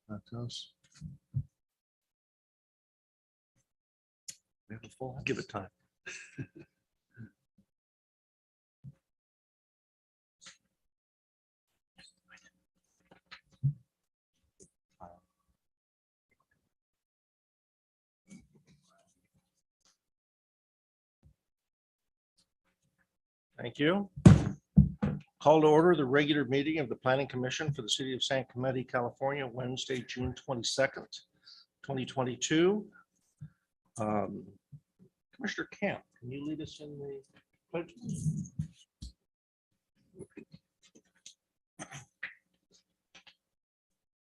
Marquez. We have a full, give it time. Thank you. Call to order the regular meeting of the Planning Commission for the City of San Clemente, California, Wednesday, June 22nd, 2022. Commissioner Camp, can you lead us in the pledge?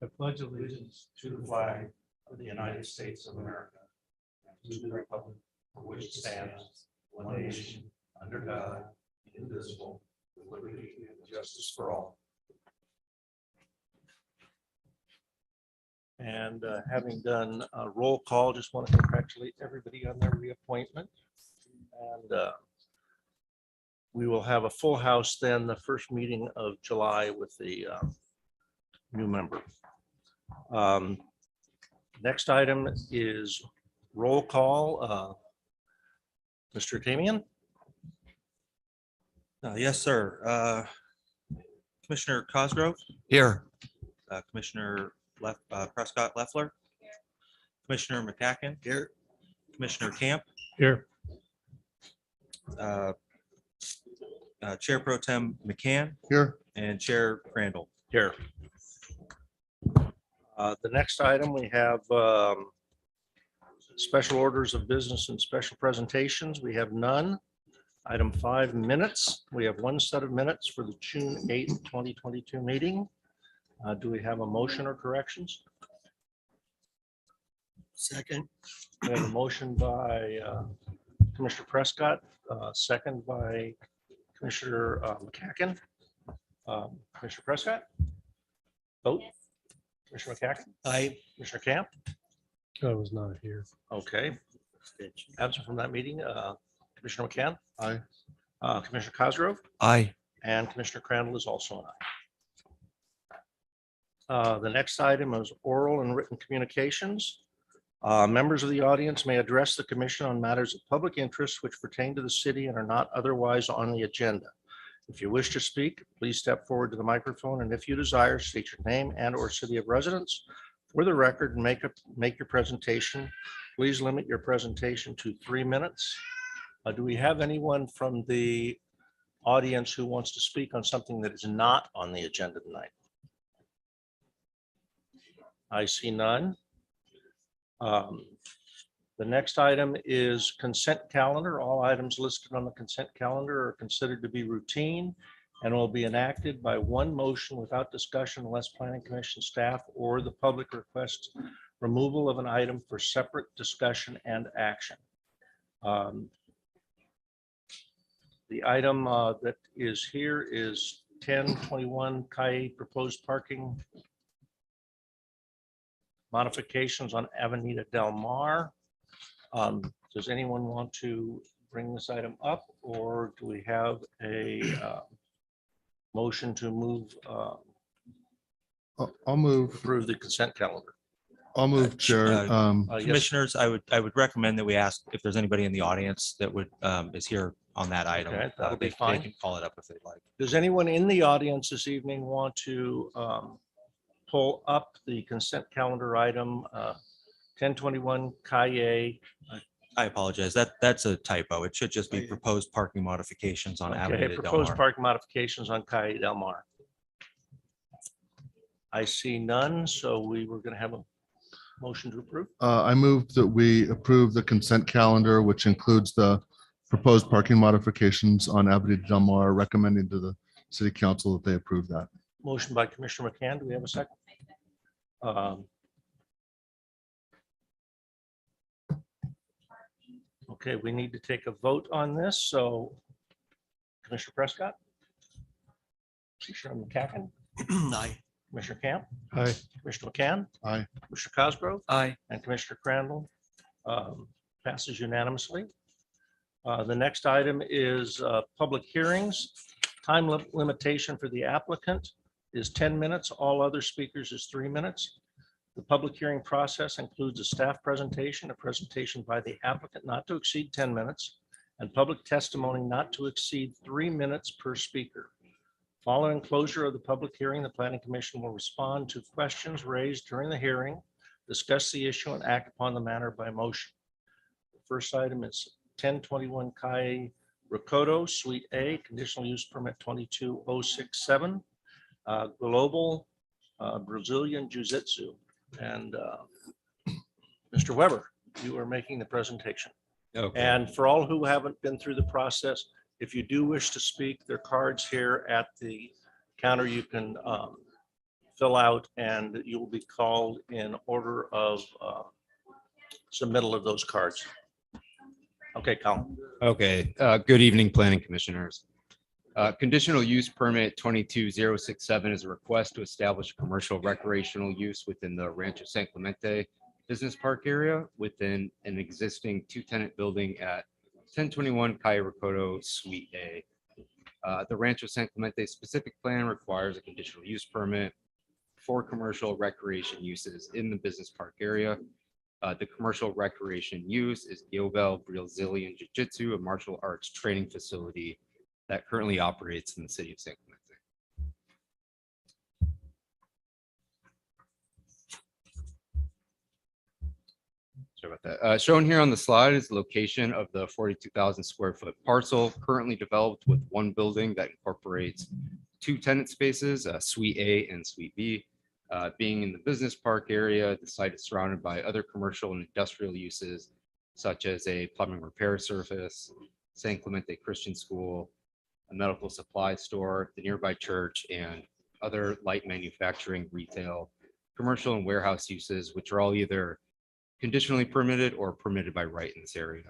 I pledge allegiance to the flag of the United States of America, and to the republic for which it stands, one nation, under God, indivisible, with liberty and justice for all. And having done a roll call, just want to congratulate everybody on their reappointment. And we will have a full house then, the first meeting of July with the new member. Next item is roll call. Mr. Tamian? Yes, sir. Commissioner Cosgrove, Here. Commissioner Prescott Leffler, Commissioner McCacken, Here. Commissioner Camp, Here. Chair Pro Tem McCann, Here. and Chair Crandall. Here. The next item, we have special orders of business and special presentations. We have none. Item 5, minutes. We have one set of minutes for the June 8th, 2022 meeting. Do we have a motion or corrections? Second. We have a motion by Commissioner Prescott, second by Commissioner McCacken. Commissioner Prescott? Vote. Commissioner McCacken? Aye. Commissioner Camp? I was not here. Okay. Absent from that meeting, Commissioner McCann? Aye. Commissioner Cosgrove? Aye. And Commissioner Crandall is also an aye. The next item is oral and written communications. Members of the audience may address the commission on matters of public interest which pertain to the city and are not otherwise on the agenda. If you wish to speak, please step forward to the microphone, and if you desire, state your name and or city of residence for the record and make your presentation. Please limit your presentation to 3 minutes. Do we have anyone from the audience who wants to speak on something that is not on the agenda tonight? I see none. The next item is consent calendar. All items listed on the consent calendar are considered to be routine and will be enacted by one motion without discussion unless Planning Commission staff or the public requests removal of an item for separate discussion and action. The item that is here is 1021 Calle proposed parking modifications on Avenida Del Mar. Does anyone want to bring this item up, or do we have a motion to move, I'll move. approve the consent calendar? I'll move, Chair. Yes, Commissioners, I would recommend that we ask if there's anybody in the audience that would is here on that item. Okay, that'll be They fine. can call it up if they'd like. Does anyone in the audience this evening want to pull up the consent calendar item 1021 Calle? I apologize. That's a typo. It should just be proposed parking modifications on Okay, Avenida Del proposed Mar. parking modifications on Calle Del Mar. I see none, so we were going to have a motion to approve. I move that we approve the consent calendar, which includes the proposed parking modifications on Avenida Del Mar, recommending to the city council that they approve that. Motion by Commissioner McCann. Do we have a second? Okay, we need to take a vote on this. So Commissioner Prescott? Commissioner McCacken? Aye. Commissioner Camp? Aye. Commissioner McCann? Aye. Commissioner Cosgrove? Aye. And Commissioner Crandall passes unanimously. The next item is public hearings. Time limitation for the applicant is 10 minutes. All other speakers is 3 minutes. The public hearing process includes a staff presentation, a presentation by the applicant not to exceed 10 minutes, and public testimony not to exceed 3 minutes per speaker. Following closure of the public hearing, the Planning Commission will respond to questions raised during the hearing, discuss the issue, and act upon the matter by motion. The first item is 1021 Kai Rakoto, Suite A, conditional use permit 22067, Global Brazilian Jiu-Jitsu. And Mr. Weber, you are making the presentation. Okay. And for all who haven't been through the process, if you do wish to speak, there are cards here at the counter you can fill out, and you will be called in order of submittal of those cards. Okay, Colin. Okay. Good evening, Planning Commissioners. Conditional use permit 22067 is a request to establish commercial recreational use within the Rancho San Clemente Business Park area within an existing 2-tenant building at 1021 Kai Rakoto Suite A. The Rancho San Clemente specific plan requires a conditional use permit for commercial recreation uses in the business park area. The commercial recreation use is Global Brazilian Jiu-Jitsu, a martial arts training facility that currently operates in the city of San Clemente. Sorry about that. Shown here on the slide is the location of the 42,000 square foot parcel currently developed with one building that incorporates 2 tenant spaces, Suite A and Suite B. Being in the business park area, the site is surrounded by other commercial and industrial uses, such as a plumbing repair service, San Clemente Christian School, a medical supply store, the nearby church, and other light manufacturing, retail, commercial, and warehouse uses, which are all either conditionally permitted or permitted by right in this area.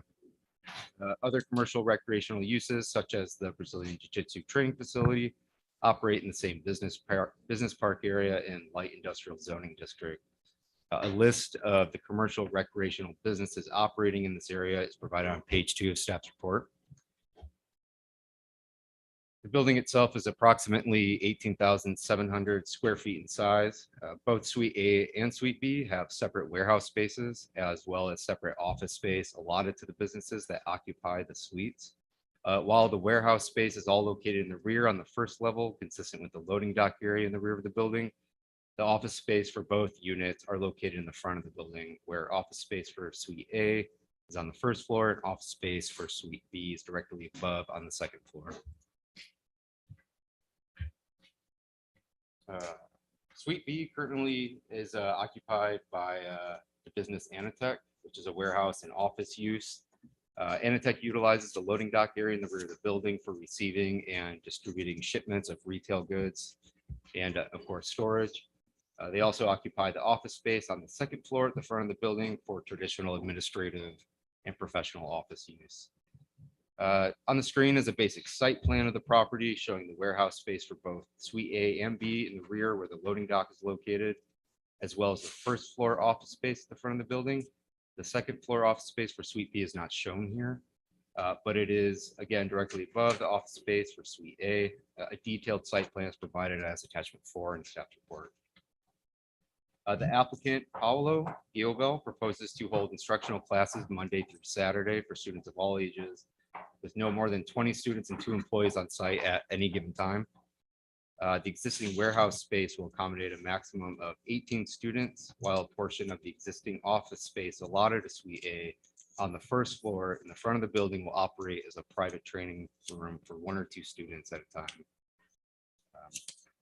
Other commercial recreational uses, such as the Brazilian Jiu-Jitsu training facility, operate in the same business park area and light industrial zoning district. A list of the commercial recreational businesses operating in this area is provided on page 2 of staff's report. The building itself is approximately 18,700 square feet in size. Both Suite A and Suite B have separate warehouse spaces, as well as separate office space allotted to the businesses that occupy the suites. While the warehouse space is all located in the rear on the first level, consistent with the loading dock area in the rear of the building, the office space for both units are located in the front of the building, where office space for Suite A is on the first floor and office space for Suite B is directly above on the second floor. Suite B currently is occupied by the business Anatech, which is a warehouse and office use. Anatech utilizes the loading dock area in the rear of the building for receiving and distributing shipments of retail goods and, of course, storage. They also occupy the office space on the second floor at the front of the building for traditional administrative and professional office use. On the screen is a basic site plan of the property showing the warehouse space for both Suite A and B in the rear where the loading dock is located, as well as the first floor office space at the front of the building. The second floor office space for Suite B is not shown here, but it is, again, directly above the office space for Suite A. A detailed site plan is provided as attachment 4 in staff report. The applicant, Paulo Giobel, proposes to hold instructional classes Monday through Saturday for students of all ages, with no more than 20 students and 2 employees on site at any given time. The existing warehouse space will accommodate a maximum of 18 students, while a portion of the existing office space allotted to Suite A on the first floor in the front of the building will operate as a private training room for 1 or 2 students at a time.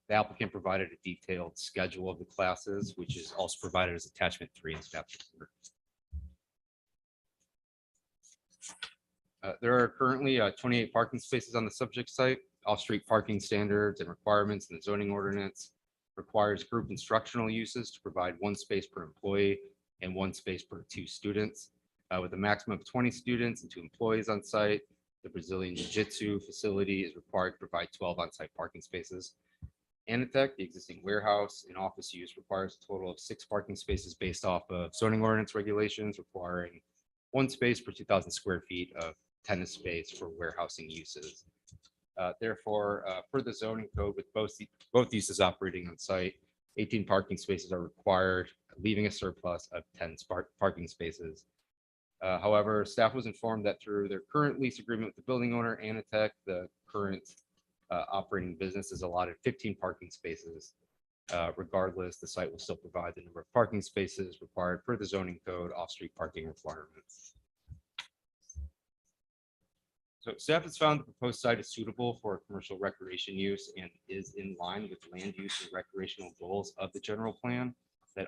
The applicant provided a detailed schedule of the classes, which is also provided as attachment 3 in staff report. There are currently 28 parking spaces on the subject site. Off-street parking standards and requirements in the zoning ordinance requires group instructional uses to provide 1 space per employee and 1 space per 2 students. With a maximum of 20 students and 2 employees on site, the Brazilian Jiu-Jitsu facility is required to provide 12 on-site parking spaces. Anatech, the existing warehouse and office use, requires a total of 6 parking spaces based off of zoning ordinance regulations, requiring 1 space per 2,000 square feet of tenant space for warehousing uses. Therefore, per the zoning code, with both uses operating on site, 18 parking spaces are required leaving a surplus of 10 parking spaces. However, staff was informed that through their current lease agreement with the building owner, Anatech, the current operating business is allotted 15 parking spaces. Regardless, the site will still provide the number of parking spaces required per the zoning code off-street parking requirements. So staff has found the proposed site is suitable for commercial recreation use and is in line with land use and recreational goals of the general plan that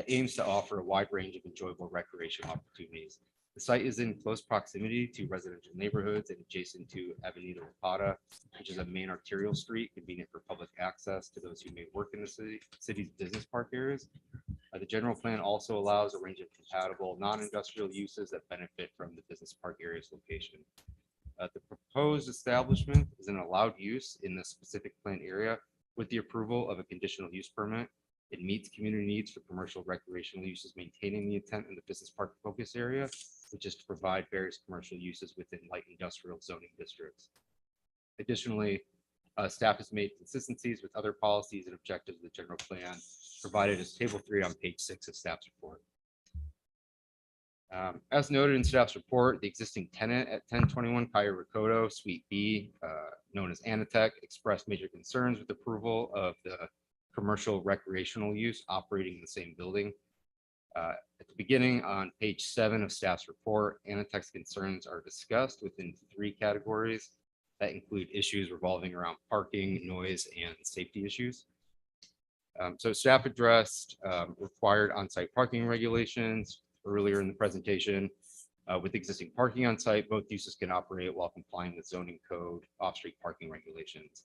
aims to offer a wide range of enjoyable recreation opportunities. The site is in close proximity to residential neighborhoods and adjacent to Avenida Zapata, which is a main arterial street convenient for public access to those who may work in the city's business park areas. The general plan also allows a range of compatible non-industrial uses that benefit from the business park area's location. The proposed establishment is an allowed use in the specific plan area with the approval of a conditional use permit. It meets community needs for commercial recreational uses, maintaining the intent in the business park focus area, which is to provide various commercial uses within light industrial zoning districts. Additionally, staff has made consistencies with other policies and objectives of the general plan provided as table 3 on page 6 of staff's report. As noted in staff's report, the existing tenant at 1021 Cayo Ricoto, Suite B, known as Anatech, expressed major concerns with approval of the commercial recreational use operating in the same building. At the beginning on page 7 of staff's report, Anatech's concerns are discussed within 3 categories that include issues revolving around parking, noise, and safety issues. So staff addressed required on-site parking regulations earlier in the presentation. With existing parking on site, both uses can operate while complying with zoning code off-street parking regulations.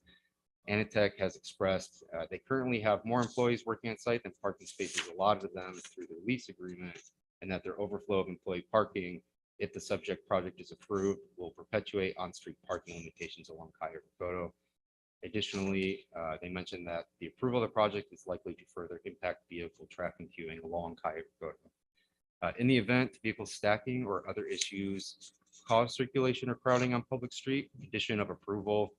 Anatech has expressed they currently have more employees working on site than parking spaces allotted to them through their lease agreement, and that their overflow of employee parking, if the subject project is approved, will perpetuate on-street parking limitations along Cayo Ricoto. Additionally, they mentioned that the approval of the project is likely to further impact vehicle traffic queuing along Cayo Ricoto. In the event vehicle stacking or other issues cause circulation or crowding on public street, condition of approval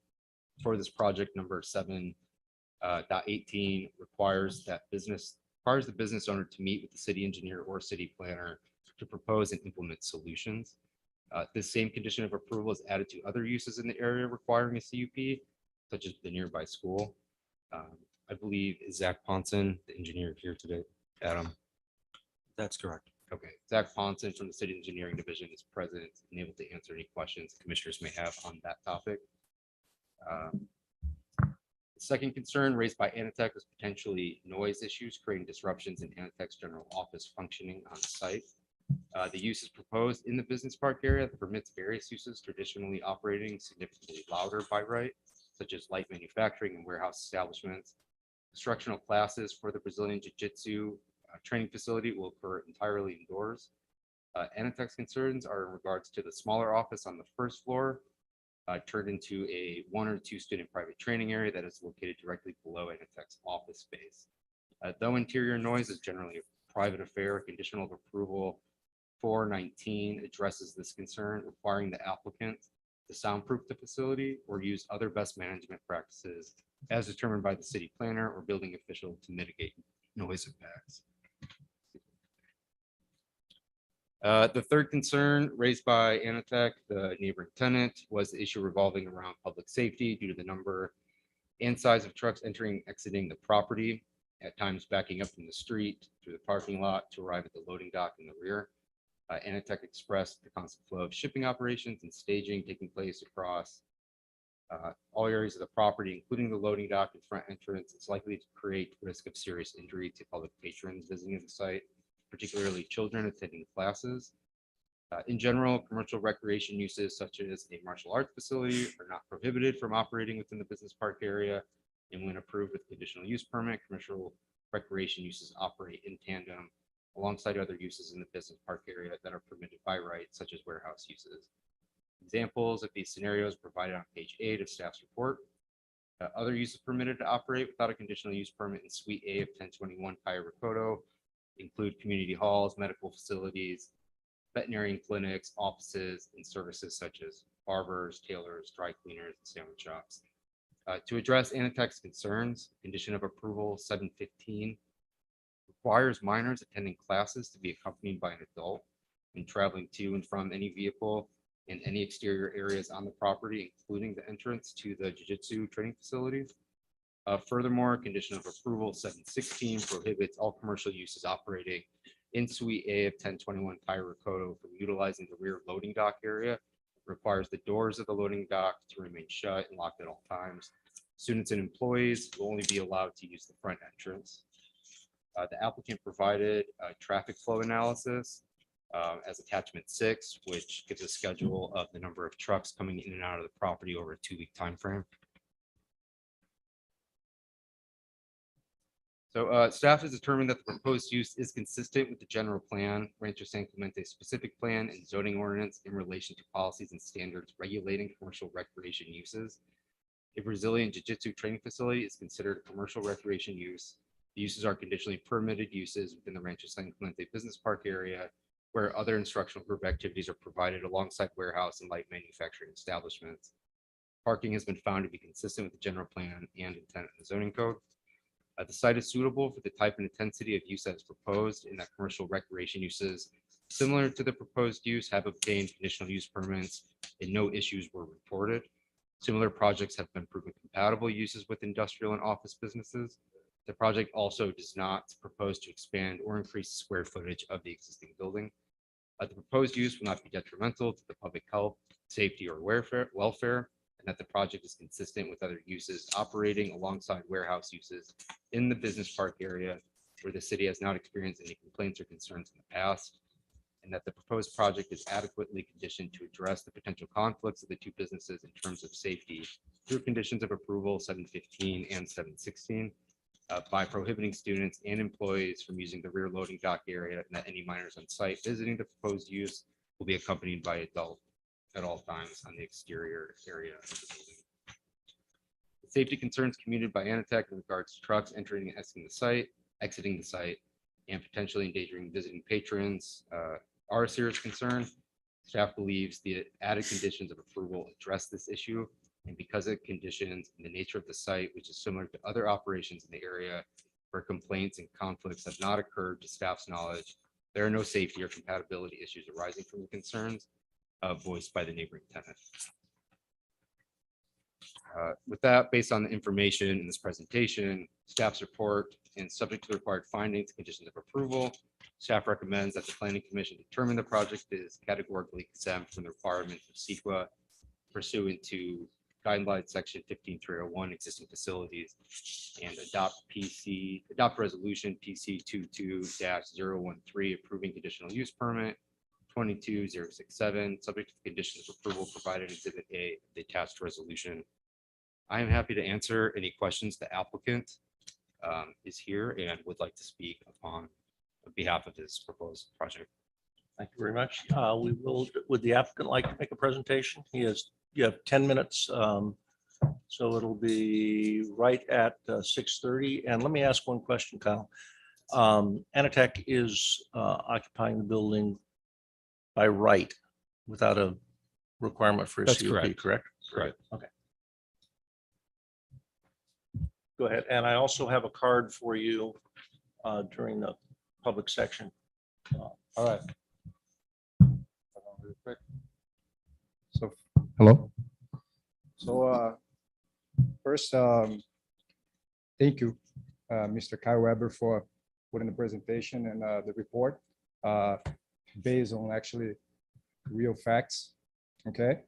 for this project number 7.18 requires the business owner to meet with the city engineer or city planner to propose and implement solutions. This same condition of approval is added to other uses in the area requiring a CUP, such as the nearby school. I believe is Zach Ponson, the engineer, here today. Adam. That's correct. Okay, Zach Ponson from the City Engineering Division is present and able to answer any questions commissioners may have on that topic. The second concern raised by Anatech was potentially noise issues creating disruptions in Anatech's general office functioning on site. The use is proposed in the business park area that permits various uses traditionally operating significantly louder by right, such as light manufacturing and warehouse establishments. Instructional classes for the Brazilian Jiu-Jitsu training facility will occur entirely indoors. Anatech's concerns are in regards to the smaller office on the first floor, turned into a 1 or 2 student private training area that is located directly below Anatech's office space. Though interior noise is generally a private affair, conditional approval 419 addresses this concern, requiring the applicant to soundproof the facility or use other best management practices as determined by the city planner or building official to mitigate noise impacts. The third concern raised by Anatech, the neighboring tenant, was the issue revolving around public safety due to the number and size of trucks entering and exiting the property, at times backing up from the street through the parking lot to arrive at the loading dock in the rear. Anatech expressed the constant flow of shipping operations and staging taking place across all areas of the property, including the loading dock and front entrance. It's likely to create risk of serious injury to public patrons visiting the site, particularly children attending classes. In general, commercial recreation uses such as a martial arts facility are not prohibited from operating within the business park area. And when approved with conditional use permit, commercial recreation uses operate in tandem alongside other uses in the business park area that are permitted by right, such as warehouse uses. Examples of these scenarios provided on page 8 of staff's report. Other uses permitted to operate without a conditional use permit in Suite A of 1021 Cayo Ricoto include community halls, medical facilities, veterinarian clinics, offices, and services such as barbers, tailors, dry cleaners, and sandwich shops. To address Anatech's concerns, condition of approval 715 requires minors attending classes to be accompanied by an adult when traveling to and from any vehicle in any exterior areas on the property, including the entrance to the jiu-jitsu training facility. Furthermore, condition of approval 716 prohibits all commercial uses operating in Suite A of 1021 Cairo Code from utilizing the rear loading dock area. Requires the doors of the loading dock to remain shut and locked at all times. Students and employees will only be allowed to use the front entrance. The applicant provided a traffic flow analysis as attachment 6, which gives a schedule of the number of trucks coming in and out of the property over a 2-week time frame. So staff has determined that the proposed use is consistent with the general plan, Rancho San Clemente specific plan, and zoning ordinance in relation to policies and standards regulating commercial recreation uses. A Brazilian Jiu-Jitsu training facility is considered a commercial recreation use. The uses are conditionally permitted uses within the Rancho San Clemente Business Park area, where other instructional group activities are provided alongside warehouse and light manufacturing establishments. Parking has been found to be consistent with the general plan and intent of the zoning code. The site is suitable for the type and intensity of use as proposed, in that commercial recreation uses similar to the proposed use have obtained conditional use permits and no issues were reported. Similar projects have been proven compatible uses with industrial and office businesses. The project also does not propose to expand or increase the square footage of the existing building. The proposed use will not be detrimental to the public health, safety, or welfare, and that the project is consistent with other uses operating alongside warehouse uses in the business park area, where the city has not experienced any complaints or concerns in the past, and that the proposed project is adequately conditioned to address the potential conflicts of the two businesses in terms of safety through conditions of approval 715 and 716 by prohibiting students and employees from using the rear loading dock area, and that any minors on site visiting the proposed use will be accompanied by adult at all times on the exterior area of the building. The safety concerns communicated by Anatech in regards to trucks entering and exiting the site, and potentially endangering visiting patrons are a serious concern. Staff believes the added conditions of approval address this issue, and because of conditions and the nature of the site, which is similar to other operations in the area where complaints and conflicts have not occurred to staff's knowledge, there are no safety or compatibility issues arising from the concerns voiced by the neighboring tenant. With that, based on the information in this presentation, staff's report, and subject to the required findings, conditions of approval, staff recommends that the Planning Commission determine the project is categorically exempt from the requirements of CEQA pursuant to guidelines section 15301 existing facilities, and adopt resolution PC 22-013 approving conditional use permit 22067, subject to the conditions of approval provided in Exhibit A of the attached resolution. I am happy to answer any questions. The applicant is here and would like to speak on behalf of this proposed project. Thank you very much. Would the applicant like to make a presentation? You have 10 minutes. So it'll be right at 6:30. And let me ask one question, Kyle. Anatech is occupying the building by right without a requirement for a That's CUP, correct? Correct. Okay. Go ahead. And I also have a card for you during the public section. All right. Real quick. So, hello. So, first, thank you, Mr. Kyle Weber, for putting the presentation and the report based on actually real facts. Okay.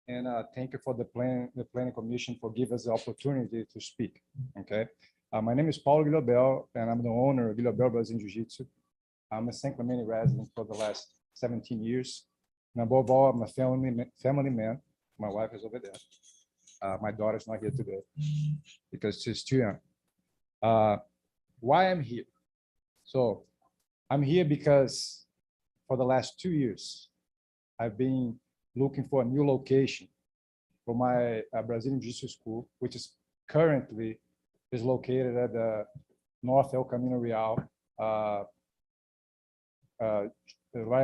And thank you for the planning commission for giving us the opportunity to speak. Okay. My name is Paulo Guilherme, and I'm the owner of Guilherme Brazilian Jiu-Jitsu. I'm a San Clemente resident for the last 17 years. And above all, I'm a family man. My wife is over there. My daughter's not here today because she's too young. Why I'm here? So I'm here because for the last 2 years, I've been looking for a new location for my Brazilian Jiu-Jitsu school, which is currently located at the North El Camino Real, right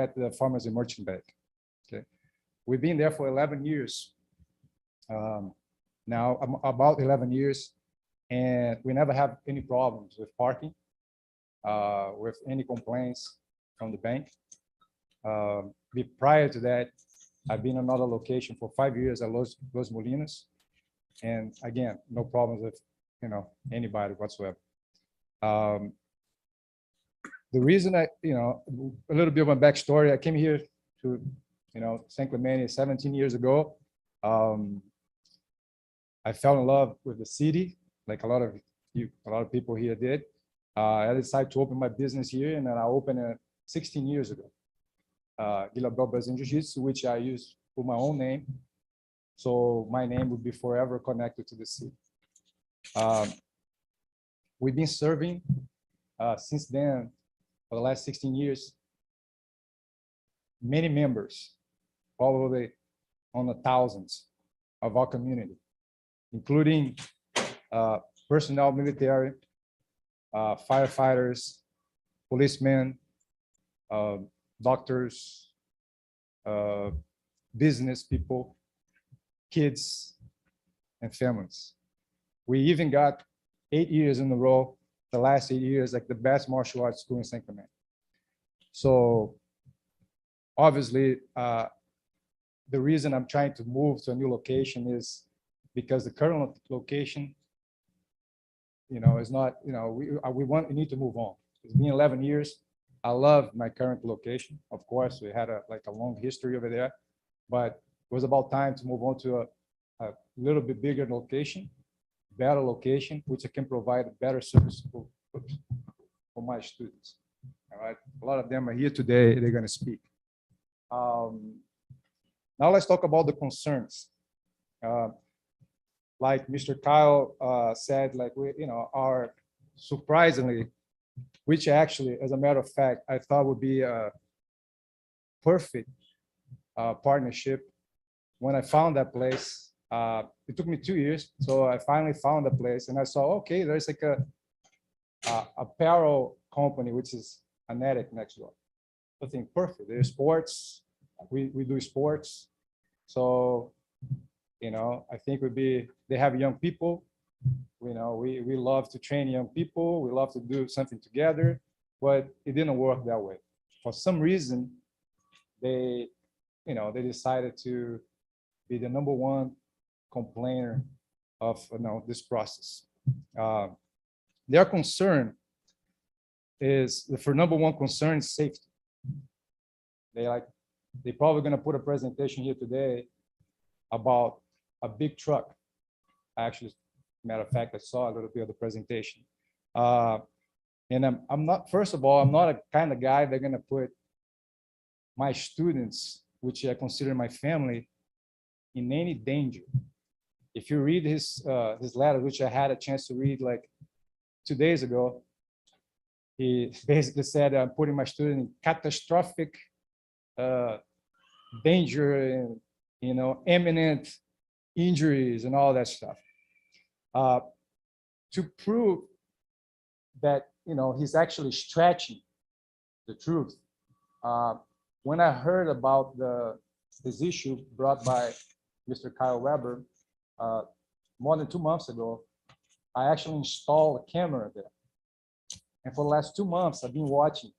at the Farmers and Merchant Bank. Okay, we've been there for 11 years. Now, about 11 years, and we never have any problems with parking. with any complaints from the bank. Prior to that, I've been in another location for 5 years at Los Molinos. And again, no problems with, anybody whatsoever. The reason a little bit of my backstory, I came here to, San Clemente 17 years ago. I fell in love with the city, like a lot of people here did. I decided to open my business here, and then I opened it 16 years ago. Guilherme Brazilian Jiu-Jitsu, which I use for my own name. So my name would be forever connected to the city. We've been serving since then, for the last 16 years, many members, probably on the thousands of our community, including personnel, military, firefighters, policemen, doctors, business people, kids, and families. We even got 8 years in a row, the last 8 years, like the best martial arts school in San Clemente. So obviously, the reason I'm trying to move to a new location is because the current location, is not, we need to move on. It's been 11 years. I love my current location. Of course, we had a long history over there, but it was about time to move on to a little bit bigger location, better location, which I can provide a better service for my students. All right, a lot of them are here today. They're going to speak. Now let's talk about the concerns. Like Mr. Kyle said, like we, are surprisingly, which actually, as a matter of fact, I thought would be a perfect partnership. When I found that place, it took me 2 years, so I finally found the place, and I saw, okay, there's like a apparel company, which is Venetics next door. I think perfect. There's sports. We do sports, so I think they have young people. We love to train young people. We love to do something together, but it didn't work that way. For some reason, they decided to be the #1 complainer of this process. Their concern is for #1 concern is safety. They're probably going to put a presentation here today about a big truck. Actually, matter of fact, I saw a little bit of the presentation. And I'm not, first of all, I'm not a kind of guy that's going to put my students, which I consider my family, in any danger. If you read his letter, which I had a chance to read like 2 days ago, he basically said, I'm putting my student in catastrophic danger and, imminent injuries and all that stuff. To prove that, he's actually stretching the truth. When I heard about this issue brought by Mr. Kyle Weber more than 2 months ago, I actually installed a camera there. And for the last 2 months, I've been watching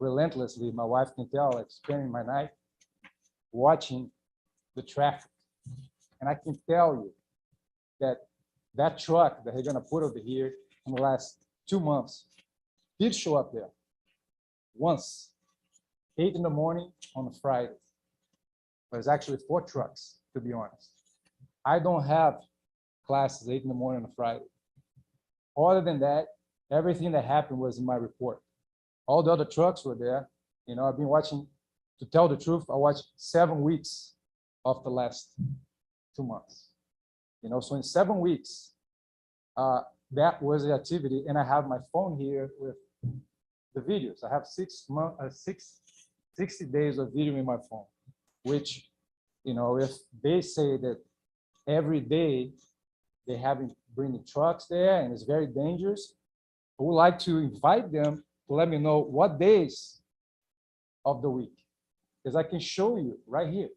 relentlessly. My wife can tell, like spending my night watching the traffic. And I can tell you that truck that they're going to put over here in the last 2 months did show up there once, 8 in the morning on a Friday. There's actually 4 trucks, to be honest. I don't have classes 8 in the morning on a Friday. Other than that, everything that happened was in my report. All the other trucks were there. I've been watching, to tell the truth, I watched 7 weeks of the last 2 months. So in 7 weeks, that was the activity. And I have my phone here with the videos. I have 60 days of video in my phone, which, if they say that every day they have been bringing trucks there and it's very dangerous, I would like to invite them to let me know what days of the week, because I can show you right here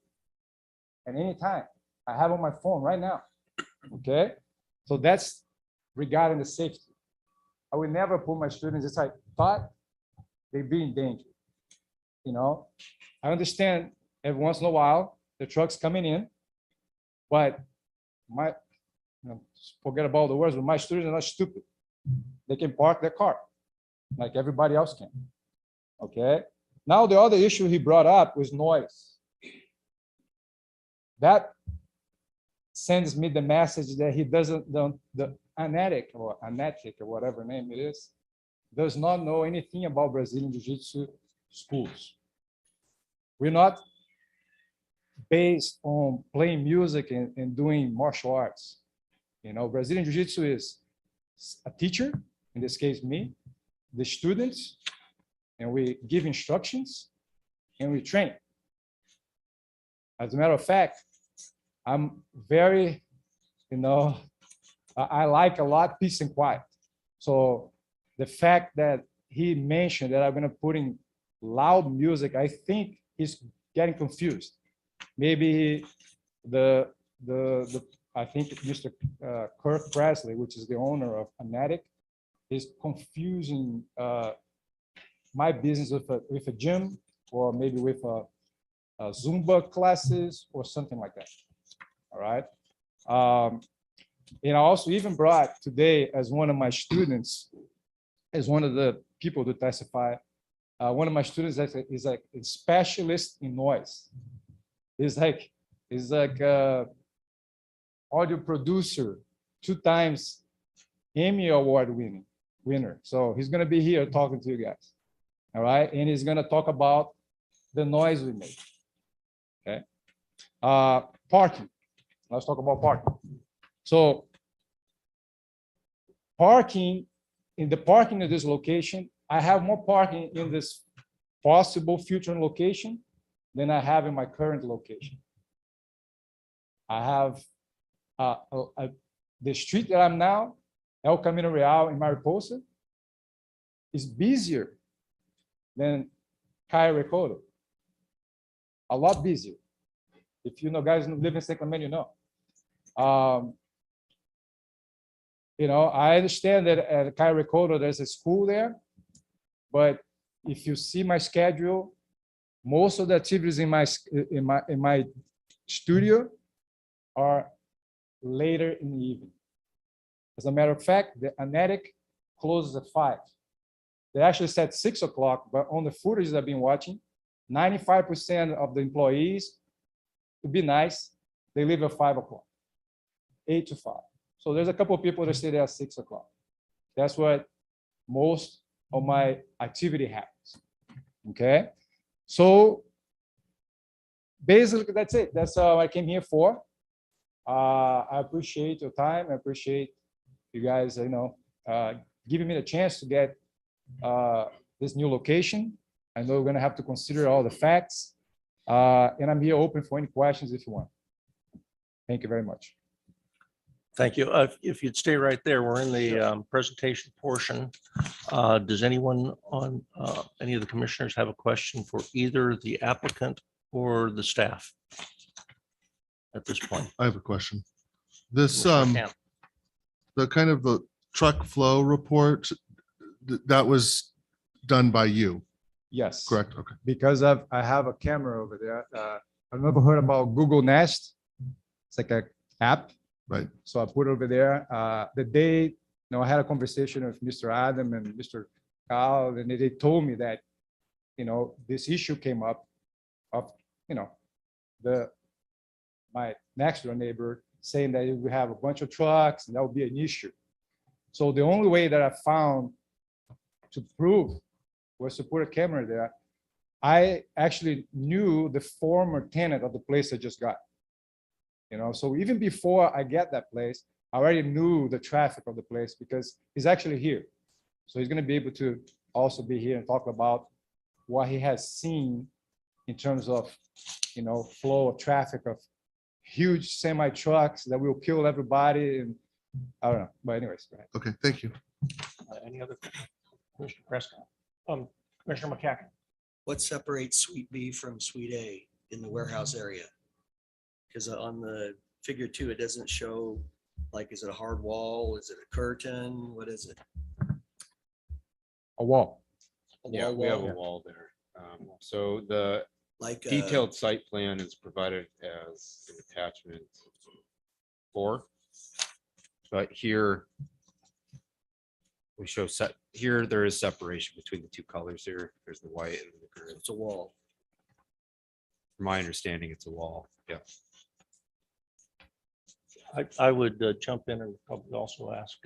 at any time. I have on my phone right now. Okay, so that's regarding the safety. I would never put my students, it's like, thought they'd be in danger. You know, I understand every once in a while, the truck's coming in, but forget about the words, but my students are not stupid. They can park their car like everybody else can. Okay. Now, the other issue he brought up was noise. That sends me the message that he doesn't, the Anetic or whatever name it is, does not know anything about Brazilian Jiu-Jitsu schools. We're not based on playing music and doing martial arts. You know, Brazilian Jiu-Jitsu is a teacher, in this case me, the students, and we give instructions and we train. As a matter of fact, I'm very, you know, I like a lot peace and quiet. So the fact that he mentioned that I'm going to put in loud music, I think he's getting confused. Maybe I think Mr. Kirk Presley, which is the owner of Venetic, is confusing my business with a gym, or maybe with a Zumba classes or something like that. All right. And I also even brought today as one of my students, as one of the people to testify, one of my students is like a specialist in noise. He's like audio producer, 2 times Emmy Award winner. So he's going to be here talking to you guys. All right. And he's going to talk about the noise we make. Okay. Parking. Let's talk about parking. So parking, in the parking of this location, I have more parking in this possible future location than I have in my current location. I have the street that I'm now, El Camino Real in Mariposa, is busier than Cayo Recodo. A lot busier. If you know guys who live in San Clemente, you know. You know, I understand that at Cayo Recodo there's a school there, but if you see my schedule, most of the activities in my studio are later in the evening. As a matter of fact, the Venetic closes at 5. They actually said 6 o'clock, but on the footage I've been watching, 95% of the employees, to be nice, they leave at 5 o'clock, 8 to 5. So there's a couple of people that stay there at 6 o'clock. That's what most of my activity happens. Okay. So basically that's it. That's what I came here for. I appreciate your time. I appreciate you guys, you know, giving me the chance to get this new location. I know we're going to have to consider all the facts. And I'm here open for any questions if you want. Thank you very much. Thank you. If you'd stay right there, we're in the presentation portion. Does anyone on any of the commissioners have a question for either the applicant or the staff at this point? I have a question. This, Commissioner Camp. the kind of the truck flow report, that was done by you, Yes. correct? Okay. Because I have a camera over there. I've never heard about Google Nest. It's like an app. Right. So I put it over there. The day, you know, I had a conversation with Mr. Adam and Mr. Carl, and they told me that, you know, this issue came up of, you know, my next door neighbor saying that we have a bunch of trucks and that would be an issue. So the only way that I found to prove was to put a camera there. I actually knew the former tenant of the place I just got. You know, so even before I get that place, I already knew the traffic of the place because he's actually here. So he's going to be able to also be here and talk about what he has seen in terms of, you know, flow of traffic of huge semi trucks that will kill everybody. And I don't know, but anyways, go ahead. Okay, thank you. Any other? Commissioner Prescott. Commissioner McCacken. What separates Suite B from Suite A in the warehouse area? Because on the figure 2, it doesn't show, like, is it a hard wall? Is it a curtain? What is it? A wall. Yeah, we have a wall there. So the Like, detailed site plan is provided as an attachment 4. But here we show here there is separation between the two colors here. There's the white and the green. it's a wall. From my understanding, it's a wall. Yeah. I would jump in and probably also ask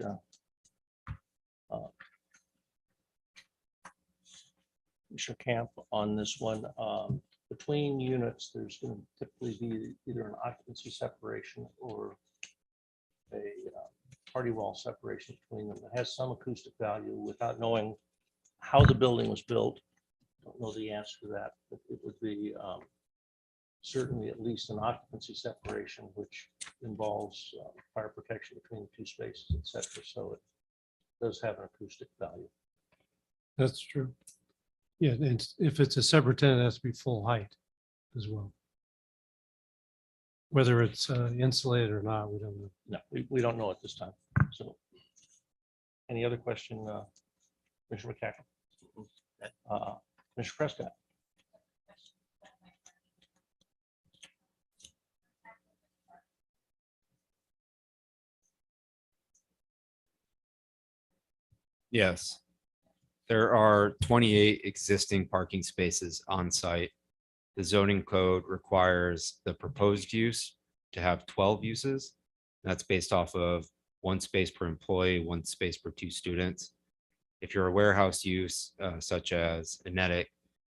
Commissioner Camp on this one. Between units, there's going to typically be either an occupancy separation or a party wall separation between them that has some acoustic value. Without knowing how the building was built, don't know the answer to that, but it would be certainly at least an occupancy separation, which involves fire protection between the two spaces, et cetera. So it does have an acoustic value. That's true. Yeah, and if it's a separate tenant, it has to be full height as well. Whether it's insulated or not, we don't know. No, we don't know at this time. So any other question, Commissioner McCacken? Mr. Prescott? Yes. There are 28 existing parking spaces on site. The zoning code requires the proposed use to have 12 uses. That's based off of 1 space per employee, 1 space per 2 students. If you're a warehouse use, such as Venetic,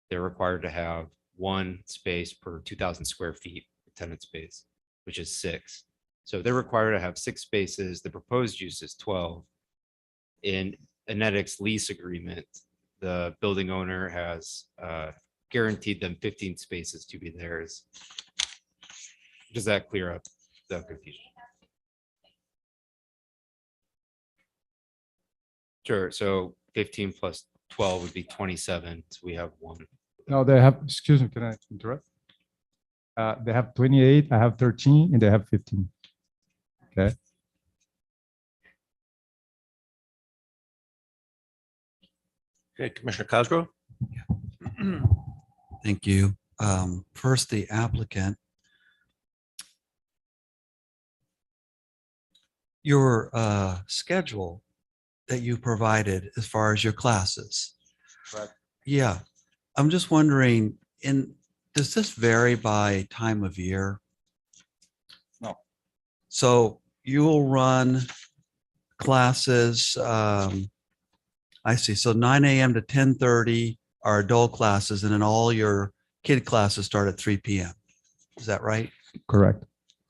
they're required to have 1 space per 2,000 square feet tenant space, which is 6. So they're required to have 6 spaces. The proposed use is 12. In Venetic's lease agreement, the building owner has guaranteed them 15 spaces to be theirs. Does that clear up the confusion? Sure. So 15 plus 12 would be 27. So we have 1. No, they have, excuse me, can I interrupt? They have 28, I have 13, and they have 15. Okay. Okay, Commissioner Cosgrove? Thank you. First, the applicant. Your schedule that you provided as far as your classes. Correct. Yeah, I'm just wondering, does this vary by time of year? No. So you will run classes, I see. So 9 a.m. to 10:30 are adult classes, and then all your kid classes start at 3 p.m. Is that right? Correct.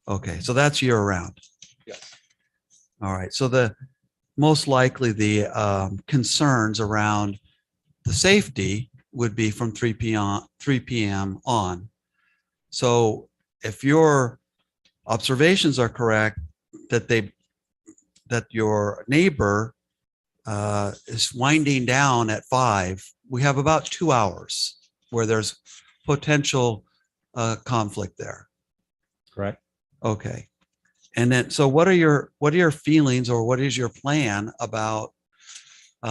Okay, so that's year round. Yes. All right. So most likely the concerns around the safety would be from 3 p.m. on. So if your observations are correct, that your neighbor is winding down at 5, we have about 2 hours where there's potential conflict there. Correct. Okay. And then, so what are your feelings, or what is your plan about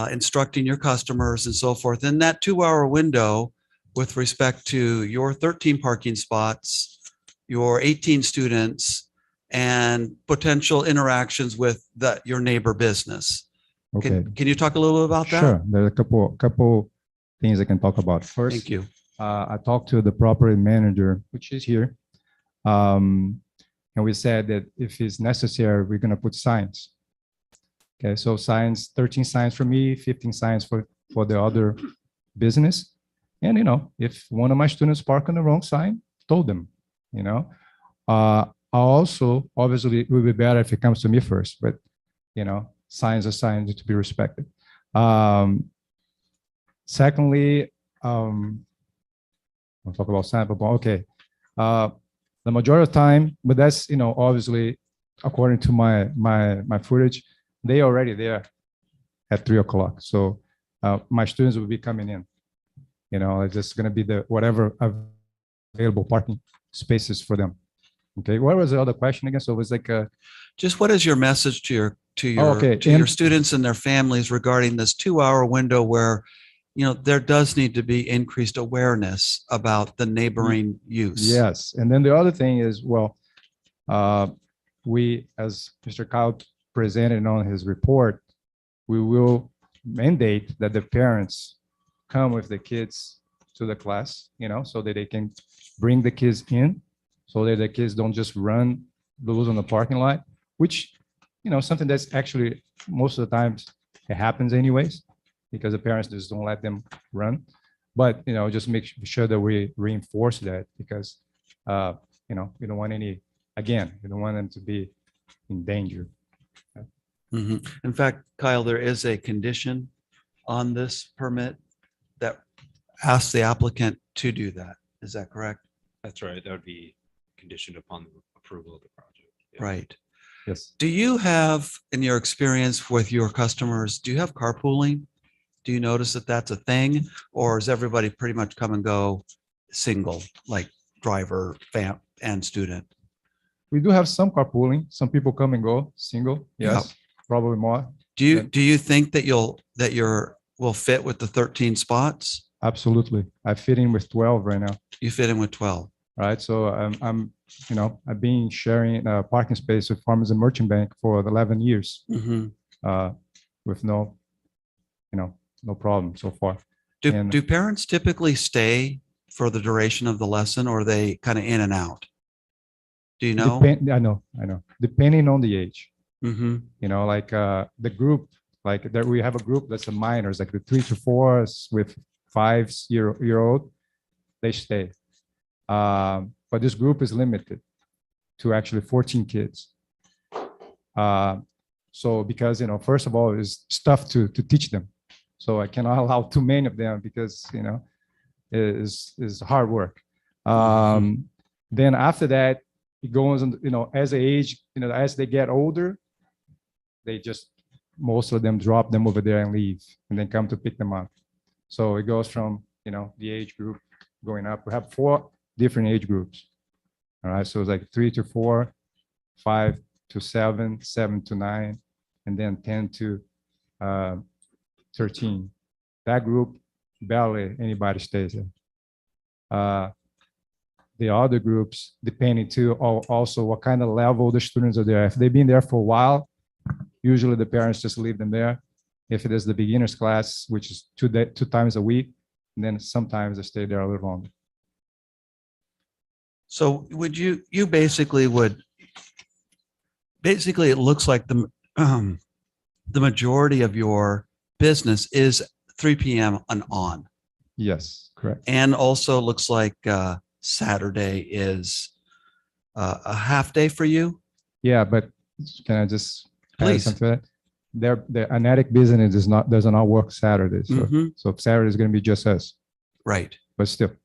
instructing your customers and so forth in that 2-hour window with respect to your 13 parking spots, your 18 students, and potential interactions with your neighbor business? Okay. Can you talk a little bit about that? Sure. There's a couple things I can talk about. First, Thank you. I talked to the property manager, which is here. And we said that if it's necessary, we're going to put signs. Okay, so signs, 13 signs for me, 15 signs for the other business. And, if one of my students park on the wrong sign, told them, also, obviously, it would be better if it comes to me first, but, signs are signs to be respected. Secondly, I'll talk about sample, but okay. The majority of time, but that's, obviously, according to my footage, they already there at 3 o'clock. So my students will be coming in, it's just going to be the whatever available parking spaces for them. Okay. What was the other question again? So it was like, just what is your message to to your, okay, to your and- students and their families regarding this 2-hour window where, you know, there does need to be increased awareness about the neighboring use. Yes, and then the other thing is, well, we, as Mr. Kyle presented on his report, we will mandate that the parents come with the kids to the class, you know, so that they can bring the kids in, so that the kids don't just run loose on the parking lot, which, you know, something that's actually most of the times it happens anyways, because the parents just don't let them run. But, you know, just make sure that we reinforce that because, you know, you don't want any, again, you don't want them to be in danger. Mhm. In fact, Kyle, there is a condition on this permit that asks the applicant to do that. Is that correct? That's right. That would be conditioned upon the approval of the project. Yeah. Right. Yes. Do you have, in your experience with your customers, do you have carpooling? Do you notice that that's a thing, or is everybody pretty much come and go single, like driver, fam, and student? We do have some carpooling. Some people come and go single. Yes, probably more. Do you think that will fit with the 13 spots? Absolutely. I fit in with 12 right now. You fit in with 12. Right. So I'm, you know, I've been sharing a parking space with Farmers and Merchant Bank for 11 years Mhm. with no, you know, no problem so far. Do, And- do parents typically stay for the duration of the lesson, or are they kind of in and out? Do you know? I know. Depending on the age, Mm-hmm. you know, like the group, like there we have a group that's the minors, like the 3 to 4s with 5-year-old, they stay. But this group is limited to actually 14 kids. So because, you know, first of all, it's tough to teach them. So I cannot allow too many of them because, you know, is hard work. Then after that, it goes on, you know, as they age, you know, as they get older, they just, most of them drop them over there and leave and then come to pick them up. So it goes from, you know, the age group going up. We have 4 different age groups. All right. So it's like 3 to 4, 5 to 7, 7 to 9, and then 10 to 13. That group, barely anybody stays there. The other groups, depending to also what kind of level the students are there. If they've been there for a while, usually the parents just leave them there. If it is the beginners class, which is 2 times a week, and then sometimes they stay there a little longer. So would you basically it looks like the majority of your business is 3 p.m. and on. Yes, correct. And also looks like Saturday is a half day for you. Yeah, but can I just add Please. something to that? The Anetic business does not work Saturdays. So, Mhm. so Saturday is going to be just us, Right, but still,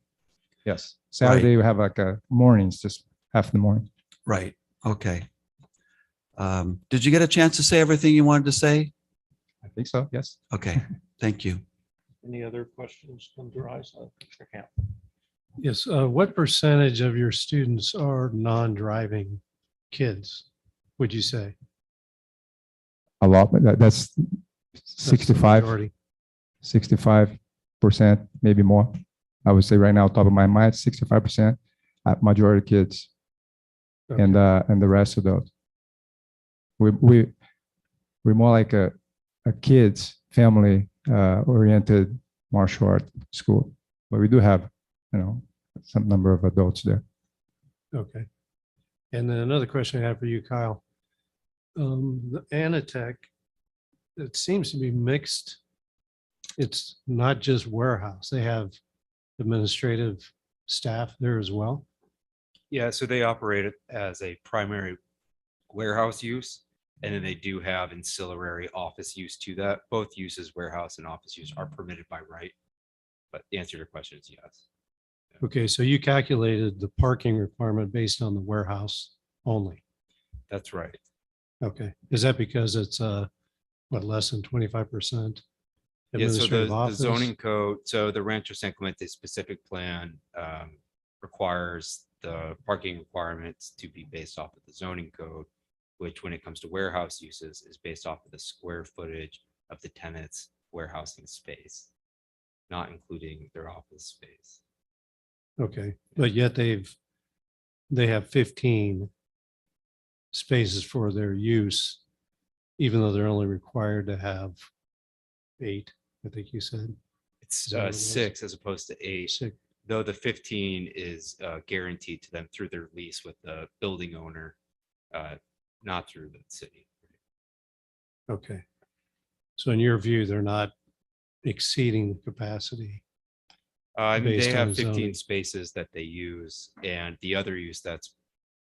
yes. Saturday we have like a mornings, just half the morning. right. Okay. Did you get a chance to say everything you wanted to say? I think so. Yes. Okay, thank you. Any other questions come to your eyes? Mr. Camp? Yes, what percentage of your students are non-driving kids, would you say? A lot, but that's That's the majority. 65%, maybe more. I would say right now, top of my mind, 65%, majority kids, Okay. and the rest of those. We're more like a kids family oriented martial art school, but we do have, you know, some number of adults there. Okay. And then another question I have for you, Kyle. The Anatech, it seems to be mixed. It's not just warehouse. They have administrative staff there as well. Yeah, so they operate it as a primary warehouse use, and then they do have ancillary office use to that. Both uses, warehouse and office use, are permitted by right. But the answer to your question is yes. Okay, so you calculated the parking requirement based on the warehouse only. That's right. Okay, is that because it's what, less than 25%? Yeah, so Administrative the office? zoning code, so the Rancho San Clemente specific plan requires the parking requirements to be based off of the zoning code. which when it comes to warehouse uses is based off of the square footage of the tenant's warehousing space, not including their office space. Okay, but yet they have 15 spaces for their use, even though they're only required to have 8, I think you said. It's Is that what it was? 6 as opposed to 8, 6. though the 15 is guaranteed to them through their lease with the building owner, not through the city. Okay. So in your view, they're not exceeding the capacity. I mean, they Based on have 15 zoning. spaces that they use, and the other use that's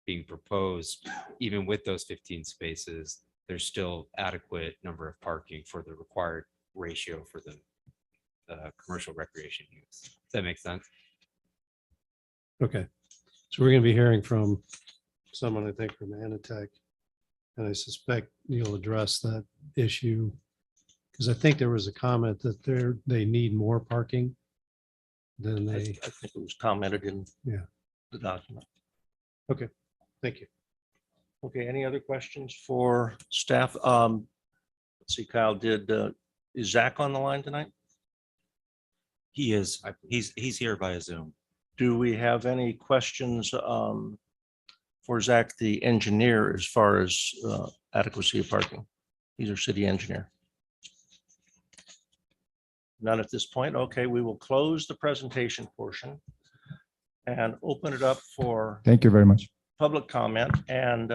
being proposed, even with those 15 spaces, there's still adequate number of parking for the required ratio for the commercial recreation use. Does that make sense? Okay. So we're going to be hearing from someone, I think, from Anatech. And I suspect you'll address that issue. Because I think there was a comment that they need more parking than I they, think it was commented in Yeah. the document. thank you. Okay, any other questions for staff? Let's see, Kyle, is Zach on the line tonight? He is, he's here via Zoom. Do we have any questions for Zach, the engineer, as far as adequacy of parking? He's our city engineer. None at this point. Okay, we will close the presentation portion and open it up for Thank you very much. public comment. And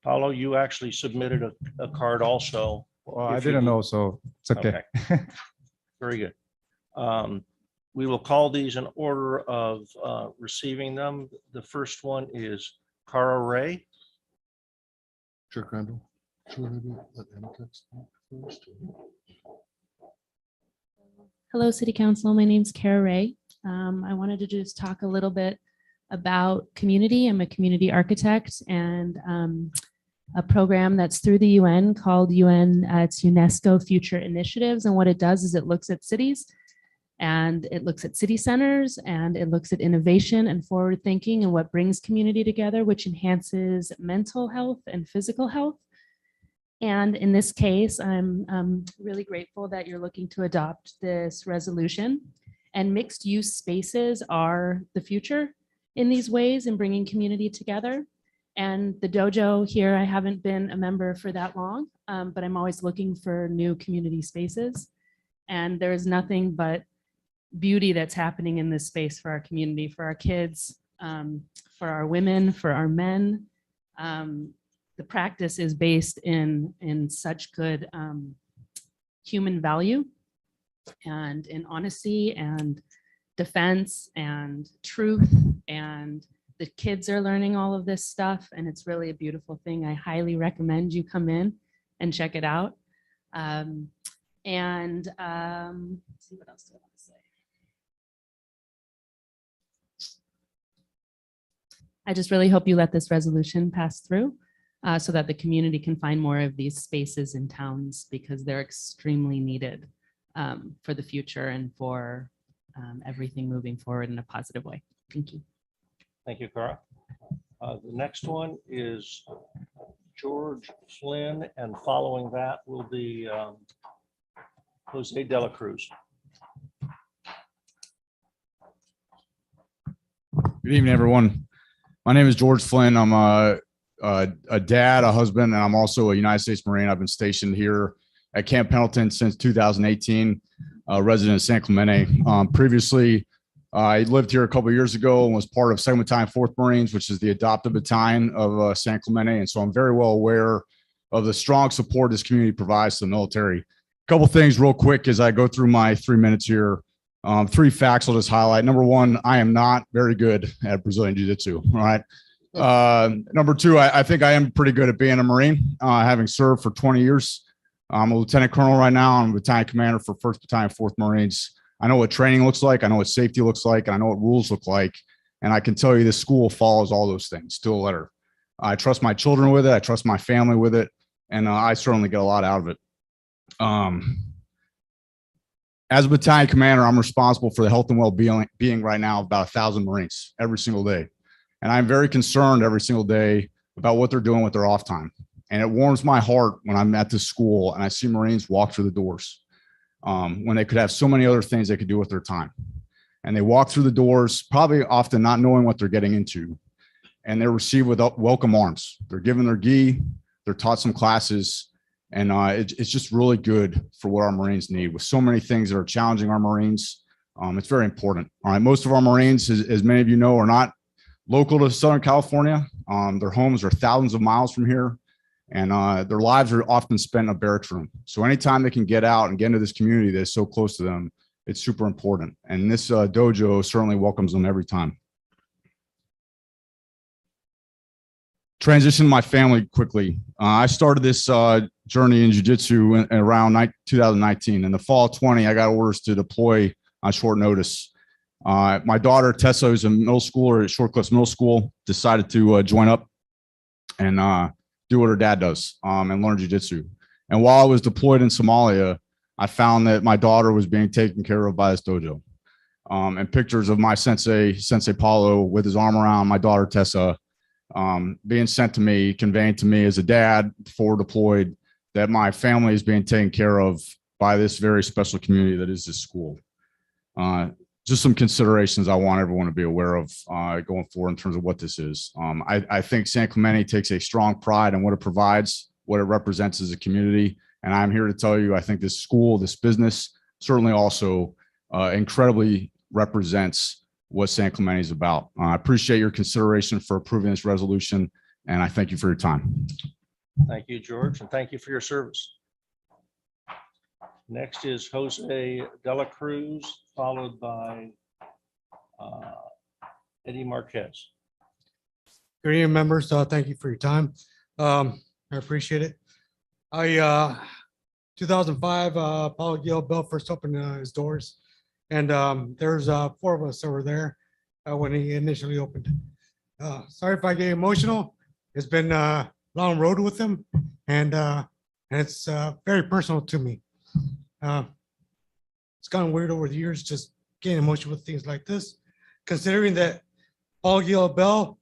Paulo, you actually submitted a card also. Well, I If you didn't would- know, so it's okay. Very good. We will call these in order of receiving them. The first one is Cara Ray. Chair Crandall. Should we maybe let Anatech speak first? Hello, City Council. My name's Kara Ray. I wanted to just talk a little bit about community. I'm a community architect and a program that's through the UN called it's UNESCO Future Initiatives. And what it does is it looks at cities and it looks at city centers and it looks at innovation and forward thinking and what brings community together, which enhances mental health and physical health. And in this case, I'm really grateful that you're looking to adopt this resolution. And mixed use spaces are the future in these ways in bringing community together. And the dojo here, I haven't been a member for that long, but I'm always looking for new community spaces. And there is nothing but beauty that's happening in this space for our community, for our kids, for our women, for our men. The practice is based in such good human value and in honesty and defense and truth, and the kids are learning all of this stuff, and it's really a beautiful thing. I highly recommend you come in and check it out. Let's see, what else do I want to say? I just really hope you let this resolution pass through so that the community can find more of these spaces in towns, because they're extremely needed for the future and for everything moving forward in a positive way. Thank you. Thank you, Cara. The next one is George Flynn, and following that will be Jose de la Cruz. Good evening, everyone. My name is George Flynn. I'm a dad, a husband, and I'm also a United States Marine. I've been stationed here at Camp Pendleton since 2018, resident of San Clemente. Previously, I lived here a couple of years ago and was part of 2nd Battalion 4th Marines, which is the adopted battalion of San Clemente. And so I'm very well aware of the strong support this community provides to the military. A couple things real quick as I go through my 3 minutes here. 3 facts I'll just highlight. Number 1, I am not very good at Brazilian Jiu-Jitsu. All right. Number 2, I think I am pretty good at being a Marine, having served for 20 years. I'm a lieutenant colonel right now. I'm a battalion commander for 1st Battalion 4th Marines. I know what training looks like. I know what safety looks like. And I know what rules look like. And I can tell you this school follows all those things to a letter. I trust my children with it. I trust my family with it. And I certainly get a lot out of it. As a battalion commander, I'm responsible for the health and well-being right now of about 1,000 Marines every single day. And I'm very concerned every single day about what they're doing with their off time. And it warms my heart when I'm at this school and I see Marines walk through the doors when they could have so many other things they could do with their time. And they walk through the doors, probably often not knowing what they're getting into. And they're received with welcome arms. They're given their gi, they're taught some classes, and it's just really good for what our Marines need. With so many things that are challenging our Marines, it's very important. All right, most of our Marines, as many of you know, are not local to Southern California. Their homes are thousands of miles from here, and their lives are often spent in a barracks room. So anytime they can get out and get into this community that's so close to them, it's super important. And this dojo certainly welcomes them every time. Transition my family quickly. I started this journey in jiu-jitsu around 2019. In the fall of 20, I got orders to deploy on short notice. My daughter, Tessa, who's a middle schooler at Short Cliffs Middle School, decided to join up and do what her dad does and learn jiu-jitsu. And while I was deployed in Somalia, I found that my daughter was being taken care of by this dojo. And pictures of my Sensei Paulo, with his arm around my daughter, Tessa, being sent to me, conveying to me as a dad forward deployed that my family is being taken care of by this very special community that is this school. Just some considerations I want everyone to be aware of going forward in terms of what this is. I think San Clemente takes a strong pride in what it provides, what it represents as a community. And I'm here to tell you, I think this school, this business certainly also incredibly represents what San Clemente is about. I appreciate your consideration for approving this resolution, and I thank you for your time. Thank you, George, and thank you for your service. Next is Jose de la Cruz, followed by Eddie Marquez. Good evening, members. Thank you for your time. I appreciate it. 2005, Paulo Gil Bell first opened his doors, and there's 4 of us that were there when he initially opened. Sorry if I get emotional. It's been a long road with him, and it's very personal to me. It's gotten weird over the years, just getting emotional with things like this, considering that Paulo Gil Bell,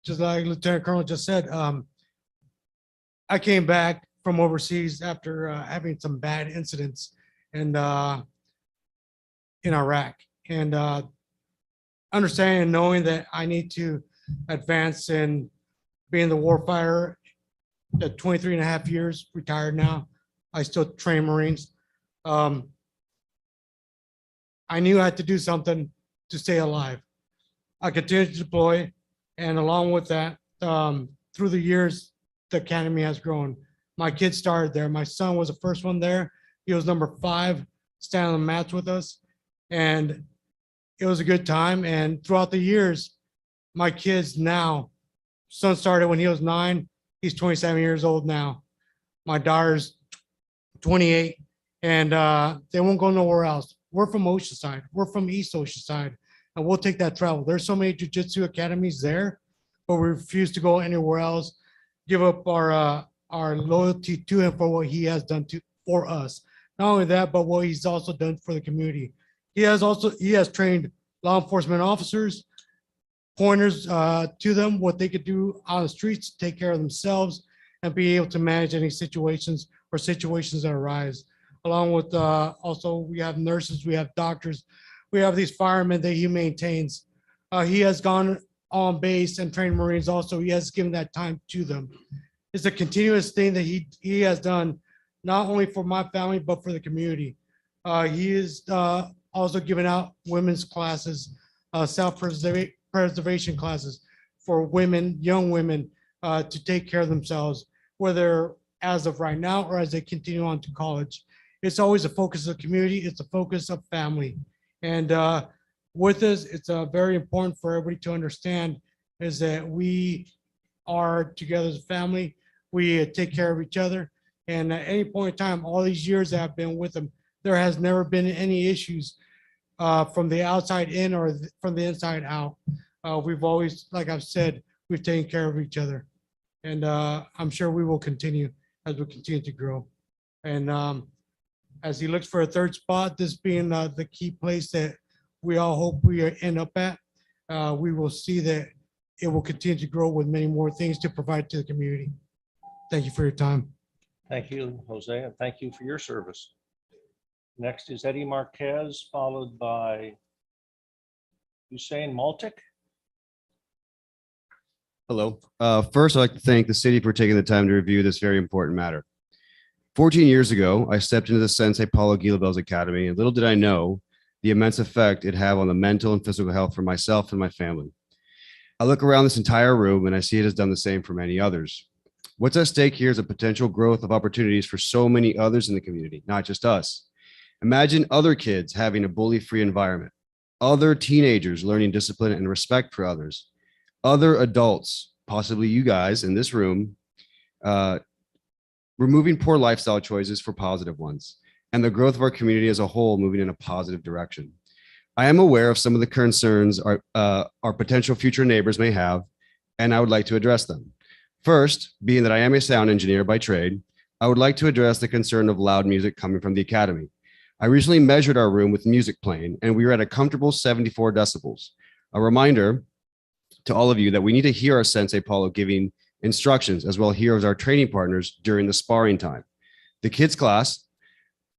just like Lieutenant Colonel just said, I came back from overseas after having some bad incidents in Iraq, and understanding and knowing that I need to advance in being the warfighter. At 23 and a half years, retired now, I still train Marines. I knew I had to do something to stay alive. I continued to deploy, and along with that, through the years, the academy has grown. My kids started there. My son was the first one there. He was number 5, standing on the mats with us, and it was a good time. And throughout the years, my kids now, son started when he was 9. He's 27 years old now. My daughter's 28, and they won't go nowhere else. We're from Oceanside. We're from East Oceanside, and we'll take that travel. There's so many jiu-jitsu academies there, but we refuse to go anywhere else. Give up our loyalty to him for what he has done for us. Not only that, but what he's also done for the community. He has trained law enforcement officers, pointers to them, what they could do on the streets to take care of themselves and be able to manage any situations or situations that arise. Along with also, we have nurses, we have doctors, we have these firemen that he maintains. He has gone on base and trained Marines also. He has given that time to them. It's a continuous thing that he has done, not only for my family, but for the community. He is also giving out women's classes, self-preservation classes for women, young women, to take care of themselves, whether as of right now or as they continue on to college. It's always a focus of the community. It's a focus of family. And with this, it's very important for everybody to understand is that we are together as a family. We take care of each other. And at any point in time, all these years that I've been with them, there has never been any issues from the outside in or from the inside out. We've always, like I've said, we've taken care of each other. And I'm sure we will continue as we continue to grow. And as he looks for a 3rd spot, this being the key place that we all hope we end up at, we will see that it will continue to grow with many more things to provide to the community. Thank you for your time. Thank you, Jose, and thank you for your service. Next is Eddie Marquez, followed by Hussein Maltic. Hello. First, I'd like to thank the city for taking the time to review this very important matter. 14 years ago, I stepped into the Sensei Paulo Guilabel's Academy, and little did I know the immense effect it had on the mental and physical health for myself and my family. I look around this entire room and I see it has done the same for many others. What's at stake here is a potential growth of opportunities for so many others in the community, not just us. Imagine other kids having a bully-free environment, other teenagers learning discipline and respect for others, other adults, possibly you guys in this room, removing poor lifestyle choices for positive ones, and the growth of our community as a whole moving in a positive direction. I am aware of some of the concerns our potential future neighbors may have, and I would like to address them. First, being that I am a sound engineer by trade, I would like to address the concern of loud music coming from the academy. I recently measured our room with music playing, and we were at a comfortable 74 decibels. A reminder to all of you that we need to hear our Sensei Paulo giving instructions as well here as our training partners during the sparring time. The kids class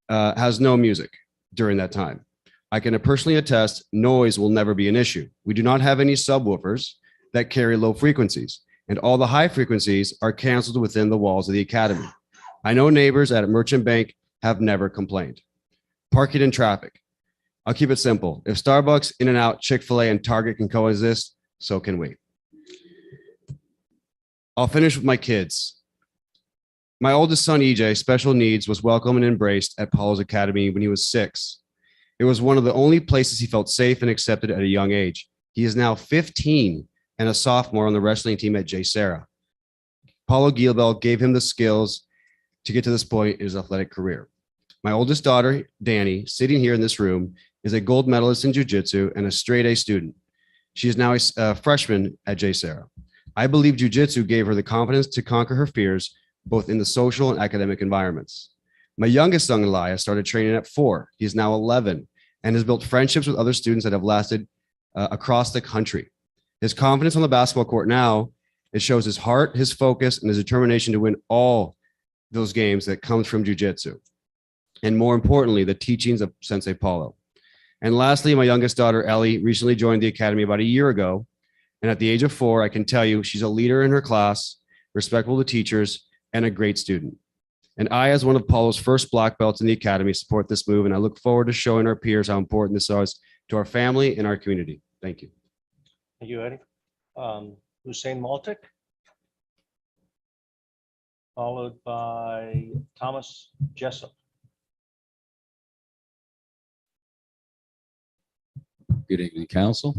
has no music during that time. I can personally attest noise will never be an issue. We do not have any subwoofers that carry low frequencies, and all the high frequencies are canceled within the walls of the academy. I know neighbors at Merchant Bank have never complained. Parking and traffic. I'll keep it simple. If Starbucks, In-N-Out, Chick-fil-A, and Target can coexist, so can we. I'll finish with my kids. My oldest son, EJ, special needs, was welcomed and embraced at Paulo's Academy when he was 6. It was one of the only places he felt safe and accepted at a young age. He is now 15 and a sophomore on the wrestling team at J. Sarah. Paulo Guilabel gave him the skills to get to this point in his athletic career. My oldest daughter, Danny, sitting here in this room, is a gold medalist in jiu-jitsu and a straight A student. She is now a freshman at J. Sarah. I believe jiu-jitsu gave her the confidence to conquer her fears, both in the social and academic environments. My youngest son, Elias, started training at 4. He is now 11 and has built friendships with other students that have lasted across the country. His confidence on the basketball court now, it shows his heart, his focus, and his determination to win all those games that comes from jiu-jitsu. And more importantly, the teachings of Sensei Paulo. And lastly, my youngest daughter, Ellie, recently joined the academy about a year ago. And at the age of 4, I can tell you she's a leader in her class, respectful to teachers, and a great student. And I, as one of Paulo's first black belts in the academy, support this move. And I look forward to showing our peers how important this is to our family and our community. Thank you. Thank you, Eddie. Hussein Maltic, followed by Thomas Jessup. Good evening, council.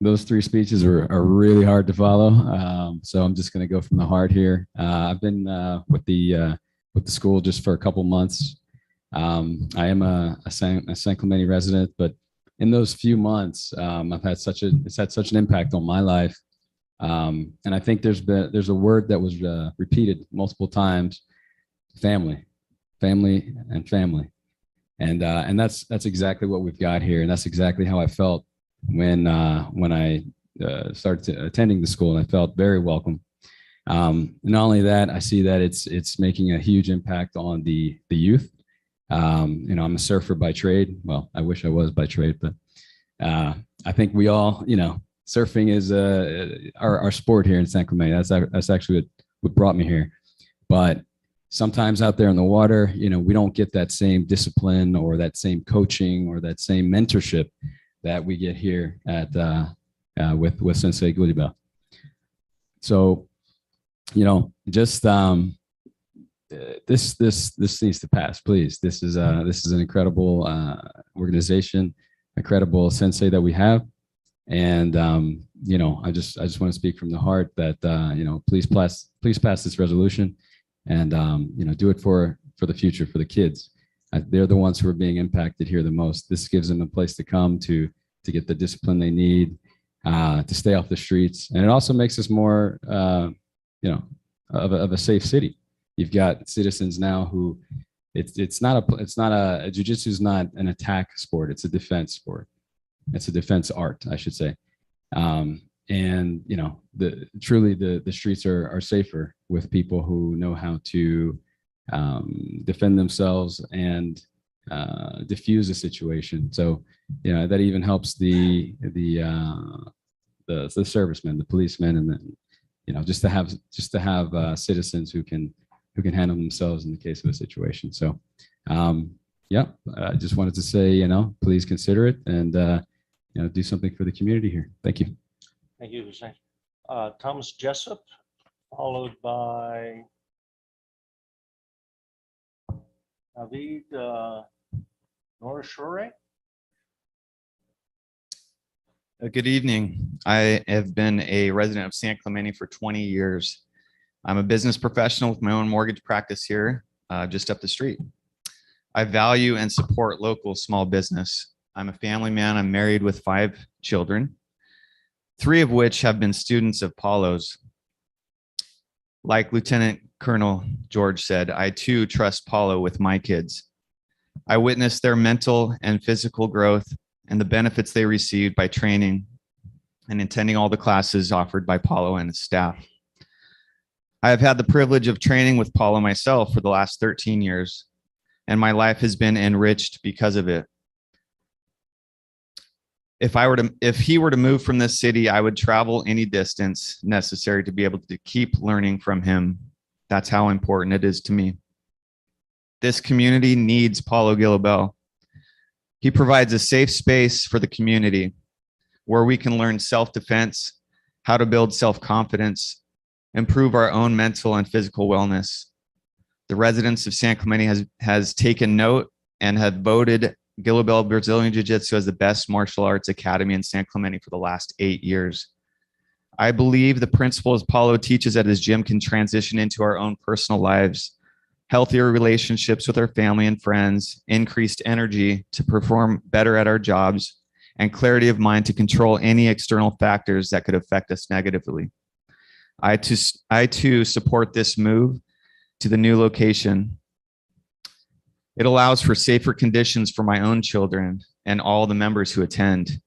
Those 3 speeches are really hard to follow. So I'm just going to go from the heart here. I've been with the school just for a couple months. I am a San Clemente resident, but in those few months, it's had such an impact on my life. And I think there's a word that was repeated multiple times: family, family, and family. And that's exactly what we've got here. And that's exactly how I felt when I started attending the school, and I felt very welcome. Not only that, I see that it's making a huge impact on the youth. I'm a surfer by trade. Well, I wish I was by trade, but I think we all, surfing is our sport here in San Clemente. That's actually what brought me here. But sometimes out there in the water, we don't get that same discipline or that same coaching or that same mentorship that we get here at with Sensei Guilabel. So, just this needs to pass, please. This is an incredible organization, incredible sensei that we have, and I just want to speak from the heart that please pass this resolution, and do it for the future, for the kids. They're the ones who are being impacted here the most. This gives them a place to come to get the discipline they need, to stay off the streets, and it also makes us more of a safe city. You've got citizens now who jiu-jitsu is not an attack sport. It's a defense sport. it's a defense art, I should say. And you know, truly the streets are safer with people who know how to defend themselves and diffuse a situation. So, you know, that even helps the servicemen, the policemen, and the, you know, just to have citizens who can handle themselves in the case of a situation. So, yeah, I just wanted to say, you know, please consider it and you know, do something for the community here. Thank you. Thank you, Hussein. Thomas Jessup, followed by David Norashore. Good evening. I have been a resident of San Clemente for 20 years. I'm a business professional with my own mortgage practice here, just up the street. I value and support local small business. I'm a family man. I'm married with 5 children, 3 of which have been students of Paulo's. Like Lieutenant Colonel George said, I too trust Paulo with my kids. I witnessed their mental and physical growth and the benefits they received by training and attending all the classes offered by Paulo and his staff. I have had the privilege of training with Paulo myself for the last 13 years, and my life has been enriched because of it. If he were to move from this city, I would travel any distance necessary to be able to keep learning from him. That's how important it is to me. This community needs Paulo Gilabel. He provides a safe space for the community where we can learn self-defense, how to build self-confidence, improve our own mental and physical wellness. The residents of San Clemente has taken note and have voted Gilabel Brazilian Jiu-Jitsu as the best martial arts academy in San Clemente for the last 8 years. I believe the principles Paulo teaches at his gym can transition into our own personal lives, healthier relationships with our family and friends, increased energy to perform better at our jobs, and clarity of mind to control any external factors that could affect us negatively. I too support this move to the new location. It allows for safer conditions for my own children and all the members who attend.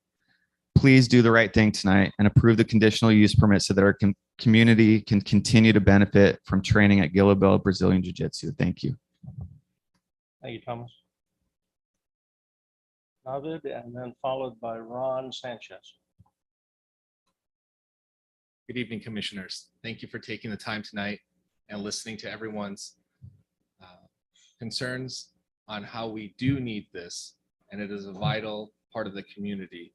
Please do the right thing tonight and approve the conditional use permit so that our community can continue to benefit from training at Gilabel Brazilian Jiu-Jitsu. Thank you. Thank you, Thomas. David, and then followed by Ron Sanchez. Good evening, commissioners. Thank you for taking the time tonight and listening to everyone's concerns on how we do need this, and it is a vital part of the community.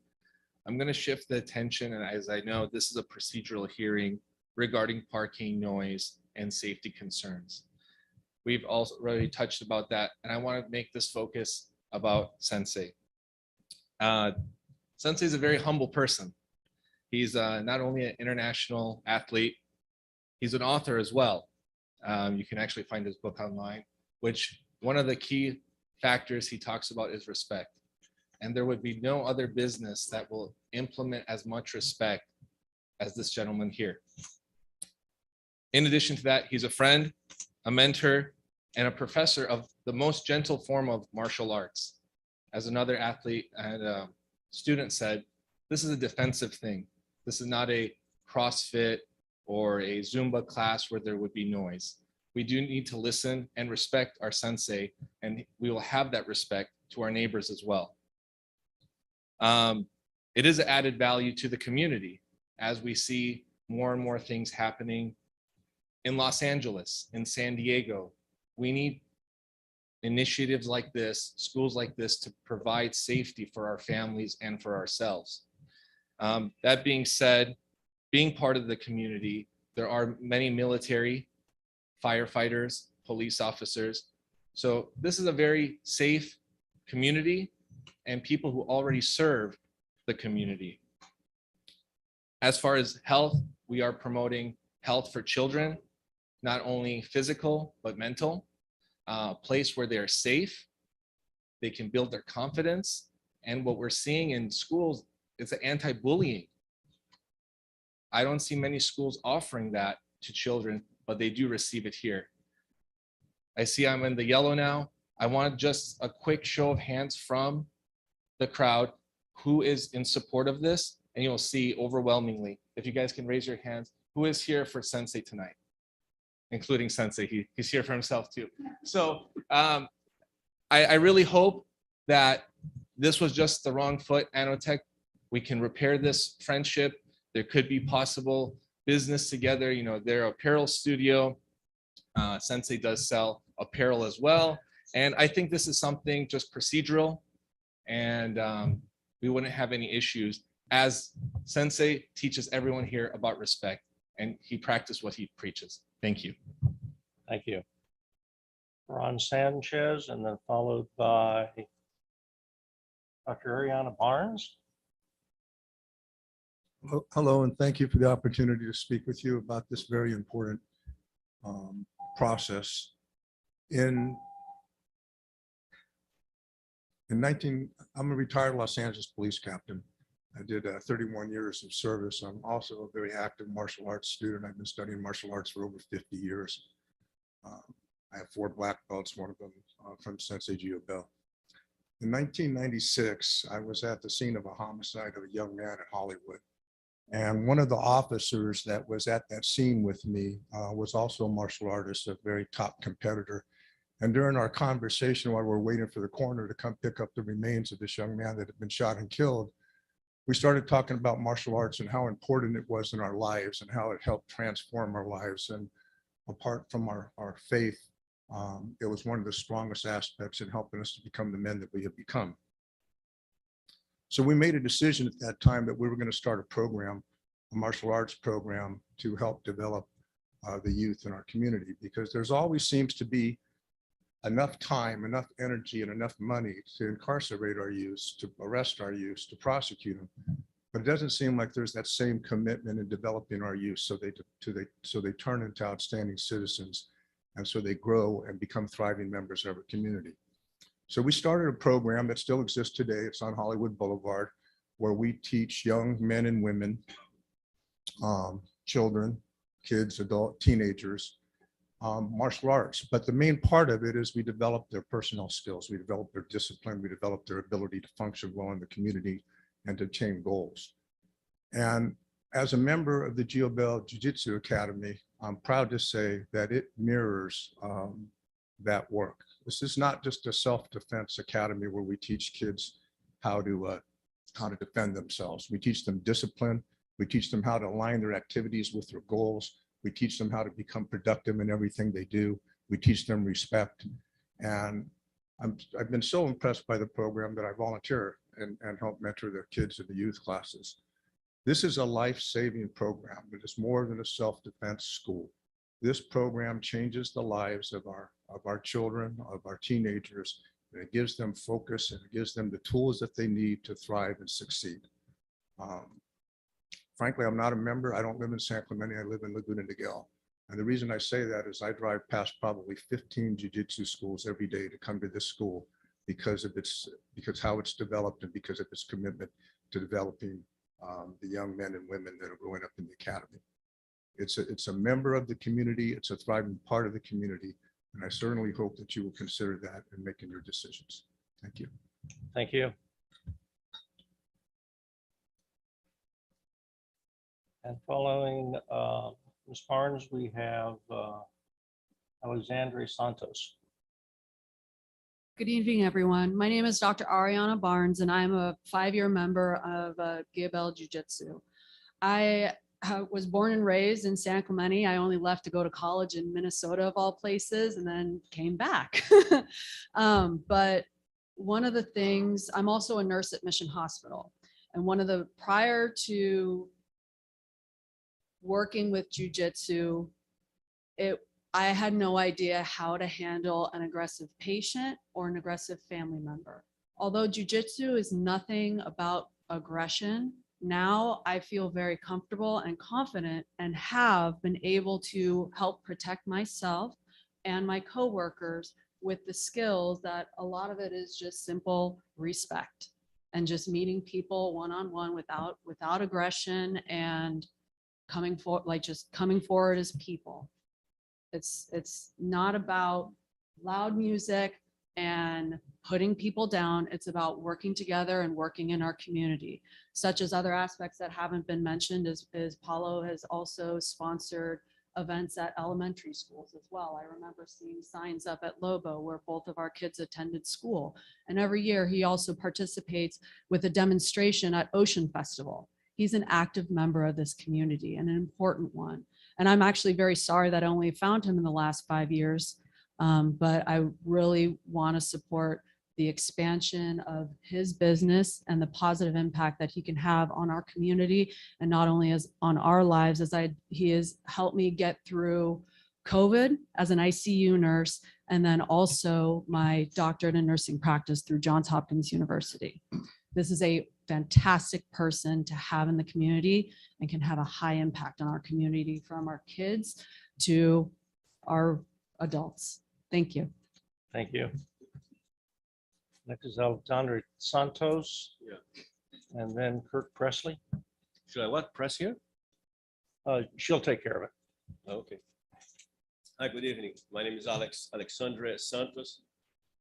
I'm going to shift the attention, and as I know, this is a procedural hearing regarding parking, noise, and safety concerns. We've also already touched about that, and I want to make this focus about Sensei. Sensei is a very humble person. He's not only an international athlete, he's an author as well. You can actually find his book online, which one of the key factors he talks about is respect. And there would be no other business that will implement as much respect as this gentleman here. In addition to that, he's a friend, a mentor, and a professor of the most gentle form of martial arts. As another athlete and student said, this is a defensive thing. This is not a CrossFit or a Zumba class where there would be noise. We do need to listen and respect our sensei, and we will have that respect to our neighbors as well. It is an added value to the community as we see more and more things happening in Los Angeles, in San Diego. We need initiatives like this, schools like this, to provide safety for our families and for ourselves. That being said, being part of the community, there are many military, firefighters, police officers. So this is a very safe community and people who already serve the community. As far as health, we are promoting health for children, not only physical, but mental. A place where they are safe, they can build their confidence. And what we're seeing in schools is anti-bullying. I don't see many schools offering that to children, but they do receive it here. I see I'm in the yellow now. I want just a quick show of hands from the crowd. who is in support of this, and you'll see overwhelmingly, if you guys can raise your hands, who is here for Sensei tonight? Including Sensei, he's here for himself too. So I really hope that this was just the wrong foot, Anotech. We can repair this friendship. There could be possible business together. You know, they're apparel studio. Sensei does sell apparel as well. And I think this is something just procedural, and we wouldn't have any issues, as Sensei teaches everyone here about respect, and he practiced what he preaches. Thank you. Thank you. Ron Sanchez, and then followed by Dr. Ariana Barnes. Hello, and thank you for the opportunity to speak with you about this very important process. I'm a retired Los Angeles police captain. I did 31 years of service. I'm also a very active martial arts student. I've been studying martial arts for over 50 years. I have 4 black belts, one of them from Sensei Gio Bell. In 1996, I was at the scene of a homicide of a young man in Hollywood. And one of the officers that was at that scene with me was also a martial artist, a very top competitor. And during our conversation, while we were waiting for the coroner to come pick up the remains of this young man that had been shot and killed, we started talking about martial arts and how important it was in our lives and how it helped transform our lives. And apart from our faith, it was one of the strongest aspects in helping us to become the men that we have become. So we made a decision at that time that we were going to start a program, a martial arts program, to help develop the youth in our community, because there's always seems to be enough time, enough energy, and enough money to incarcerate our youth, to arrest our youth, to prosecute them. But it doesn't seem like there's that same commitment in developing our youth so they turn into outstanding citizens, and so they grow and become thriving members of our community. So we started a program that still exists today. It's on Hollywood Boulevard, where we teach young men and women, children, kids, adult, teenagers, martial arts. But the main part of it is we develop their personnel skills, we develop their discipline, we develop their ability to function well in the community and to attain goals. And as a member of the Gio Bell Jiu-Jitsu Academy, I'm proud to say that it mirrors that work. This is not just a self-defense academy where we teach kids how to defend themselves. We teach them discipline. We teach them how to align their activities with their goals. We teach them how to become productive in everything they do. We teach them respect. And I've been so impressed by the program that I volunteer and help mentor the kids in the youth classes. This is a life-saving program. It is more than a self-defense school. This program changes the lives of our children, of our teenagers, and it gives them focus and it gives them the tools that they need to thrive and succeed. Frankly, I'm not a member. I don't live in San Clemente. I live in Laguna Niguel. And the reason I say that is I drive past probably 15 jiu-jitsu schools every day to come to this school because how it's developed and because of its commitment to developing the young men and women that are growing up in the academy. It's a member of the community. It's a thriving part of the community. And I certainly hope that you will consider that in making your decisions. Thank you. Thank you. And following Ms. Barnes, we have Alexandre Santos. Good evening, everyone. My name is Dr. Ariana Barnes, and I'm a 5-year member of Gio Bell Jiu-Jitsu. I was born and raised in San Clemente. I only left to go to college in Minnesota, of all places, and then came back. But one of the things, I'm also a nurse at Mission Hospital. And prior to working with jiu-jitsu, I had no idea how to handle an aggressive patient or an aggressive family member. Although jiu-jitsu is nothing about aggression, now I feel very comfortable and confident and have been able to help protect myself and my coworkers with the skills that a lot of it is just simple respect and just meeting people one-on-one without aggression and coming forward as people. It's not about loud music and putting people down. It's about working together and working in our community, such as other aspects that haven't been mentioned is Paulo has also sponsored events at elementary schools as well. I remember seeing signs up at Lobo where both of our kids attended school. And every year he also participates with a demonstration at Ocean Festival. He's an active member of this community and an important one. And I'm actually very sorry that I only found him in the last 5 years. But I really want to support the expansion of his business and the positive impact that he can have on our community, and not only as on our lives, he has helped me get through COVID as an ICU nurse, and then also my doctorate in nursing practice through Johns Hopkins University. This is a fantastic person to have in the community and can have a high impact on our community, from our kids to our adults. Thank you. Thank you. Next is Alexandra Santos. Yeah. And then Kirk Presley. Should I what? Press here? She'll take care of it. Okay. Hi, good evening. My name is Alexandra Santos.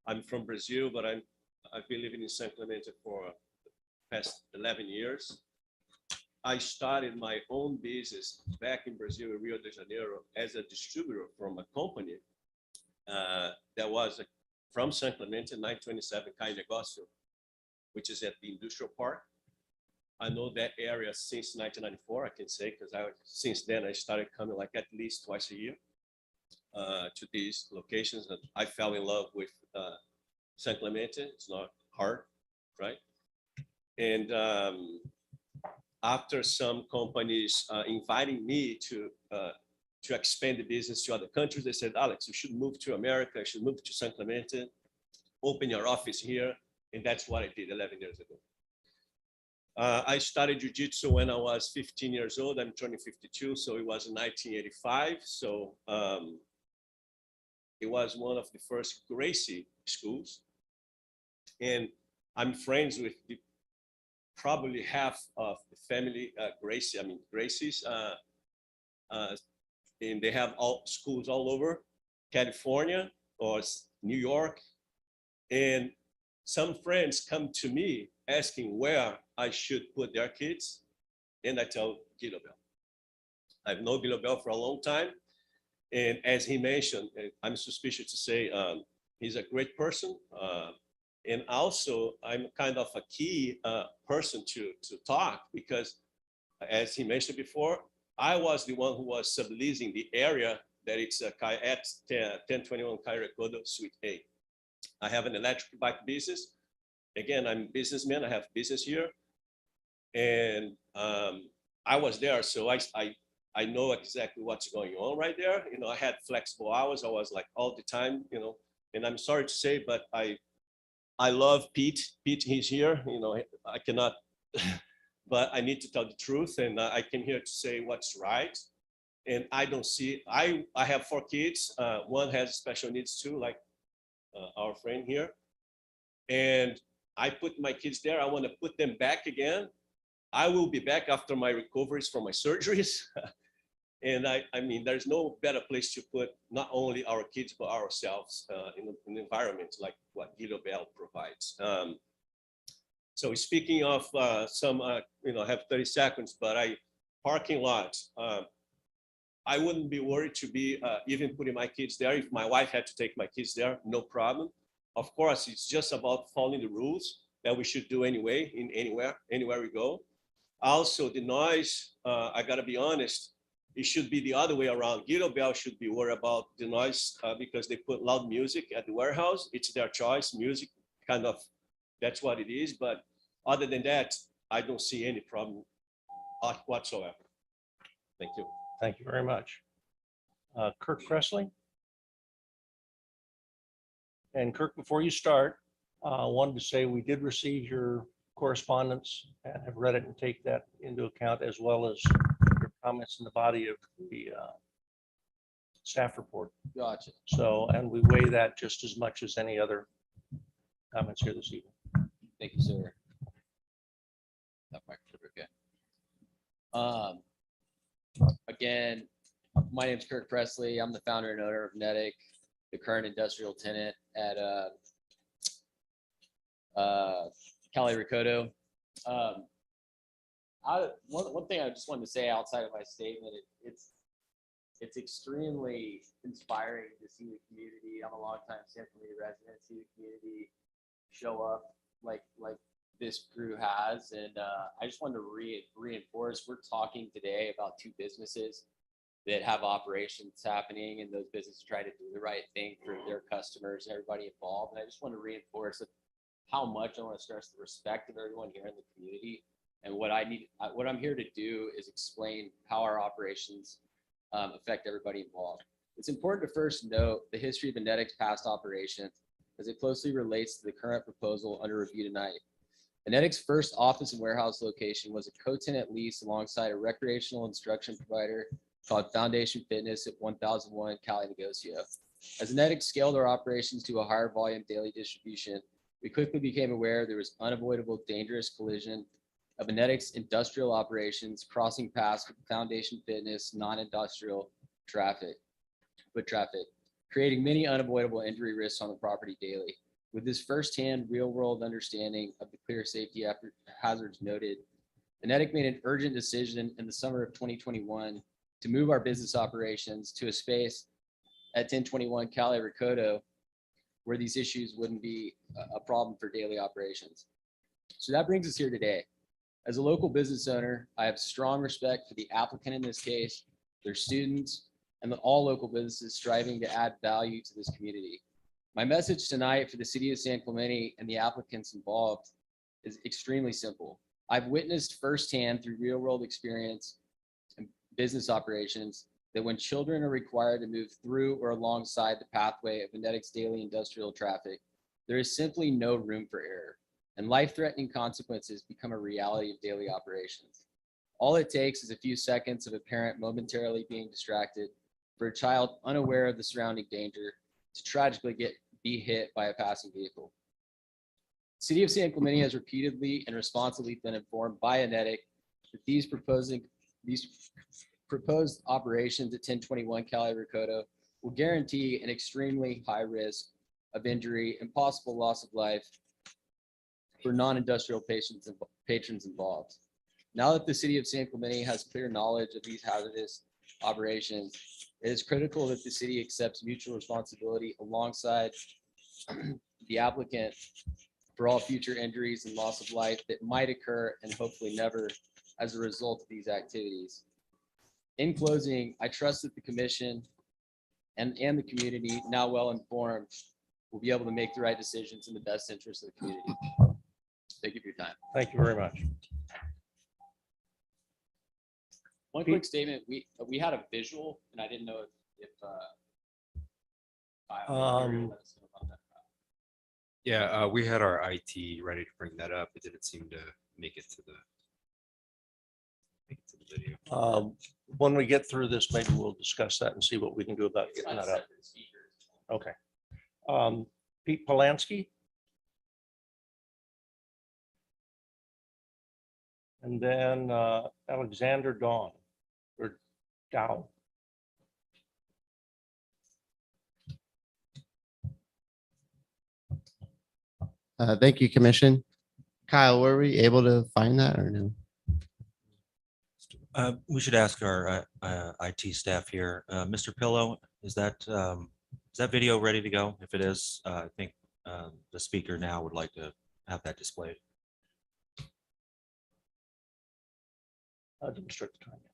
I'm from Brazil, but I've been living in San Clemente for the past 11 years. I started my own business back in Brazil, Rio de Janeiro, as a distributor from a company that was from San Clemente, 927 Cai Negócio, which is at the industrial park. I know that area since 1994, I can say, because since then I started coming like at least twice a year to these locations. And I fell in love with San Clemente. It's not hard, right? And after some companies inviting me to expand the business to other countries, they said, Alex, you should move to America. You should move to San Clemente, open your office here. And that's what I did 11 years ago. I started jiu-jitsu when I was 15 years old. I'm turning 52, so it was in 1985. So it was one of the first Gracie schools. And I'm friends with probably half of the family Gracie's. And they have schools all over California or New York. And some friends come to me asking where I should put their kids. And I tell Guido Bell. I've known Guido Bell for a long time. And as he mentioned, I'm suspicious to say he's a great person. And also I'm kind of a key person to talk, because as he mentioned before, I was the one who was subleasing the area that it's at 1021 Caio Recodo, Suite A. I have an electric bike business. Again, I'm a businessman. I have business here. And I was there, so I know exactly what's going on right there. You know, I had flexible hours. I was like all the time, you know, and I'm sorry to say, but I love Pete. Pete, he's here. You know, I cannot, but I need to tell the truth, and I came here to say what's right. And I don't see, I have 4 kids. One has special needs too, like our friend here. And I put my kids there. I want to put them back again. I will be back after my recoveries from my surgeries. And I mean, there's no better place to put not only our kids, but ourselves in an environment like what Guido Bell provides. So speaking of some, you know, I have 30 seconds, but parking lots. I wouldn't be worried to be even putting my kids there. If my wife had to take my kids there, no problem. Of course, it's just about following the rules that we should do anyway, in anywhere we go. Also, the noise, I gotta be honest, it should be the other way around. Guido Bell should be worried about the noise because they put loud music at the warehouse. It's their choice, music, kind of, that's what it is. But other than that, I don't see any problem whatsoever. Thank you. Thank you very much. Kirk Presley. And Kirk, before you start, I wanted to say we did receive your correspondence and have read it and take that into account, as well as your comments in the body of the staff report. Gotcha. So, and we weigh that just as much as any other comments here this evening. Thank you, sir. That microphone, okay. Again, my name is Kirk Presley. I'm the founder and owner of Venetic, the current industrial tenant at Cali Ricoto. One thing I just wanted to say outside of my statement, it's extremely inspiring to see the community. I'm a longtime San Fernando resident, see the community show up like this crew has. And I just wanted to reinforce, we're talking today about two businesses that have operations happening, and those businesses try to do the right thing for their customers and everybody involved. And I just want to reinforce how much I want to stress the respect of everyone here in the community. And what I'm here to do is explain how our operations affect everybody involved. It's important to first note the history of Venetics' past operations as it closely relates to the current proposal under review tonight. Venetics' first office and warehouse location was a co-tenant lease alongside a recreational instruction provider called Foundation Fitness at 1001 Cali Negocio. As Venetics scaled our operations to a higher volume daily distribution, we quickly became aware there was unavoidable dangerous collision of Venetics industrial operations crossing paths with Foundation Fitness non-industrial foot traffic, creating many unavoidable injury risks on the property daily. With this firsthand real-world understanding of the clear safety hazards noted, Venetic made an urgent decision in the summer of 2021 to move our business operations to a space at 1021 Cali Ricoto where these issues wouldn't be a problem for daily operations. So that brings us here today. As a local business owner, I have strong respect for the applicant in this case, their students, and all local businesses striving to add value to this community. My message tonight for the city of San Clemente and the applicants involved is extremely simple. I've witnessed firsthand through real world experience and business operations that when children are required to move through or alongside the pathway of Venetics daily industrial traffic, there is simply no room for error, and life-threatening consequences become a reality of daily operations. All it takes is a few seconds of a parent momentarily being distracted for a child unaware of the surrounding danger to tragically be hit by a passing vehicle. The city of San Clemente has repeatedly and responsibly been informed by Venetic that these proposed operations at 1021 Cali Ricoto will guarantee an extremely high risk of injury and possible loss of life for non-industrial patrons involved. Now that the city of San Clemente has clear knowledge of these hazardous operations, it is critical that the city accepts mutual responsibility alongside the applicant for all future injuries and loss of life that might occur and hopefully never as a result of these activities. In closing, I trust that the commission and the community, now well informed, will be able to make the right decisions in the best interest of the community. Thank you for your time. Thank you very much. One quick statement, we had a visual and I didn't know if Yeah, we had our IT ready to bring that up. It didn't seem to make it to the video. When we get through this, maybe we'll discuss that and see what we can do about getting that up. Okay. Pete Polanski. And then Alexander Dawn or Dow. Thank you, Commission. Kyle, were we able to find that or no? We should ask our IT staff here. Mr. Pillow, is that video ready to go? If it is, I think the speaker now would like to have that displayed. I didn't start the time yet.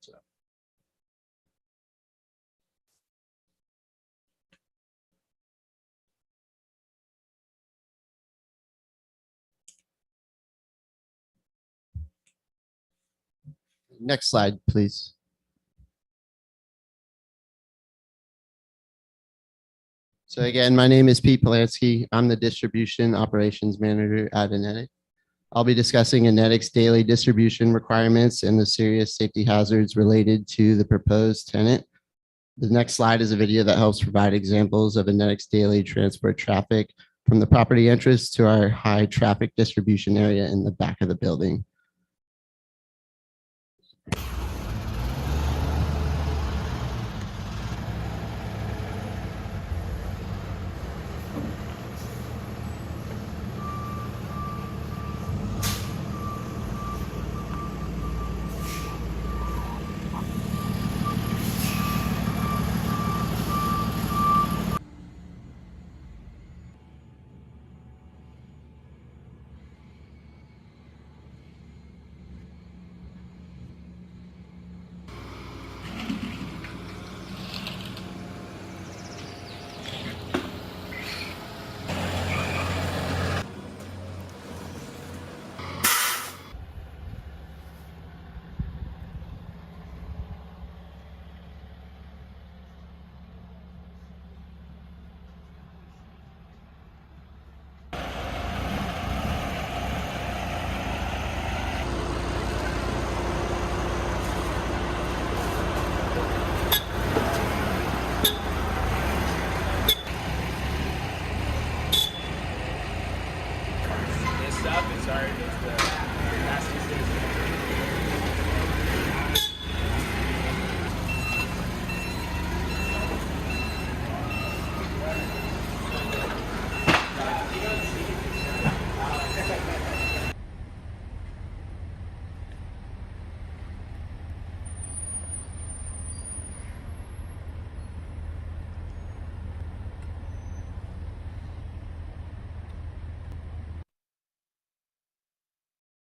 So. Next slide, please. So again, my name is Pete Polanski. I'm the Distribution Operations Manager at Venetic. I'll be discussing Venetic's daily distribution requirements and the serious safety hazards related to the proposed tenant. The next slide is a video that helps provide examples of Venetic's daily transport traffic from the property entrance to our high traffic distribution area in the back of the building. Sorry, that's the fastest is.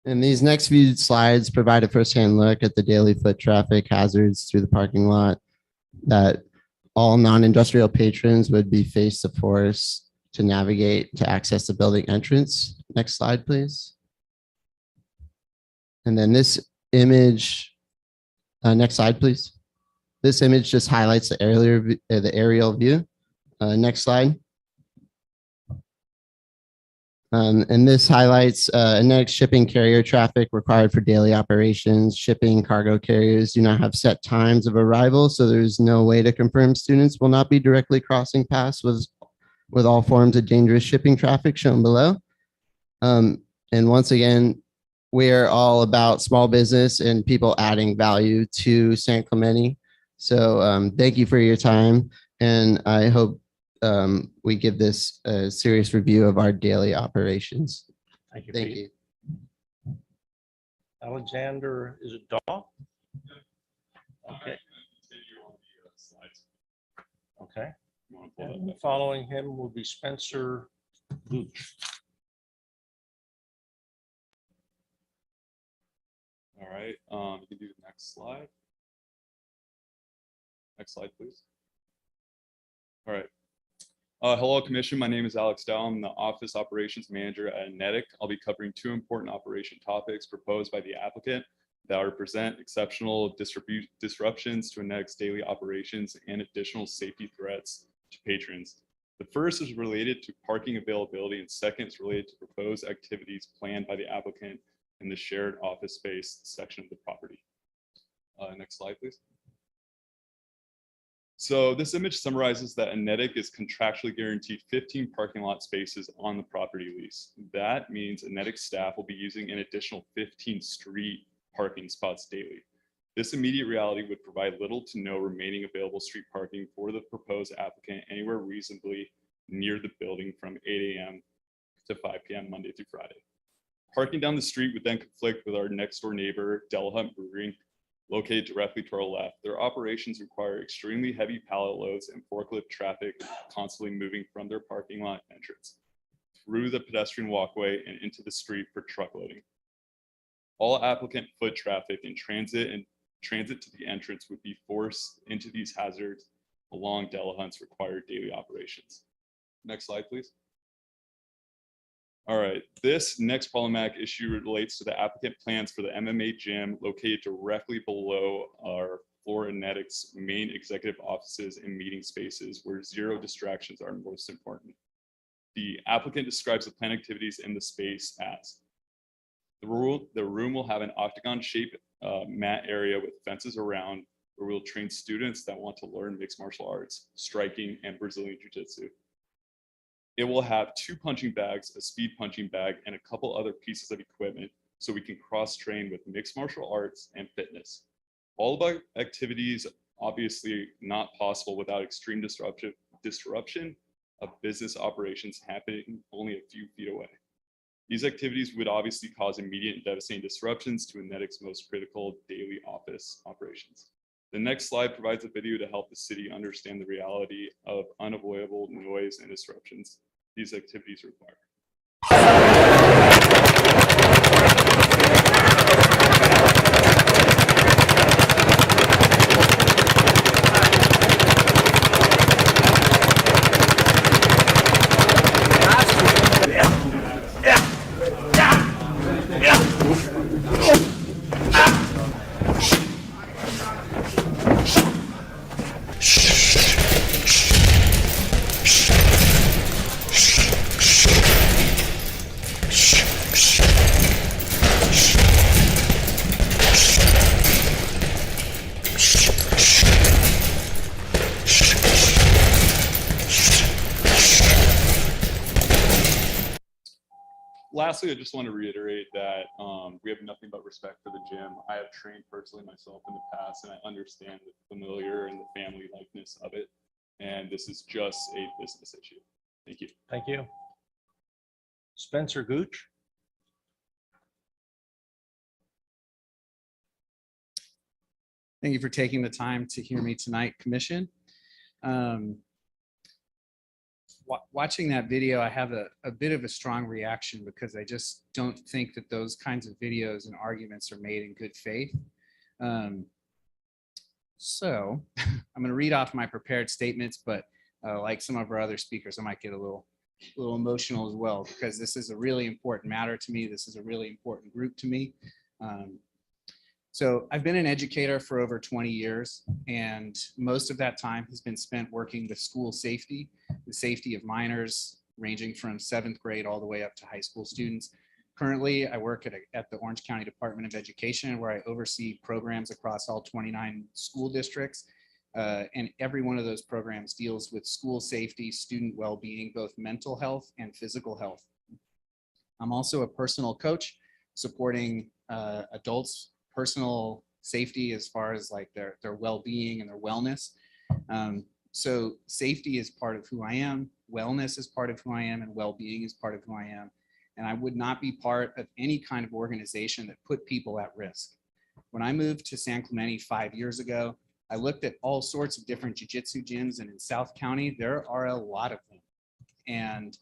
And these next few slides provide a firsthand look at the daily foot traffic hazards through the parking lot that all non-industrial patrons would be face to force to navigate to access the building entrance. Next slide, please. And then this image, next slide, please. This image just highlights the aerial view. Next slide. And this highlights next shipping carrier traffic required for daily operations. Shipping cargo carriers do not have set times of arrival, so there's no way to confirm students will not be directly crossing paths with all forms of dangerous shipping traffic shown below. And once again, we're all about small business and people adding value to San Clemente. So thank you for your time, and I hope we give this a serious review of our daily operations. Thank you. Thank Pete. you. Alexander, is it Daw? Okay. Okay. And following him will be Spencer Gooch. All right, you can do the next slide. Next slide, please. All right. Hello, Commission. My name is Alex Dow. I'm the Office Operations Manager at Venetic. I'll be covering two important operation topics proposed by the applicant that represent exceptional disruptions to Venetic's daily operations and additional safety threats to patrons. The first is related to parking availability, and second is related to proposed activities planned by the applicant in the shared office space section of the property. Next slide, please. So this image summarizes that Venetic is contractually guaranteed 15 parking lot spaces on the property lease. That means Venetic staff will be using an additional 15 street parking spots daily. This immediate reality would provide little to no remaining available street parking for the proposed applicant anywhere reasonably near the building from 8 a.m. to 5 p.m. Monday through Friday. Parking down the street would then conflict with our next door neighbor, Delahunt Brewing, located directly to our left. Their operations require extremely heavy pallet loads and forklift traffic constantly moving from their parking lot entrance through the pedestrian walkway and into the street for truck loading. All applicant foot traffic in transit to the entrance would be forced into these hazards along Delahunt's required daily operations. Next slide, please. All right, this next problematic issue relates to the applicant plans for the Mma Gym located directly below our Venetics main executive offices and meeting spaces where zero distractions are most important. The applicant describes the planned activities in the space as the room will have an octagon-shaped mat area with fences around where we'll train students that want to learn mixed martial arts, striking, and Brazilian Jiu-Jitsu. It will have 2 punching bags, a speed punching bag, and a couple other pieces of equipment so we can cross-train with mixed martial arts and fitness. All of our activities obviously not possible without extreme disruption of business operations happening only a few feet away. These activities would obviously cause immediate and devastating disruptions to Venetic's most critical daily office operations. The next slide provides a video to help the city understand the reality of unavoidable noise and disruptions these activities require. lastly, I just want to reiterate that we have nothing but respect for the gym. I have trained personally myself in the past, and I understand the familiar and the family likeness of it. And this is just a business issue. Thank you. Thank you. Spencer Gooch. Thank you for taking the time to hear me tonight, Commission. Watching that video, I have a bit of a strong reaction because I just don't think that those kinds of videos and arguments are made in good faith. So I'm going to read off my prepared statements, but like some of our other speakers, I might get a little emotional as well, because this is a really important matter to me. This is a really important group to me. So I've been an educator for over 20 years, and most of that time has been spent working with school safety, the safety of minors, ranging from 7th grade all the way up to high school students. Currently, I work at the Orange County Department of Education, where I oversee programs across all 29 school districts. And every one of those programs deals with school safety, student well-being, both mental health and physical health. I'm also a personal coach supporting adults' personal safety as far as like their well-being and their wellness. So safety is part of who I am, wellness is part of who I am, and well-being is part of who I am. And I would not be part of any kind of organization that put people at risk. When I moved to San Clemente 5 years ago, I looked at all sorts of different jiu-jitsu gyms, and in South County, there are a lot of them. And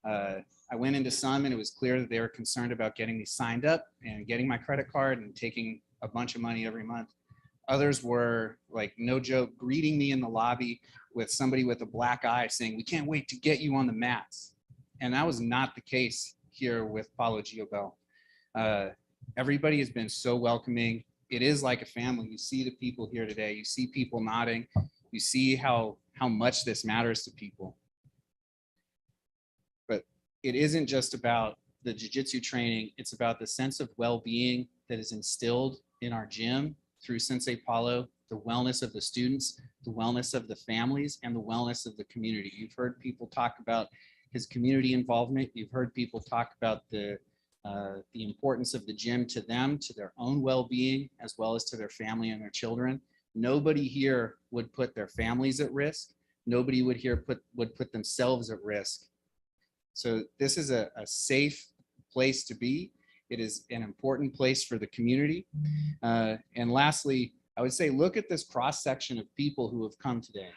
I went into some, and it was clear that they were concerned about getting me signed up and getting my credit card and taking a bunch of money every month. Others were, like, no joke, greeting me in the lobby with somebody with a black eye saying, "We can't wait to get you on the mats." And that was not the case here with Paulo Giobel. Everybody has been so welcoming. It is like a family. You see the people here today. You see people nodding. You see how much this matters to people. But it isn't just about the jiu-jitsu training. It's about the sense of well-being that is instilled in our gym through Sensei Paulo, the wellness of the students, the wellness of the families, and the wellness of the community. You've heard people talk about his community involvement. You've heard people talk about the importance of the gym to them, to their own well-being, as well as to their family and their children. Nobody here would put their families at risk. Nobody would put themselves at risk. So this is a safe place to be. It is an important place for the community. And lastly, I would say, look at this cross-section of people who have come today.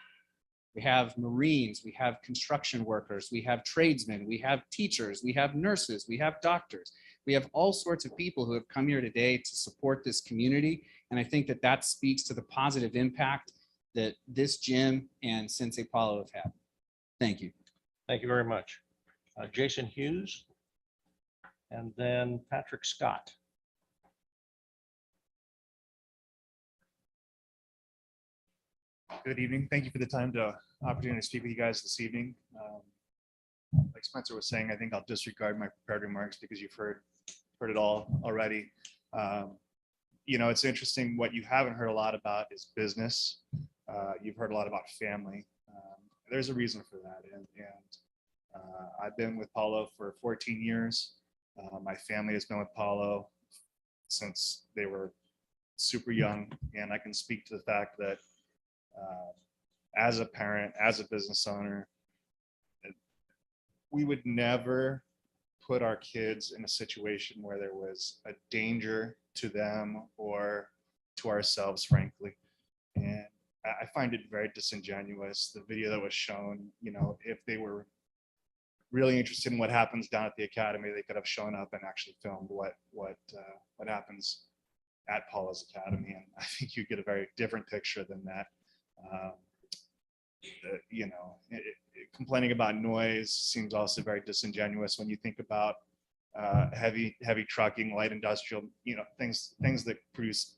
We have Marines, we have construction workers, we have tradesmen, we have teachers, we have nurses, we have doctors. We have all sorts of people who have come here today to support this community. And I think that that speaks to the positive impact that this gym and Sensei Paulo have had. Thank you. Thank you very much. Jason Hughes, and then Patrick Scott. Good evening. Thank you for the opportunity to speak with you guys this evening. Like Spencer was saying, I think I'll disregard my prepared remarks because you've heard it all already. You know, it's interesting. What you haven't heard a lot about is business. You've heard a lot about family. There's a reason for that. And I've been with Paulo for 14 years. My family has been with Paulo since they were super young. And I can speak to the fact that as a parent, as a business owner, we would never put our kids in a situation where there was a danger to them or to ourselves, frankly. And I find it very disingenuous. The video that was shown, you know, if they were really interested in what happens down at the academy, they could have shown up and actually filmed what happens at Paulo's Academy. And I think you get a very different picture than that. You know, complaining about noise seems also very disingenuous when you think about heavy trucking, light industrial, you know, things that produce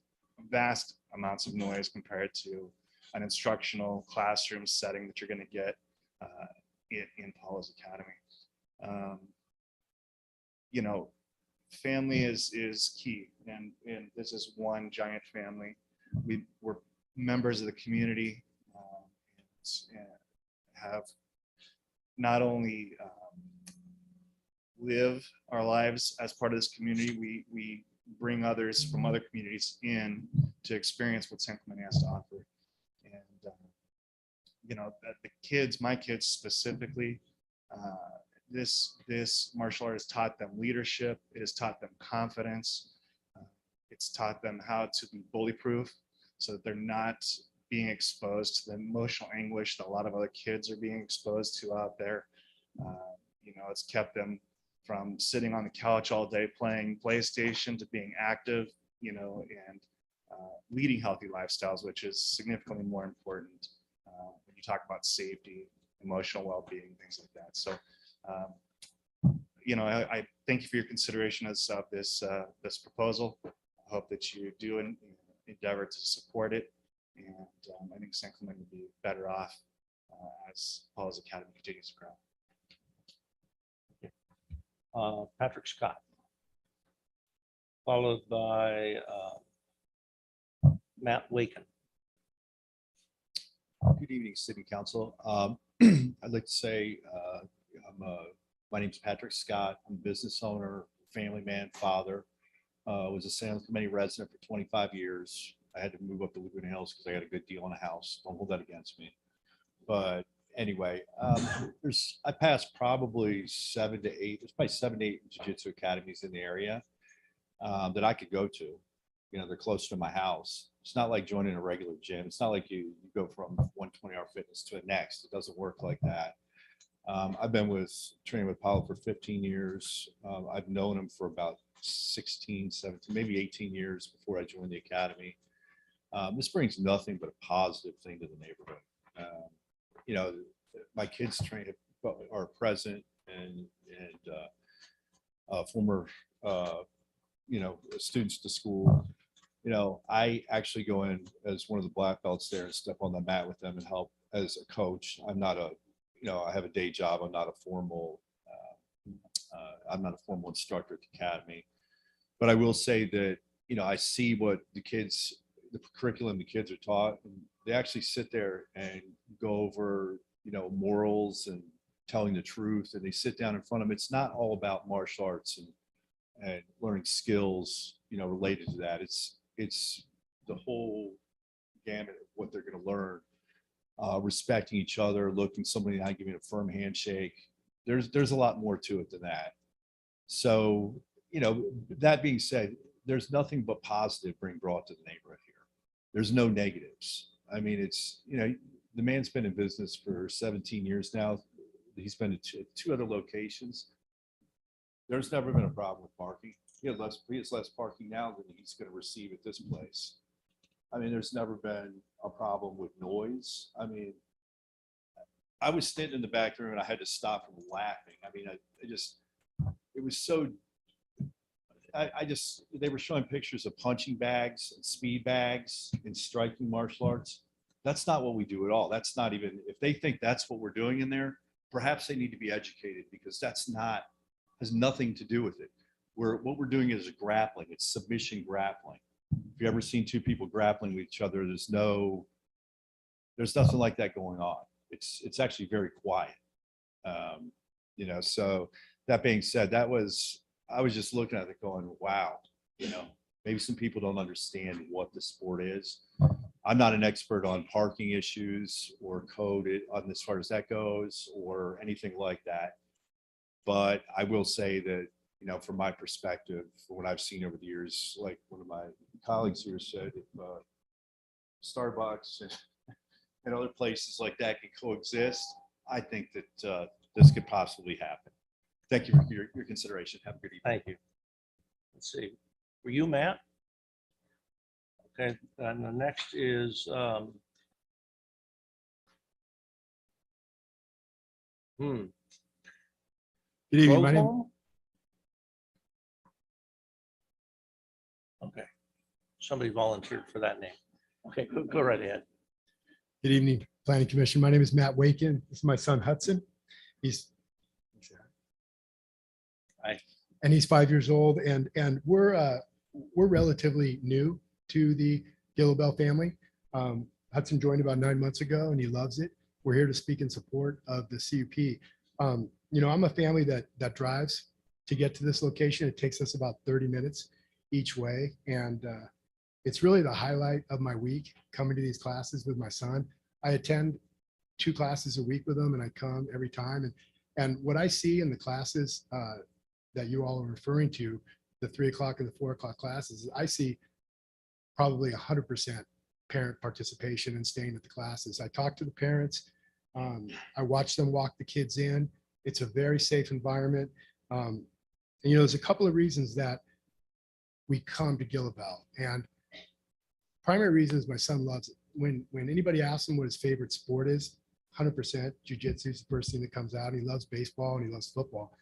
vast amounts of noise compared to an instructional classroom setting that you're going to get in Paulo's Academy. You know, family is key, and this is one giant family. We're members of the community, and have not only live our lives as part of this community. We bring others from other communities in to experience what San Clemente has to offer. And, you know, the kids, my kids specifically, this martial art has taught them leadership. It has taught them confidence. It's taught them how to be bully proof so that they're not being exposed to the emotional anguish that a lot of other kids are being exposed to out there. You know, it's kept them from sitting on the couch all day playing PlayStation to being active, you know, and leading healthy lifestyles, which is significantly more important when you talk about safety, emotional well-being, things like that. So, you know, I thank you for your consideration as this proposal. I hope that you do endeavor to support it. And I think San Clemente would be better off as Paul's Academy continues to grow. Patrick Scott, followed by Matt Waken. Good evening, City Council. I'd like to say my name's Patrick Scott. I'm a business owner, family man, father. Was a San Clemente resident for 25 years. I had to move up to Laguna Hills because I got a good deal on a house. Don't hold that against me. But anyway, I passed probably 7 to 8. There's probably 7 to 8 jiu-jitsu academies in the area that I could go to. You know, they're close to my house. It's not like joining a regular gym. It's not like you go from 120-hour fitness to the next. It doesn't work like that. I've been training with Paulo for 15 years. I've known him for about 16, 17, maybe 18 years before I joined the academy. This brings nothing but a positive thing to the neighborhood. You know, my kids are present and former, you know, students to school. You know, I actually go in as one of the black belts there and step on the mat with them and help as a coach. I'm not a, you know, I have a day job. I'm not a formal instructor at the academy, but I will say that, you know, I see what the curriculum the kids are taught, and they actually sit there and go over, you know, morals and telling the truth, and they sit down in front of them. It's not all about martial arts and learning skills, you know, related to that. It's the whole gamut of what they're going to learn. Respecting each other, looking somebody in the eye, giving a firm handshake. There's a lot more to it than that. So, you know, that being said, there's nothing but positive being brought to the neighborhood here. There's no negatives. I mean, it's, you know, the man's been in business for 17 years now. He's been to two other locations. There's never been a problem with parking. He has less parking now than he's going to receive at this place. I mean, there's never been a problem with noise. I mean, I was sitting in the back room and I had to stop from laughing. I mean, it was so, they were showing pictures of punching bags and speed bags and striking martial arts. That's not what we do at all. That's not even, if they think that's what we're doing in there, perhaps they need to be educated, because has nothing to do with it. What we're doing is grappling. It's submission grappling. If you've ever seen two people grappling with each other, there's nothing like that going on. It's actually very quiet. You know, so that being said, I was just looking at it going, wow, you know, maybe some people don't understand what the sport is. I'm not an expert on parking issues or code on as far as that goes or anything like that. But I will say that, you know, from my perspective, from what I've seen over the years, like one of my colleagues here said, if Starbucks and other places like that can coexist, I think that this could possibly happen. Thank you for your consideration. Have a good evening. Thank you. Let's see. Were you Matt? Okay, and the next is Good evening. My name, Roll Okay, somebody volunteered for that name. Okay, go right ahead. good evening, Planning Commission. My name is Matt Waken. This is my son Hudson. He's Hi. And he's 5 years old, and we're relatively new to the Gillobell family. Hudson joined about 9 months ago, and he loves it. We're here to speak in support of the CUP. You know, I'm a family that drives to get to this location. It takes us about 30 minutes each way. And it's really the highlight of my week, coming to these classes with my son. I attend 2 classes a week with him, and I come every time. And what I see in the classes that you all are referring to, the 3 o'clock and the 4 o'clock classes, I see probably 100% parent participation and staying at the classes. I talk to the parents. I watch them walk the kids in. It's a very safe environment. And, you know, there's a couple of reasons that we come to Gillabell. And primary reason is my son loves it. When anybody asks him what his favorite sport is, 100% jiu-jitsu is the first thing that comes out. He loves baseball and he loves football.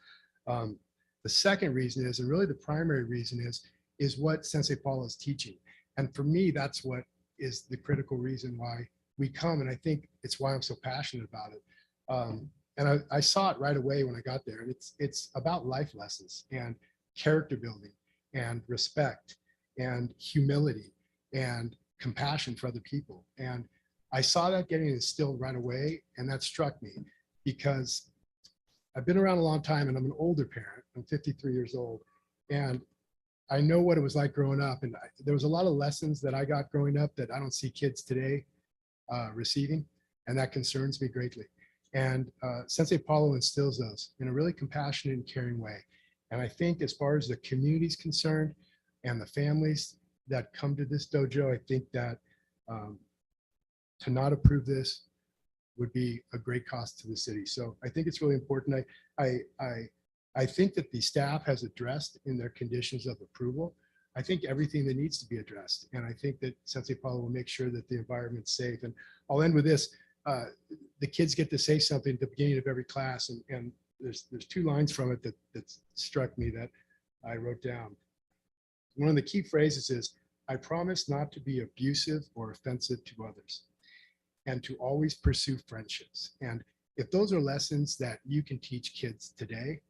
The second reason is, and really the primary reason is what Sensei Paulo is teaching. And for me, that's what is the critical reason why we come. And I think it's why I'm so passionate about it. And I saw it right away when I got there. And it's about life lessons and character building and respect and humility and compassion for other people. And I saw that getting instilled right away. And that struck me because I've been around a long time and I'm an older parent. I'm 53 years old. And I know what it was like growing up. And there was a lot of lessons that I got growing up that I don't see kids today receiving. And that concerns me greatly. And Sensei Paulo instills those in a really compassionate and caring way. And I think as far as the community is concerned and the families that come to this dojo, I think that to not approve this would be a great cost to the city. So I think it's really important. I think that the staff has addressed in their conditions of approval, I think everything that needs to be addressed. And I think that Sensei Paulo will make sure that the environment's safe. And I'll end with this. The kids get to say something at the beginning of every class. And there's 2 lines from it that struck me that I wrote down. One of the key phrases is, I promise not to be abusive or offensive to others and to always pursue friendships. And if those are lessons that you can teach kids today,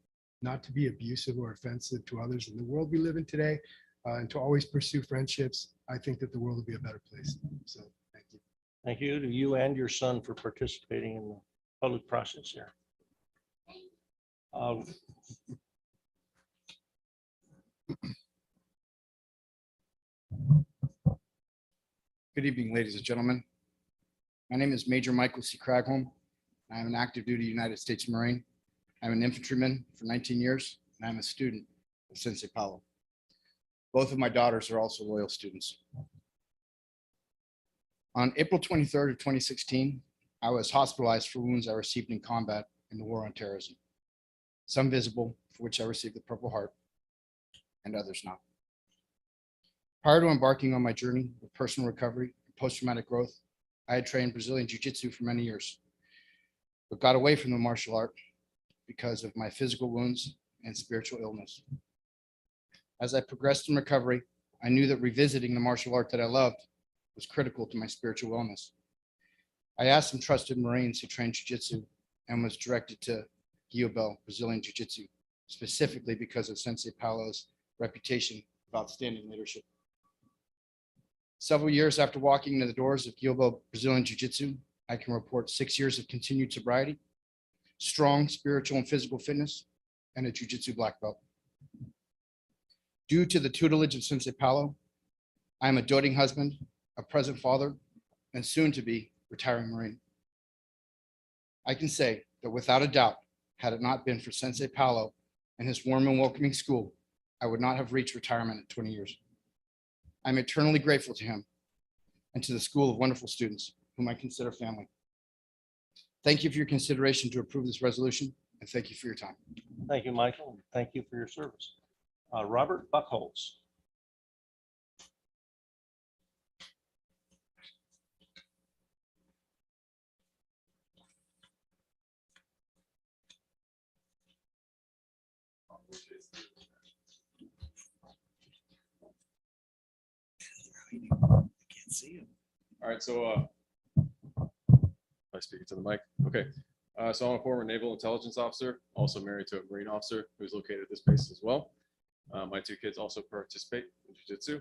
not to be abusive or offensive to others in the world we live in today, and to always pursue friendships, I think that the world will be a better place. So thank you. Thank you to you and your son for participating in the public process here. Good evening, ladies and gentlemen. My name is Major Michael C. Cragholm. I am an active duty United States Marine. I'm an infantryman for 19 years, and I'm a student of Sensei Paulo. Both of my daughters are also loyal students. On April 23rd of 2016, I was hospitalized for wounds I received in combat in the war on terrorism. Some visible, for which I received the Purple Heart, and others not. Prior to embarking on my journey of personal recovery and post-traumatic growth, I had trained Brazilian Jiu-Jitsu for many years, but got away from the martial art because of my physical wounds and spiritual illness. As I progressed in recovery, I knew that revisiting the martial art that I loved was critical to my spiritual wellness. I asked some trusted Marines who trained Jiu-Jitsu and was directed to Gillabell Brazilian Jiu-Jitsu, specifically because of Sensei Paulo's reputation of outstanding leadership. Several years after walking into the doors of Gillabell Brazilian Jiu-Jitsu, I can report 6 years of continued sobriety, strong spiritual and physical fitness, and a Jiu-Jitsu black belt. Due to the tutelage of Sensei Paulo, I am a doting husband, a present father, and soon to be retiring Marine. I can say that without a doubt, had it not been for Sensei Paulo and his warm and welcoming school, I would not have reached retirement at 20 years. I'm eternally grateful to him and to the school of wonderful students whom I consider family. Thank you for your consideration to approve this resolution, and thank you for your time. Thank you, Michael. Thank you for your service. Robert Buckholz. Can't see him. All right, so I speak to the mic. Okay, so I'm a former naval intelligence officer, also married to a Marine officer who's located at this base as well. My 2 kids also participate in Jiu-Jitsu.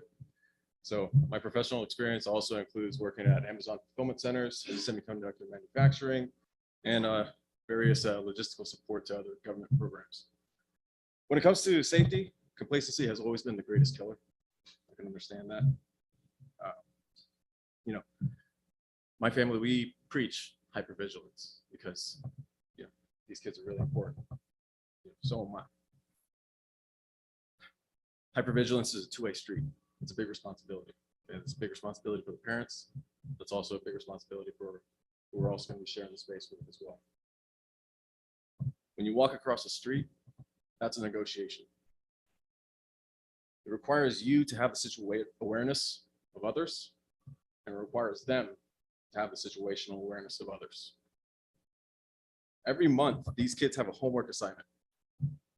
So my professional experience also includes working at Amazon fulfillment centers, semiconductor manufacturing, and various logistical support to other government programs. When it comes to safety, complacency has always been the greatest killer. I can understand that. You know, my family, we preach hypervigilance because, you know, these kids are really important. You know, so am I. Hypervigilance is a two-way street. It's a big responsibility. And it's a big responsibility for the parents. It's also a big responsibility for who we're also going to be sharing the space with as well. When you walk across the street, that's a negotiation. It requires you to have the situational awareness of others, and it requires them to have the situational awareness of others. Every month, these kids have a homework assignment.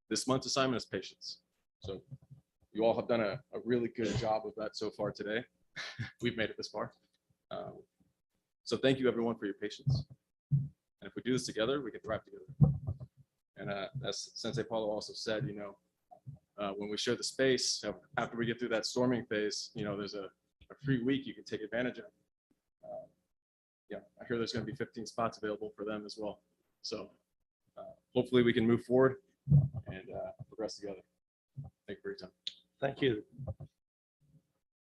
This month's assignment is patience. So you all have done a really good job of that so far today. We've made it this far. So thank you everyone for your patience. And if we do this together, we can thrive together. And as Sensei Paulo also said, you know, when we share the space, after we get through that storming phase, you know, there's a free week you can take advantage of. Yeah, I hear there's going to be 15 spots available for them as well. So hopefully we can move forward and progress together. Thank you for your time. Thank you.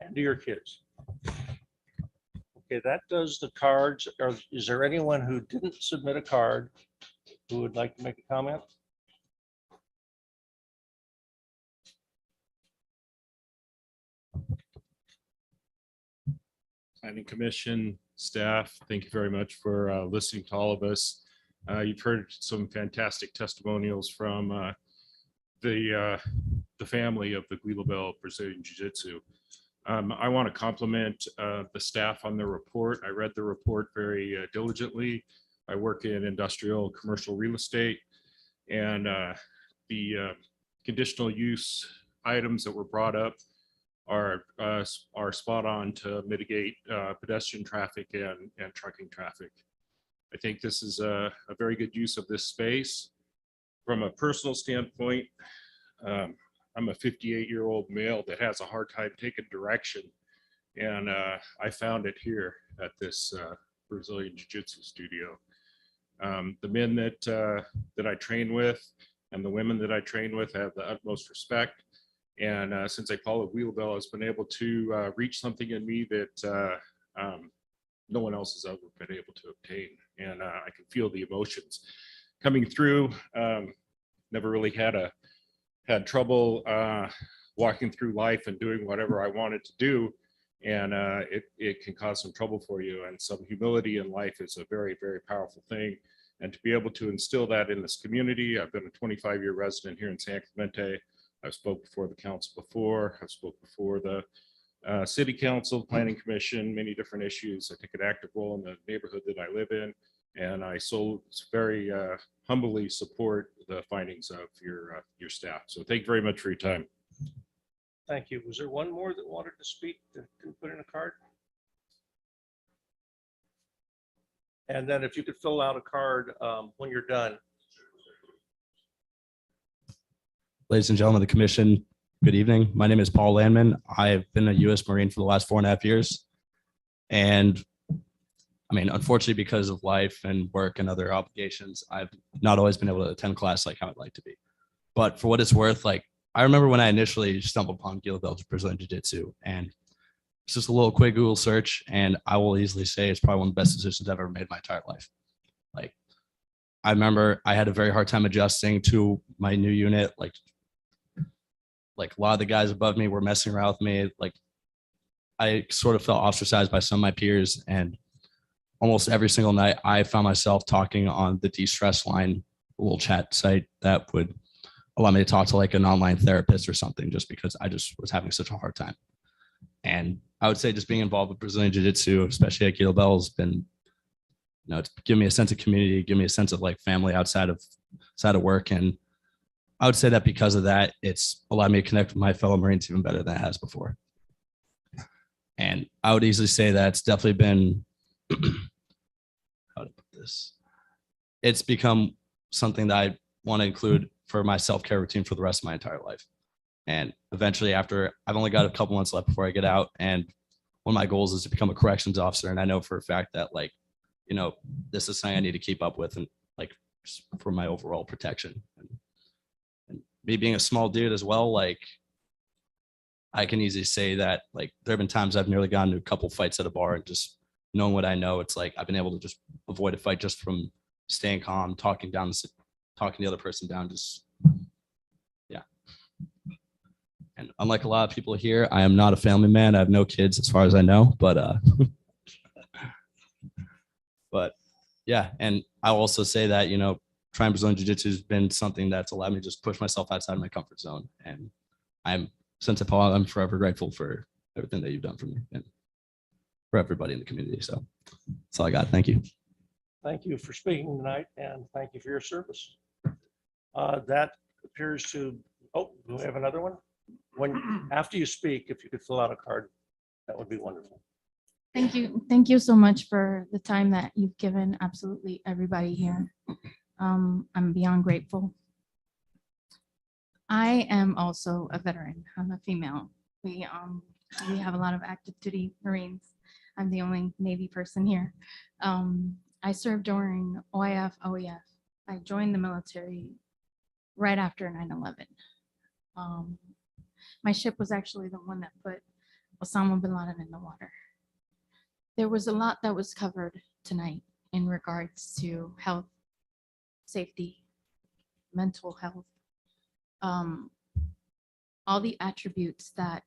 And to your kids. Okay, that does the cards. Is there anyone who didn't submit a card who would like to make a comment? Planning Commission staff, thank you very much for listening to all of us. You've heard some fantastic testimonials from the family of the Guila Bell Brazilian Jiu-Jitsu. I want to compliment the staff on their report. I read the report very diligently. I work in industrial commercial real estate, and the conditional use items that were brought up are spot on to mitigate pedestrian traffic and trucking traffic. I think this is a very good use of this space. From a personal standpoint, I'm a 58-year-old male that has a hard time taking direction, and I found it here at this Brazilian Jiu-Jitsu studio. The men that I train with and the women that I train with have the utmost respect. And Sensei Paulo Guilabel has been able to reach something in me that no one else has ever been able to obtain. And I can feel the emotions coming through. Never really had trouble walking through life and doing whatever I wanted to do. And it can cause some trouble for you. And some humility in life is a very, very powerful thing. And to be able to instill that in this community, I've been a 25-year resident here in San Clemente. I've spoke before the council before. I've spoke before the city council, planning commission, many different issues. I take an active role in the neighborhood that I live in. And I so very humbly support the findings of your staff. So thank you very much for your time. Thank you. Was there one more that wanted to speak that didn't put in a card? And then if you could fill out a card when you're done. Ladies and gentlemen of the commission, good evening. My name is Paul Landman. I've been a U.S. Marine for the last 4.5 years. And I mean, unfortunately, because of life and work and other obligations, I've not always been able to attend class like how I'd like to be. But for what it's worth, like I remember when I initially stumbled upon Guila Bell Brazilian Jiu-Jitsu, and it's just a little quick Google search, and I will easily say it's probably one of the best decisions I've ever made in my entire life. Like, I remember I had a very hard time adjusting to my new unit. Like a lot of the guys above me were messing around with me. Like, I sort of felt ostracized by some of my peers, and almost every single night I found myself talking on the de-stress line, a little chat site that would allow me to talk to like an online therapist or something, just because I just was having such a hard time. And I would say just being involved with Brazilian Jiu-Jitsu, especially at Guila Bell, has been, you know, it's given me a sense of community, give me a sense of like family outside of work. And I would say that because of that, it's allowed me to connect with my fellow Marines even better than it has before. And I would easily say that it's definitely been, how to put this, it's become something that I want to include for my self-care routine for the rest of my entire life. And eventually, after I've only got a couple months left before I get out, and one of my goals is to become a corrections officer. And I know for a fact that, like, you know, this is something I need to keep up with, and like for my overall protection. And me being a small dude as well, like I can easily say that like there have been times I've nearly gotten into a couple fights at a bar, and just knowing what I know, it's like I've been able to just avoid a fight just from staying calm, talking the other person down, just yeah. And unlike a lot of people here, I am not a family man. I have no kids as far as I know, but but yeah. And I'll also say that, you know, trying Brazilian Jiu-Jitsu has been something that's allowed me to just push myself outside my comfort zone. And since I'm forever grateful for everything that you've done for me and for everybody in the community. So that's all I got. Thank you. Thank you for speaking tonight, and thank you for your service. That appears to, oh, do we have another one? After you speak, if you could fill out a card, that would be wonderful. Thank you. Thank you so much for the time that you've given absolutely everybody here. I'm beyond grateful. I am also a veteran. I'm a female. We have a lot of active duty Marines. I'm the only Navy person here. I served during OIF, OEF. I joined the military right after 9/11. My ship was actually the one that put Osama bin Laden in the water. There was a lot that was covered tonight in regards to health, safety, mental health, all the attributes that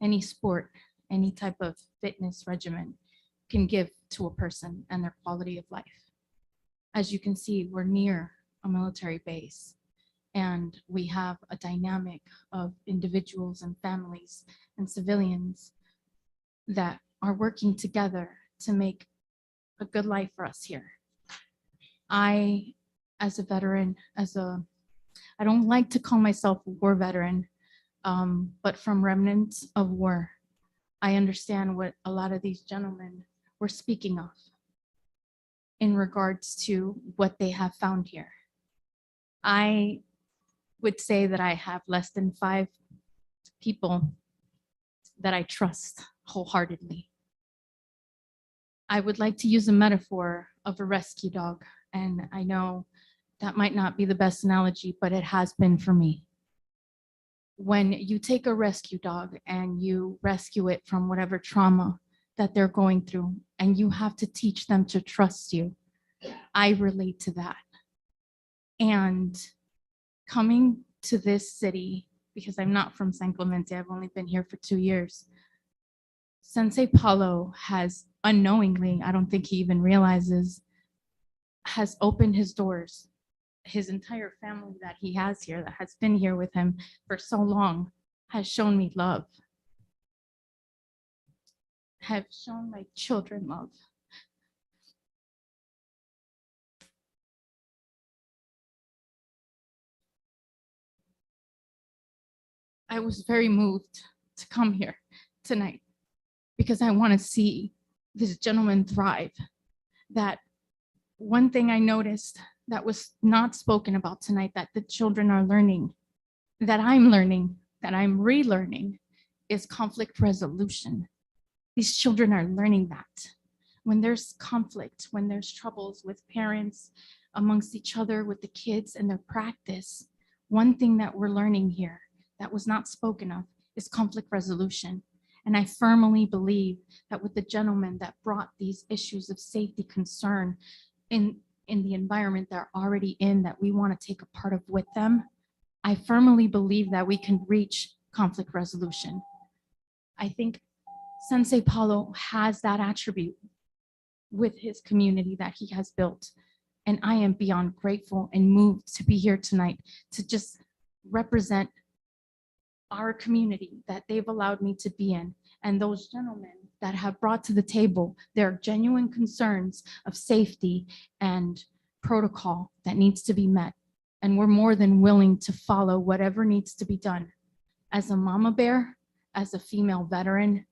any sport, any type of fitness regimen can give to a person and their quality of life. As you can see, we're near a military base, and we have a dynamic of individuals and families and civilians that are working together to make a good life for us here. I, as a veteran, I don't like to call myself a war veteran, but from remnants of war, I understand what a lot of these gentlemen were speaking of in regards to what they have found here. I would say that I have less than 5 people that I trust wholeheartedly. I would like to use a metaphor of a rescue dog, and I know that might not be the best analogy, but it has been for me. When you take a rescue dog and you rescue it from whatever trauma that they're going through, and you have to teach them to trust you, I relate to that. And coming to this city, because I'm not from San Clemente, I've only been here for 2 years, Sensei Paulo has unknowingly, I don't think he even realizes, has opened his doors. His entire family that he has here, that has been here with him for so long, has shown me love, have shown my children love. I was very moved to come here tonight because I want to see this gentleman thrive. That one thing I noticed that was not spoken about tonight, that the children are learning, that I'm learning, that I'm relearning, is conflict resolution. These children are learning that. When there's conflict, when there's troubles with parents, amongst each other, with the kids and their practice, one thing that we're learning here that was not spoken of is conflict resolution. And I firmly believe that with the gentleman that brought these issues of safety concern in the environment they're already in, that we want to take a part of with them, I firmly believe that we can reach conflict resolution. I think Sensei Paulo has that attribute with his community that he has built. And I am beyond grateful and moved to be here tonight to just represent our community that they've allowed me to be in, and those gentlemen that have brought to the table their genuine concerns of safety and protocol that needs to be met. And we're more than willing to follow whatever needs to be done. As a mama bear, as a female veteran,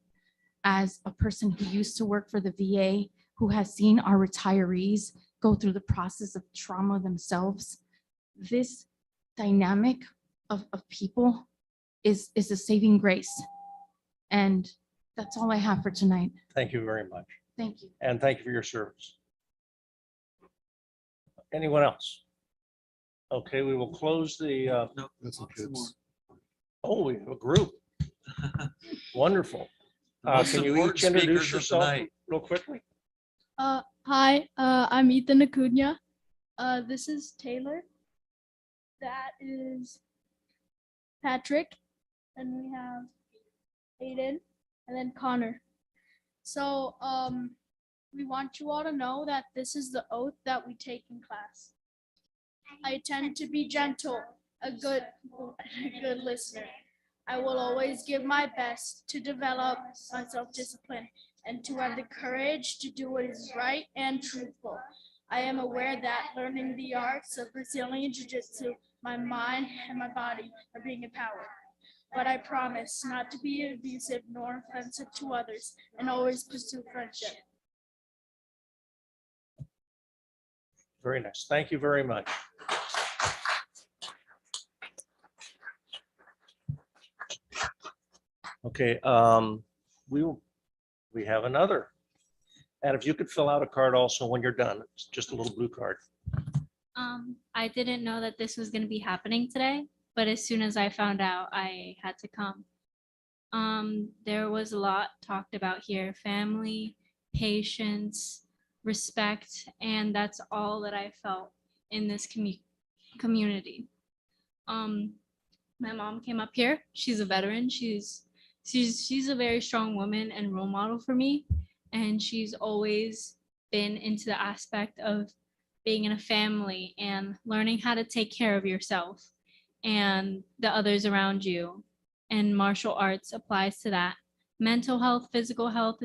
as a person who used to work for the VA, who has seen our retirees go through the process of trauma themselves, this dynamic of people is a saving grace. And that's all I have for tonight. Thank you very much. Thank you. And thank you for your service. Anyone else? Okay, we will close the, That's the kids. oh, we have a group. Wonderful. Most Can you important each introduce speakers of the yourself night. real quickly? Hi, I'm Ethan Acuna. This is Taylor. That is Patrick. And we have Aiden and then Connor. So, we want you all to know that this is the oath that we take in class. I tend to be gentle, a good listener. I will always give my best to develop my self-discipline and to have the courage to do what is right and truthful. I am aware that learning the arts of Brazilian Jiu-Jitsu, my mind and my body are being empowered. But I promise not to be abusive nor offensive to others and always pursue friendship. Very nice. Thank you very much. Okay, we have another. And if you could fill out a card also when you're done, it's just a little blue card. I didn't know that this was going to be happening today, but as soon as I found out, I had to come. There was a lot talked about here: family, patience, respect, and that's all that I felt in this community. My mom came up here. She's a veteran. She's a very strong woman and role model for me, and she's always been into the aspect of being in a family and learning how to take care of yourself and the others around you. And martial arts applies to that. Mental health, physical health,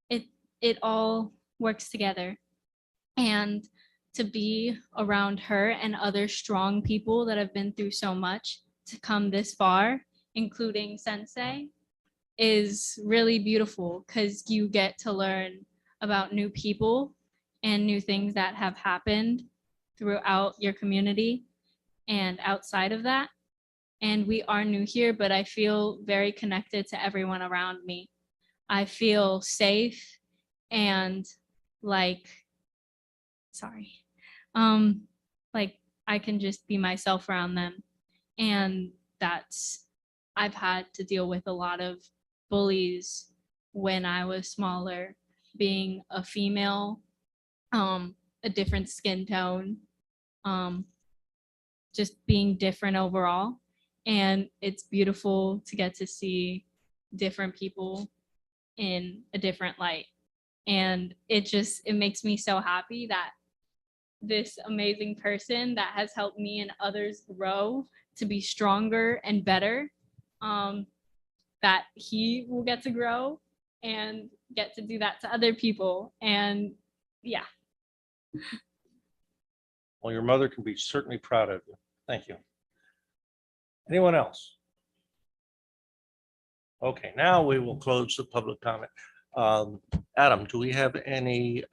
it all works together. And to be around her and other strong people that have been through so much to come this far, including Sensei, is really beautiful because you get to learn about new people and new things that have happened throughout your community and outside of that. And we are new here, but I feel very connected to everyone around me. I feel safe and like I can just be myself around them. And I've had to deal with a lot of bullies when I was smaller, being a female, a different skin tone, just being different overall. And it's beautiful to get to see different people in a different light. And it makes me so happy that this amazing person that has helped me and others grow to be stronger and better, that he will get to grow and get to do that to other people. And yeah. Well, your mother can be certainly proud of you. Thank you. Anyone else? Okay, now we will close the public comment. Adam, do we have any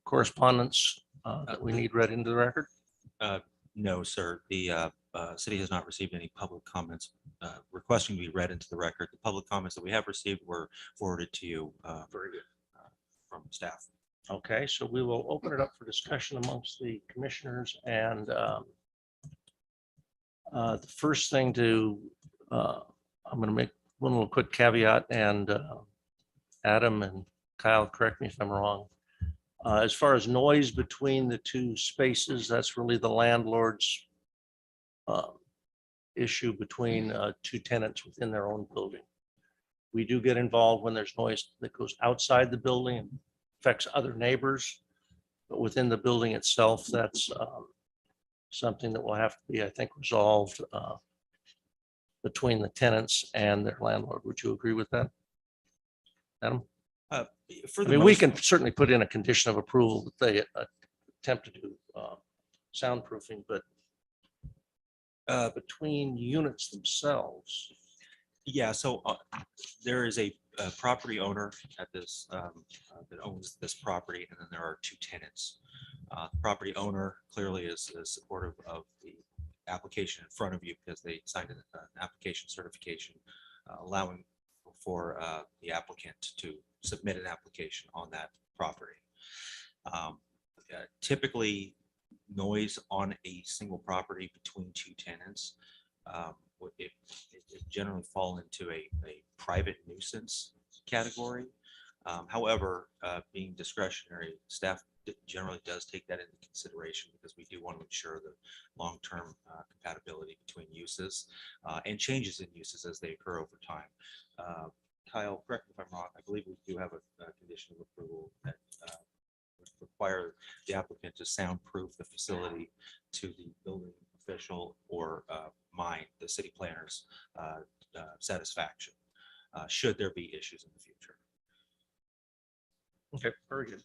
correspondence that we need read into the record? No, sir. The city has not received any public comments requesting to be read into the record. The public comments that we have received were forwarded to you. Very good. From staff. Okay, so we will open it up for discussion amongst the commissioners. And the first thing I'm going to make one little quick caveat, and Adam and Kyle, correct me if I'm wrong. As far as noise between the two spaces, that's really the landlord's issue between two tenants within their own building. We do get involved when there's noise that goes outside the building and affects other neighbors, but within the building itself, that's something that will have to be, I think, resolved between the tenants and their landlord. Would you agree with that, Adam? We can certainly put in a condition of approval that they attempt to do soundproofing, but between units themselves. Yeah, so there is a property owner at this that owns this property, and then there are two tenants. The property owner clearly is supportive of the application in front of you because they signed an application certification allowing for the applicant to submit an application on that property. Typically, noise on a single property between two tenants, it generally fall into a private nuisance category. However, being discretionary, staff generally does take that into consideration because we do want to ensure the long-term compatibility between uses and changes in uses as they occur over time. Kyle, correct me if I'm wrong, I believe we do have a condition of approval that would require the applicant to soundproof the facility to the building official or mine, the city planner's satisfaction, should there be issues in the future. Okay, very good.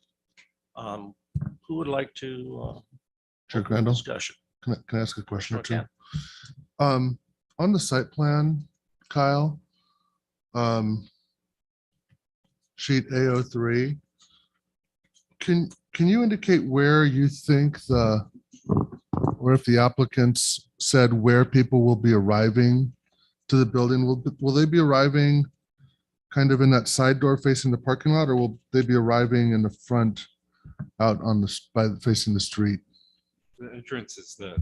Who would like to? Chair open the Crandall, discussion? can I ask a question or two? Sure On the site plan, Kyle, sheet A03, can you indicate where you think or if the applicants said where people will be arriving to the building? Will they be arriving kind of in that side door facing the parking lot, or will they be arriving in the front out on facing the street? The entrance is the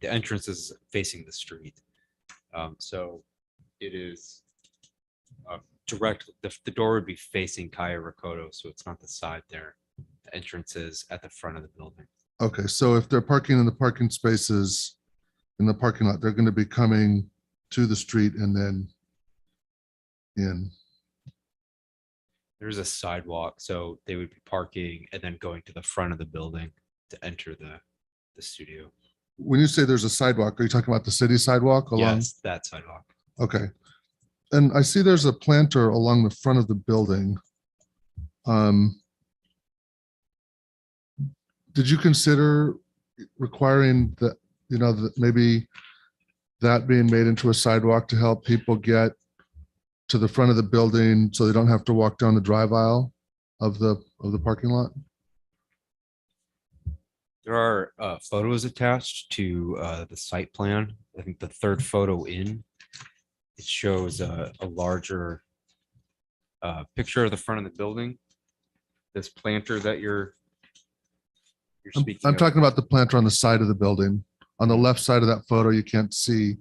entrance is facing the street. So it is direct, the door would be facing Kaya Rakoto, so it's not the side there. The entrance is at the front of the building. Okay, so if they're parking in the parking spaces in the parking lot, they're going to be coming to the street and then in. There's a sidewalk, so they would be parking and then going to the front of the building to enter the studio. When you say there's a sidewalk, are you talking about the city sidewalk along? Yes, that sidewalk. Okay. And I see there's a planter along the front of the building. Did you consider requiring that, that maybe that being made into a sidewalk to help people get to the front of the building so they don't have to walk down the drive aisle of the parking lot? There are photos attached to the site plan. I think the third photo in, it shows a larger picture of the front of the building. This planter that you're speaking I'm of. talking about the planter on the side of the building. On the left side of that photo, you can't see.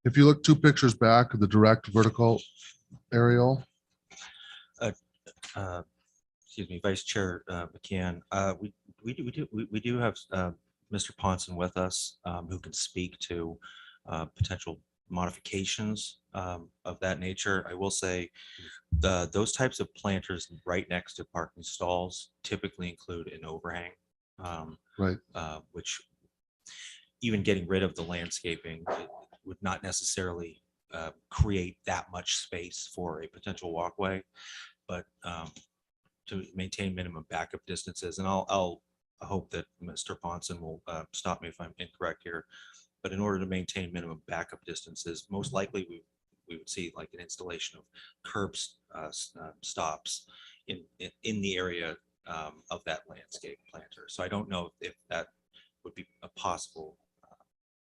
If you look 2 pictures back of the direct vertical aerial. Excuse me, Vice Chair McCann, we do have Mr. Ponson with us who can speak to potential modifications of that nature. I will say those types of planters right next to parking stalls typically include an overhang, right? Which even getting rid of the landscaping, it would not necessarily create that much space for a potential walkway, but to maintain minimum backup distances. And I'll hope that Mr. Ponson will stop me if I'm incorrect here. But in order to maintain minimum backup distances, most likely we would see like an installation of curb stops in the area of that landscape planter. So I don't know if that would be a possible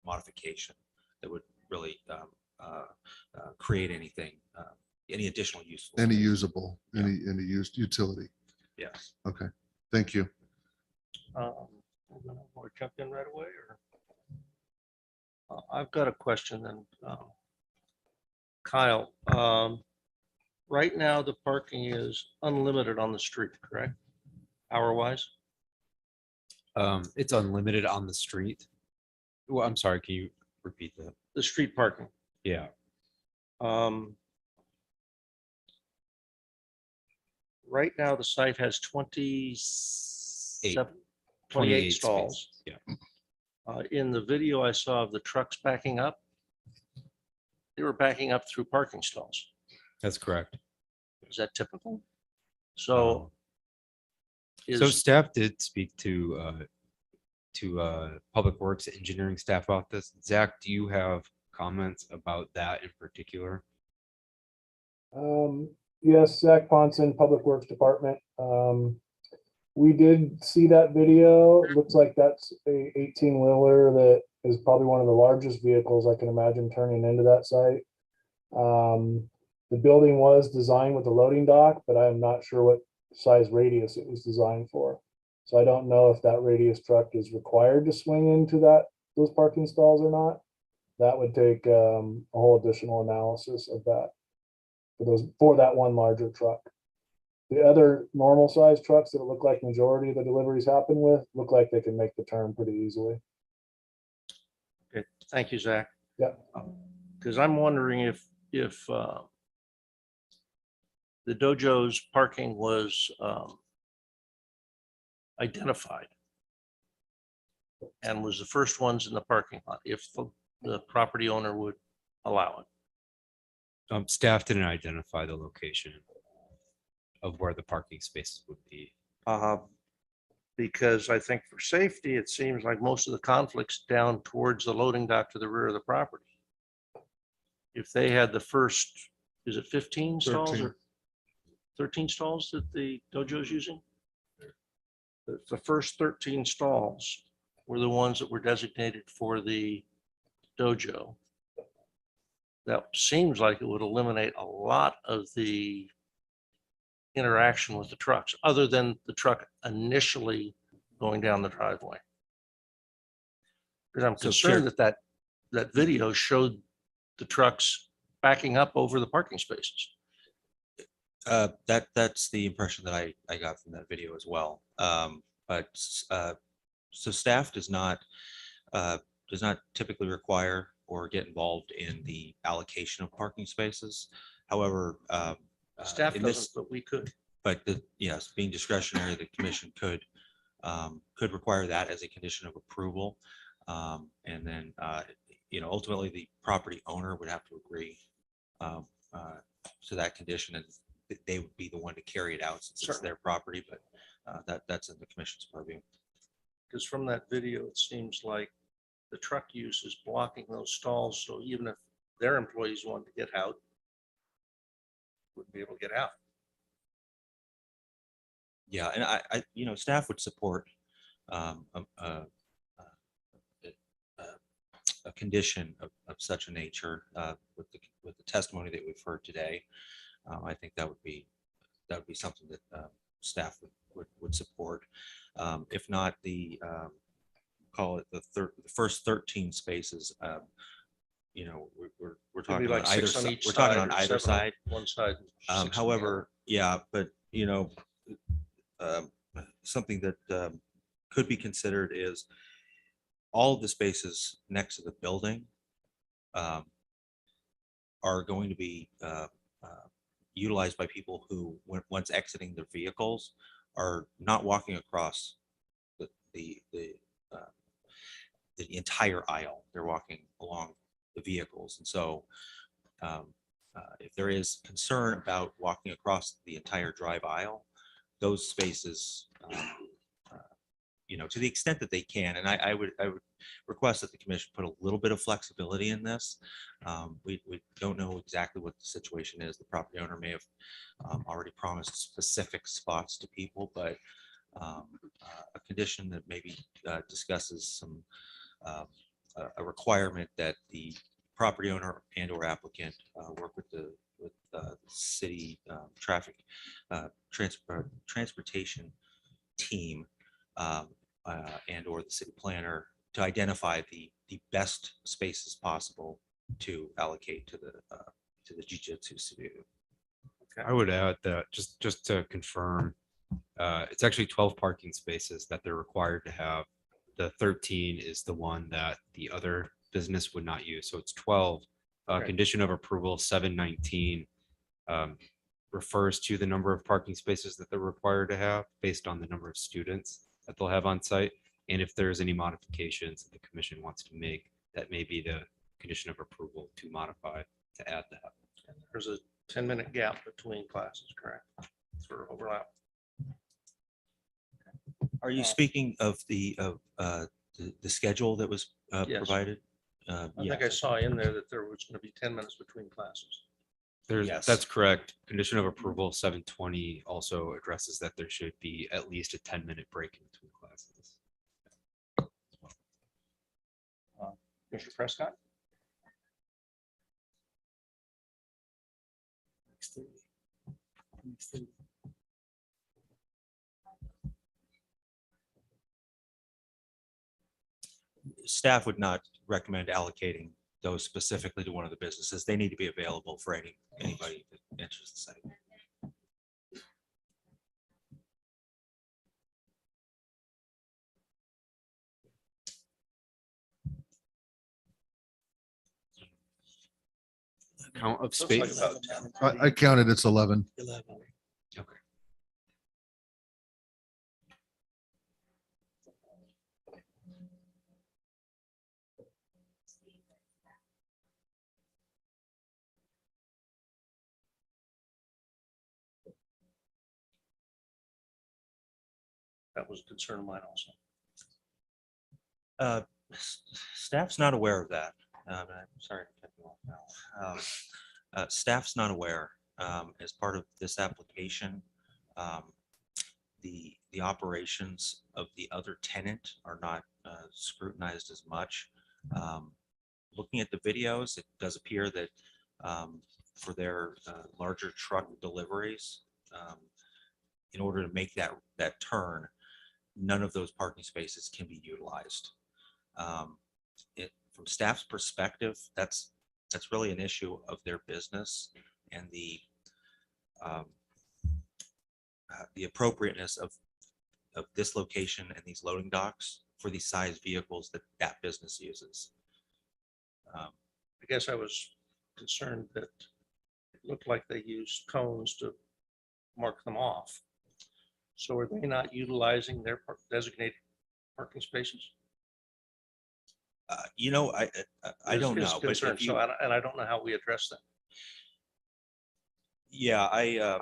modification that would really create anything, any additional use. Any usable, any used utility. Yes. Okay, thank you. Or jump in right away, or I've got a question then. Kyle, right now the parking is unlimited on the street, correct? Hour-wise? It's unlimited on the street. Well, I'm sorry, can you repeat that? The street parking. Yeah. Right now, the site has 28 stalls. spaces, yeah. In the video I saw of the trucks backing up, they were backing up through parking stalls. That's correct. Is that typical? So. So staff did speak to Public Works Engineering staff about this. Zach, do you have comments about that in particular? Yes, Zach Ponson, Public Works Department. We did see that video. It looks like that's a 18-wheeler that is probably one of the largest vehicles I can imagine turning into that site. The building was designed with a loading dock, but I'm not sure what size radius it was designed for. So I don't know if that radius truck is required to swing into those parking stalls or not. That would take a whole additional analysis of that for that one larger truck. The other normal sized trucks that look like majority of the deliveries happen with look like they can make the turn pretty easily. Okay, thank you, Zach. Yeah. Because I'm wondering if the dojo's parking was identified and was the first ones in the parking lot, if the property owner would allow it. Staff didn't identify the location of where the parking spaces would be. Because I think for safety, it seems like most of the conflicts down towards the loading dock to the rear of the property. If they had the first, is it 15 stalls or 13 stalls that the dojo is using? The first 13 stalls were the ones that were designated for the dojo. That seems like it would eliminate a lot of the interaction with the trucks, other than the truck initially going down the driveway. Because I'm concerned that video showed the trucks backing up over the parking spaces. That's the impression that I got from that video as well. So staff does not typically require or get involved in the allocation of parking spaces. However, Staff in doesn't, but we could. But yes, being discretionary, the commission could require that as a condition of approval. And then, ultimately the property owner would have to agree to that condition, and they would be the one to carry it out since it's their property, but that's in the commission's purview. Because from that video, it seems like the truck use is blocking those stalls. So even if their employees wanted to get out, wouldn't be able to get out. Yeah, and I staff would support a condition of such a nature with the testimony that we've heard today. I think that would be something that staff would support. If not, call it the first 13 spaces. We're talking like on either six on side. each We're talking side on or either seven on side. one side. However, yeah, but something that could be considered is all of the spaces next to the building are going to be utilized by people who, once exiting their vehicles, are not walking across the entire aisle. They're walking along the vehicles, and so if there is concern about walking across the entire drive aisle, those spaces, to the extent that they can, and I would request that the commission put a little bit of flexibility in this. We don't know exactly what the situation is. The property owner may have already promised specific spots to people, but a condition that maybe discusses some a requirement that the property owner and or applicant work with the city traffic transportation team and or the city planner to identify the best spaces possible to allocate to the jiu-jitsu studio. I would add that just to confirm, it's actually 12 parking spaces that they're required to have. The 13 is the one that the other business would not use. So it's 12. Okay. Condition of approval 719 refers to the number of parking spaces that they're required to have based on the number of students that they'll have on site. And if there's any modifications that the commission wants to make, that may be the condition of approval to modify, to add that. There's a 10-minute gap between classes, correct? For overlap. Are you speaking of the schedule that was Yes. provided? I think I saw in there that there was going to be 10 minutes between classes. Yes. That's correct. Condition of approval 720 also addresses that there should be at least a 10-minute break in between classes. Mr. Prescott? staff would not recommend allocating those specifically to one of the businesses. They need to be available for anybody that enters the site. Count of Looks like space. about 10. I counted it's 11. Okay. That was a concern of mine also. Staff's not aware of that. I'm sorry to cut you off now. Staff's not aware. As part of this application, the operations of the other tenant are not scrutinized as much. Looking at the videos, it does appear that for their larger truck deliveries, in order to make that turn, none of those parking spaces can be utilized. From staff's perspective, that's really an issue of their business and the appropriateness of this location and these loading docks for the size vehicles that business uses. I guess I was concerned that it looked like they used cones to mark them off. So are they not utilizing their designated parking spaces? You know, I don't know, but concern, if you, so I don't know how we address that. yeah,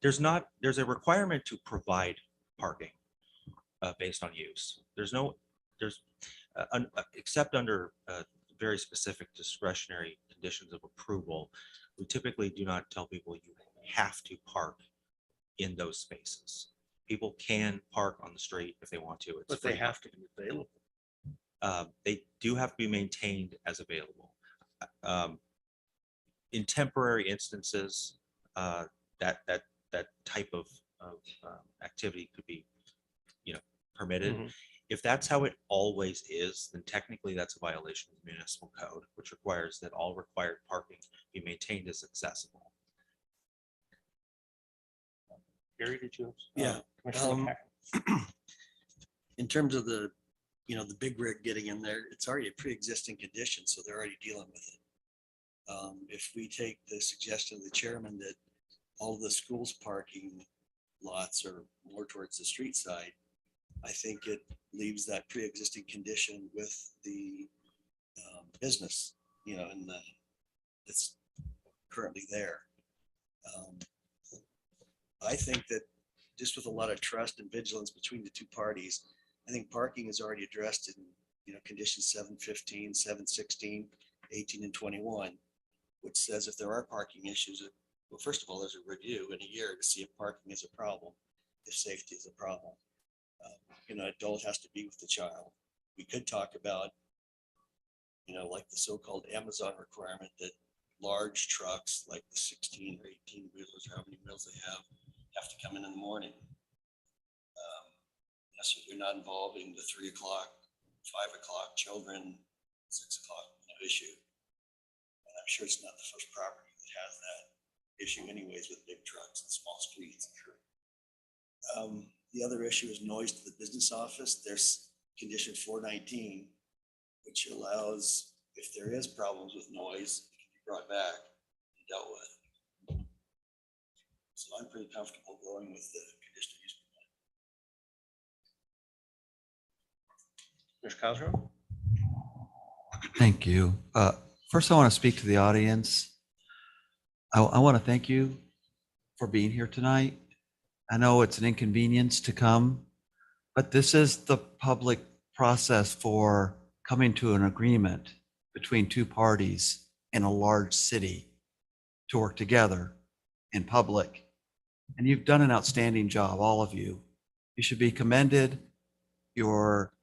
there's a requirement to provide parking based on use. Except under very specific discretionary conditions of approval, we typically do not tell people you have to park in those spaces. People can park on the street if they want to. It's But they free have to parking. be available. They do have to be maintained as available. In temporary instances, that type of activity could be, permitted. Mhm. If that's how it always is, then technically that's a violation of the municipal code, which requires that all required parking be maintained as accessible. Gary, did you? Yeah. Commissioner In terms of the big rig getting in there, it's already a pre-existing condition, so they're already dealing with it. If we take the suggestion of the chairman that all the schools parking lots are more towards the street side, I think it leaves that pre-existing condition with the business, and that's currently there. I think that just with a lot of trust and vigilance between the two parties, I think parking is already addressed in, conditions 715, 716, 18, and 21, which says if there are parking issues, well, first of all, there's a review in a year to see if parking is a problem, if safety is a problem. Adult has to be with the child. We could talk about, like the so-called Amazon requirement that large trucks like the 16 or 18 wheelers, how many wheels they have to come in the morning. So you're not involving the 3 o'clock, 5 o'clock children, 6 o'clock issue. And I'm sure it's not the first property that has that issue anyways with big trucks and small streets. The other issue is noise to the business office. There's condition 419, which allows, if there is problems with noise, it can be brought back and dealt with. So I'm pretty comfortable going with the conditional use permit. Mr. Cosgrove? Thank you. First, I want to speak to the audience. I want to thank you for being here tonight. I know it's an inconvenience to come, but this is the public process for coming to an agreement between two parties in a large city to work together in public. And you've done an outstanding job, all of you. You should be commended. Your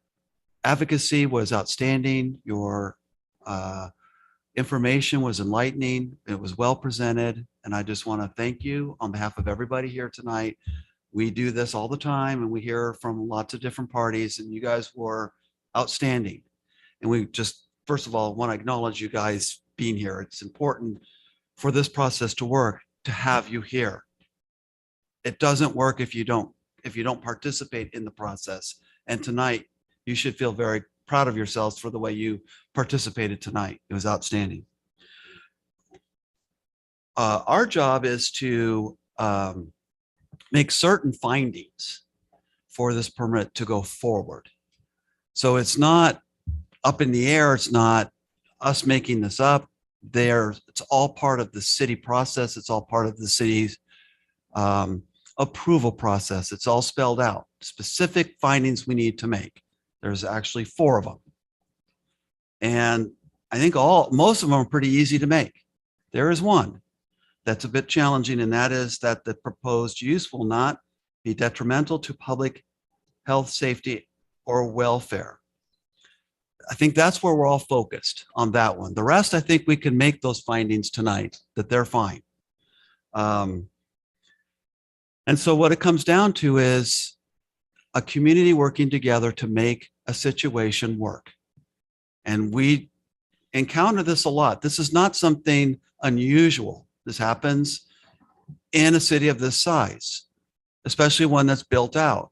advocacy was outstanding. Your information was enlightening. It was well presented. And I just want to thank you on behalf of everybody here tonight. We do this all the time and we hear from lots of different parties and you guys were outstanding. And we just, first of all, want to acknowledge you guys being here. It's important for this process to work, to have you here. It doesn't work if you don't participate in the process. And tonight, you should feel very proud of yourselves for the way you participated tonight. It was outstanding. Our job is to make certain findings for this permit to go forward. So it's not up in the air. It's not us making this up. It's all part of the city process. It's all part of the city's approval process. It's all spelled out. Specific findings we need to make. There's actually 4 of them. And I think most of them are pretty easy to make. There is one that's a bit challenging, and that is that the proposed use will not be detrimental to public health, safety, or welfare. I think that's where we're all focused on that one. The rest, I think we can make those findings tonight, that they're fine. And so what it comes down to is a community working together to make a situation work. And we encounter this a lot. This is not something unusual. This happens in a city of this size, especially one that's built out.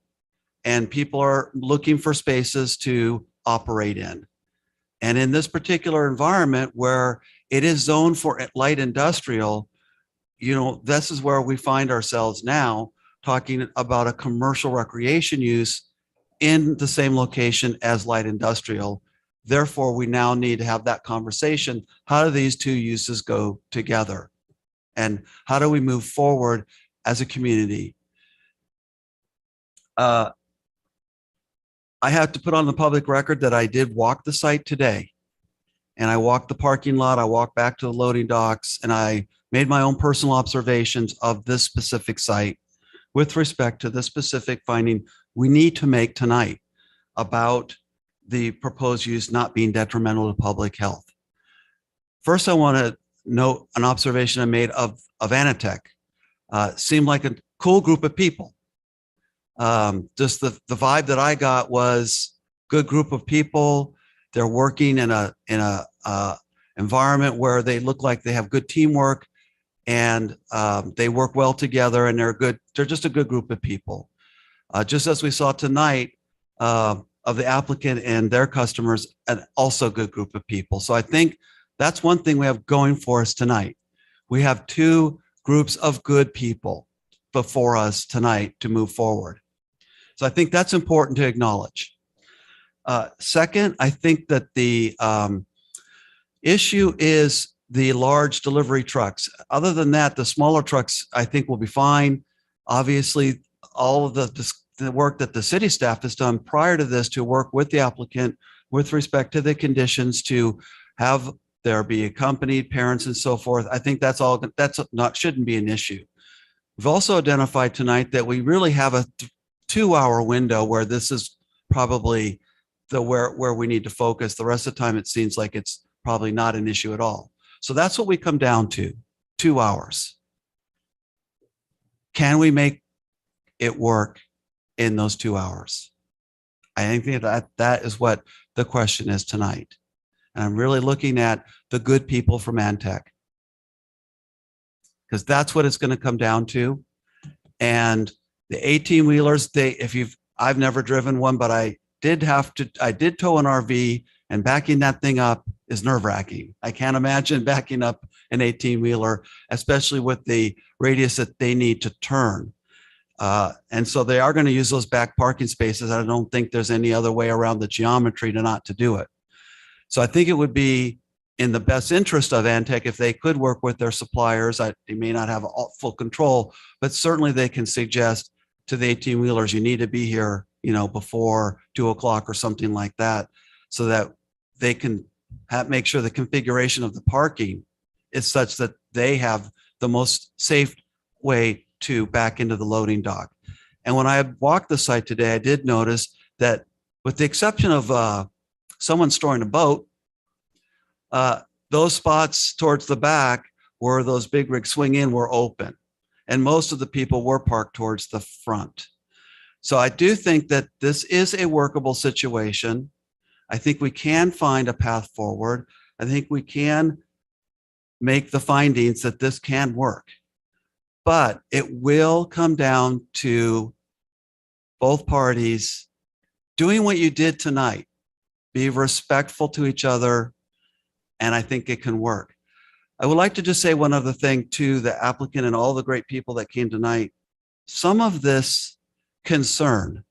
And people are looking for spaces to operate in. And in this particular environment where it is zoned for light industrial, this is where we find ourselves now talking about a commercial recreation use in the same location as light industrial. Therefore, we now need to have that conversation. How do these two uses go together? And how do we move forward as a community? I have to put on the public record that I did walk the site today. And I walked the parking lot, I walked back to the loading docks, and I made my own personal observations of this specific site with respect to the specific finding we need to make tonight about the proposed use not being detrimental to public health. First, I want to note an observation I made of Venetics. Seemed like a cool group of people. Just the vibe that I got was good group of people. They're working in a environment where they look like they have good teamwork, and they work well together, and they're just a good group of people. Just as we saw tonight of the applicant and their customers, and also a good group of people. So I think that's one thing we have going for us tonight. We have 2 groups of good people before us tonight to move forward. So I think that's important to acknowledge. Second, I think that the issue is the large delivery trucks. Other than that, the smaller trucks, I think, will be fine. Obviously, all of the work that the city staff has done prior to this to work with the applicant with respect to the conditions to have there be accompanied parents and so forth. I think shouldn't be an issue. We've also identified tonight that we really have a 2-hour window where this is probably where we need to focus. The rest of the time, it seems like it's probably not an issue at all. So that's what we come down to, 2 hours. Can we make it work in those 2 hours? I think that is what the question is tonight. And I'm really looking at the good people from Antec, because that's what it's going to come down to. And the 18-wheelers, I've never driven one, but I did tow an RV, and backing that thing up is nerve-wracking. I can't imagine backing up an 18-wheeler, especially with the radius that they need to turn. And so they are going to use those back parking spaces. I don't think there's any other way around the geometry not to do it. So I think it would be in the best interest of Antec if they could work with their suppliers. They may not have full control, but certainly they can suggest to the 18-wheelers, you need to be here, before 2 o'clock or something like that, so that they can make sure the configuration of the parking is such that they have the most safe way to back into the loading dock. And when I walked the site today, I did notice that with the exception of someone storing a boat, those spots towards the back where those big rigs swing in were open. And most of the people were parked towards the front. So I do think that this is a workable situation. I think we can find a path forward. I think we can make the findings that this can work. But it will come down to both parties doing what you did tonight. Be respectful to each other, and I think it can work. I would like to just say one other thing to the applicant and all the great people that came tonight. Some of this concern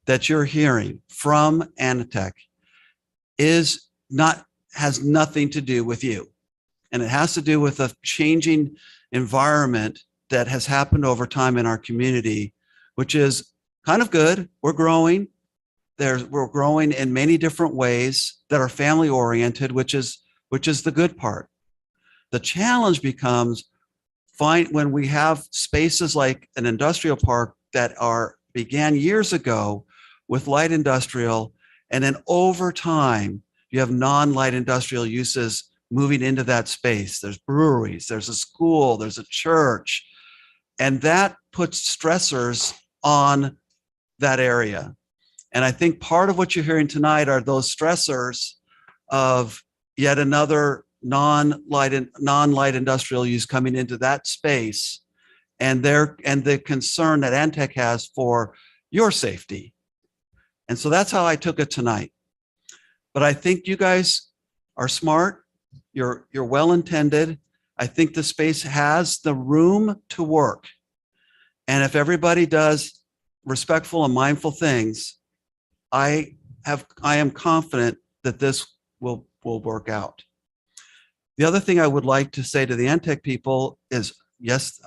that you're hearing from Anatech has nothing to do with you. And it has to do with a changing environment that has happened over time in our community, which is kind of good. We're growing. We're growing in many different ways that are family oriented, which is the good part. The challenge becomes when we have spaces like an industrial park that began years ago with light industrial, and then over time you have non-light industrial uses moving into that space. There's breweries, there's a school, there's a church, and that puts stressors on that area. And I think part of what you're hearing tonight are those stressors of yet another non-light industrial use coming into that space, and the concern that Antec has for your safety. And so that's how I took it tonight. But I think you guys are smart. You're well-intended. I think the space has the room to work. And if everybody does respectful and mindful things, I am confident that this will work out. The other thing I would like to say to the Antec people is, yes,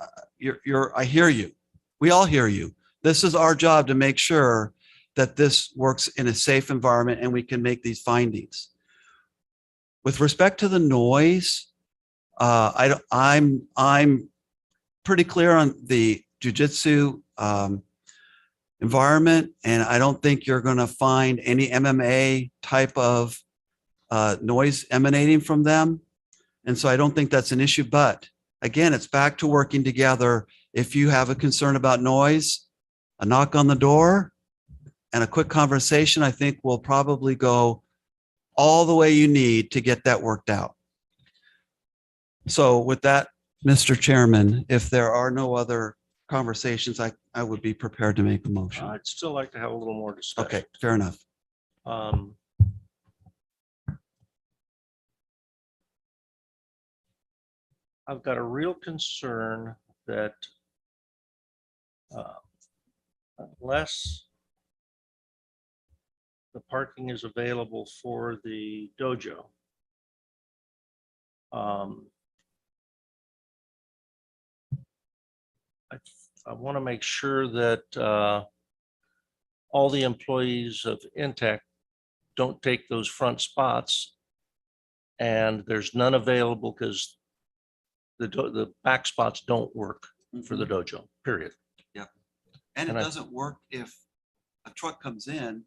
I hear you. We all hear you. This is our job to make sure that this works in a safe environment and we can make these findings. With respect to the noise, I'm pretty clear on the jiu-jitsu environment, and I don't think you're going to find any MMA type of noise emanating from them. And so I don't think that's an issue. But again, it's back to working together. If you have a concern about noise, a knock on the door and a quick conversation, I think will probably go all the way you need to get that worked out. So with that, Mr. Chairman, if there are no other conversations, I would be prepared to make a motion. I'd still like to have a little more discussion. Okay, fair enough. I've got a real concern that unless the parking is available for the dojo, I want to make sure that all the employees of Intech don't take those front spots, and there's none available because the back spots don't work for the dojo, period. Yeah. And it doesn't work if a truck comes in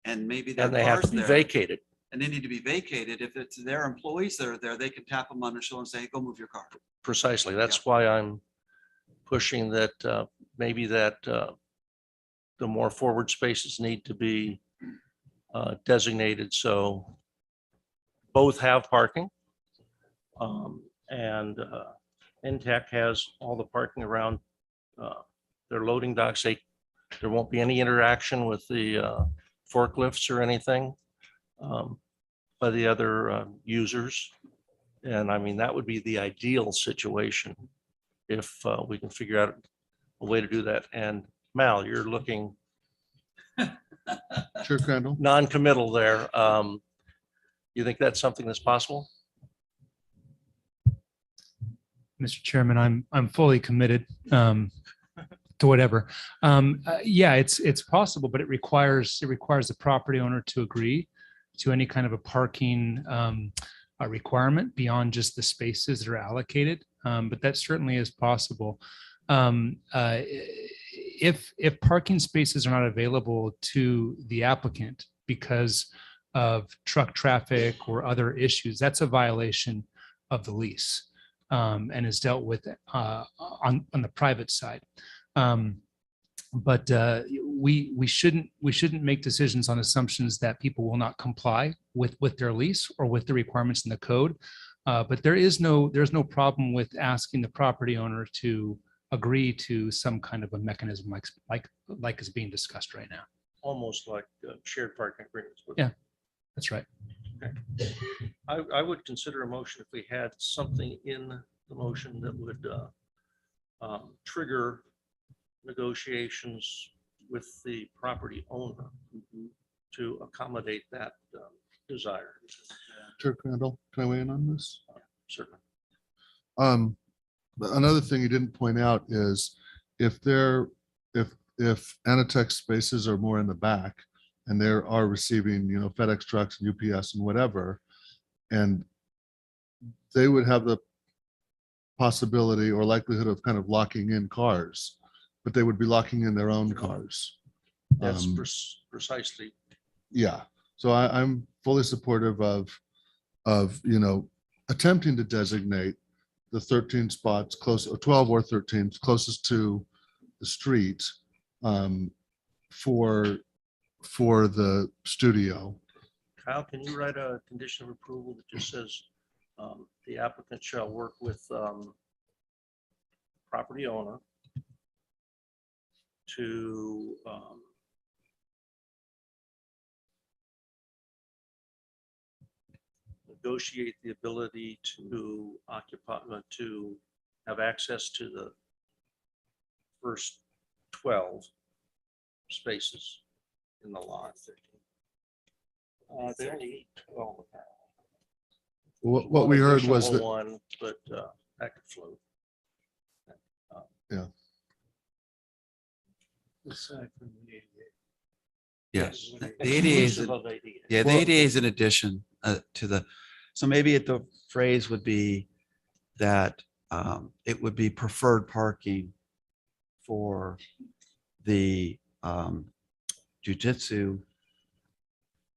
and maybe their And they have to car's be there vacated. and they need to be vacated. If it's their employees that are there, they can tap them on the shoulder and say, hey, go move your car. Precisely. That's why I'm pushing that maybe that the more forward spaces need to be designated so both have parking. And Intech has all the parking around their loading docks. There won't be any interaction with the forklifts or anything by the other users. And I mean, that would be the ideal situation if we can figure out a way to do that. And Mal, you're looking Sure, Crandall. non-committal there. You think that's something that's possible? Mr. Chairman, I'm fully committed to whatever. Yeah, it's possible, but it requires the property owner to agree to any kind of a parking requirement beyond just the spaces that are allocated. But that certainly is possible. If parking spaces are not available to the applicant because of truck traffic or other issues, that's a violation of the lease. And is dealt with on the private side. But we shouldn't make decisions on assumptions that people will not comply with their lease or with the requirements in the code. But there's no problem with asking the property owner to agree to some kind of a mechanism like is being discussed right now. Almost like shared parking agreements. Yeah, that's right. I would consider a motion if we had something in the motion that would trigger negotiations with the property owner to accommodate that desire. Chair Crandall, can I weigh in on this? Certainly. Another thing you didn't point out is if Anatech spaces are more in the back and they are receiving, FedEx trucks and UPS and whatever, and they would have the possibility or likelihood of kind of locking in cars, but they would be locking in their own cars. That's precisely. Yeah. So I'm fully supportive of attempting to designate the 13 spots close, or 12 or 13 closest to the street for the studio. Kyle, can you write a condition of approval that just says the applicant shall work with property owner to negotiate the ability to occupy, to have access to the first 12 spaces in the lot. They only need 12 apparently. What we heard was that. One, but that could float. Yeah. Aside from the ADA. Yes, the Exclusive ADA is, of ADA. yeah, the ADA is in addition to the, so maybe the phrase would be that it would be preferred parking for the jujitsu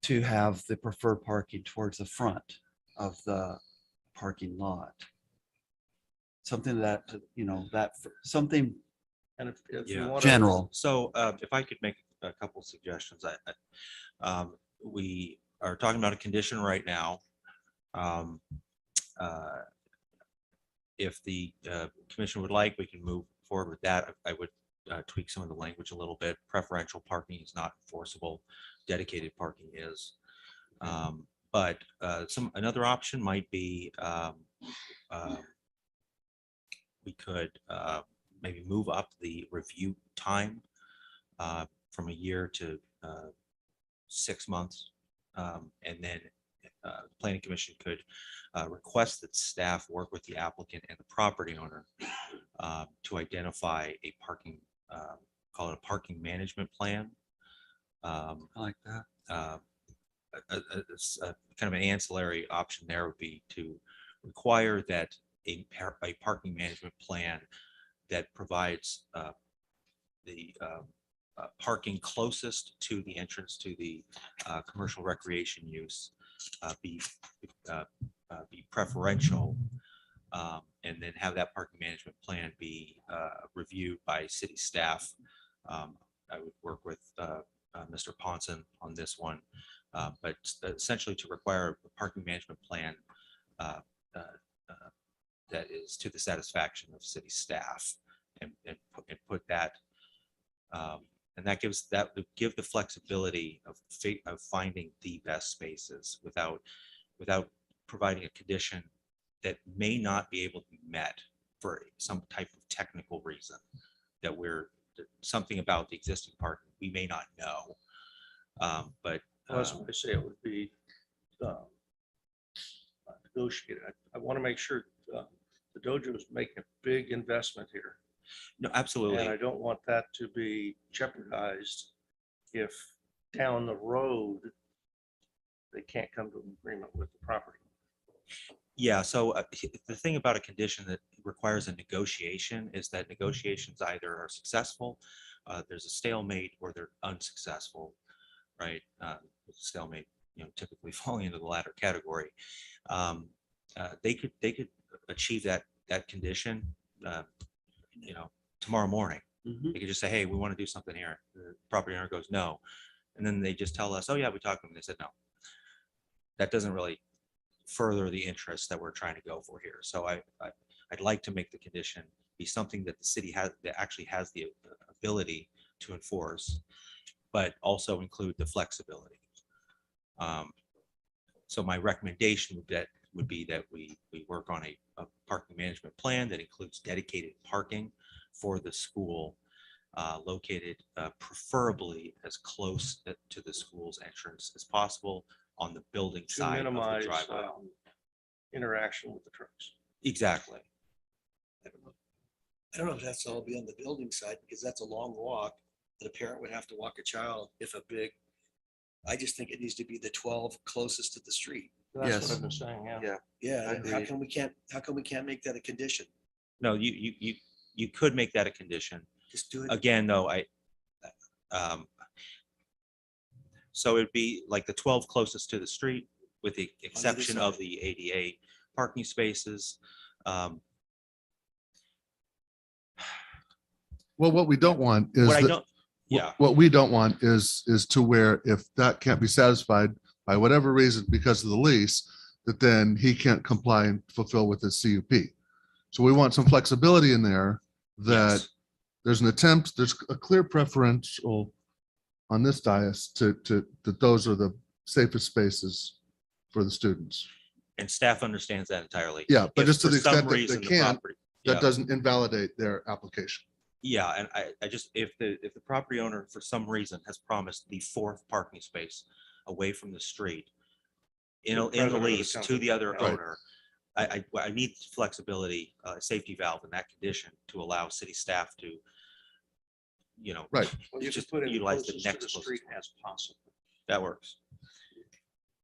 to have the preferred parking towards the front of the parking lot. Something that, something And if you Yeah. want general. So if I could make a couple suggestions, we are talking about a condition right now. If the commission would like, we can move forward with that. I would tweak some of the language a little bit. Preferential parking is not enforceable. Dedicated parking is. But another option might be we could maybe move up the review time from a year to 6 months. And then the planning commission could request that staff work with the applicant and the property owner to identify a parking, call it a parking management plan. I like that. Kind of an ancillary option there would be to require that a parking management plan that provides the parking closest to the entrance to the commercial recreation use be preferential, and then have that parking management plan be reviewed by city staff. I would work with Mr. Ponson on this one, but essentially to require a parking management plan that is to the satisfaction of city staff, and put that, and that would give the flexibility of finding the best spaces without providing a condition that may not be able to be met for some type of technical reason, that something about the existing parking we may not know. But that's what I say it would be negotiated. I want to make sure the dojo is making a big investment here. No, absolutely. And I don't want that to be jeopardized if down the road they can't come to an agreement with the property. Yeah, so the thing about a condition that requires a negotiation is that negotiations either are successful, there's a stalemate, or they're unsuccessful, right? With stalemate, typically falling into the latter category. They could achieve that condition, tomorrow morning. They could just say, hey, we want to do something here. The property owner goes, no. And then they just tell us, oh yeah, we talked to them. They said, no. That doesn't really further the interest that we're trying to go for here. So I'd like to make the condition be something that the city has, that actually has the ability to enforce, but also include the flexibility. So my recommendation would be that we work on a parking management plan that includes dedicated parking for the school, located preferably as close to the school's entrance as possible on the building To side of the minimize driveway. interaction with the trucks. Exactly. I don't know if that's all be on the building side, because that's a long walk that a parent would have to walk a child if a big, I just think it needs to be the 12 closest to the street. That's what I've been saying, yeah. Yeah, how Agreed. come we can't make that a condition? No, you could make that a condition. Just do it. Again, though, so it'd be like the 12 closest to the street with the exception of the ADA parking spaces. Well, what we don't want is, What I that- don't, yeah, what we don't want is to where if that can't be satisfied by whatever reason because of the lease, that then he can't comply and fulfill with his CUP. So we want some flexibility in there that Yes. there's an attempt, there's a clear preferential on this dais that those are the safest spaces for the students. and staff understands that entirely. Yeah, but If just to for the some extent that reason they the can't, property- that yeah. doesn't invalidate their application. Yeah, and I just, if the property owner for some reason has promised the fourth parking space away from the street in the president of the lease to company, the other right. owner, I need flexibility, safety valve in that condition to allow city staff to, Right. Well, you just just put in utilize the closest to next the closest street one. as possible. That works.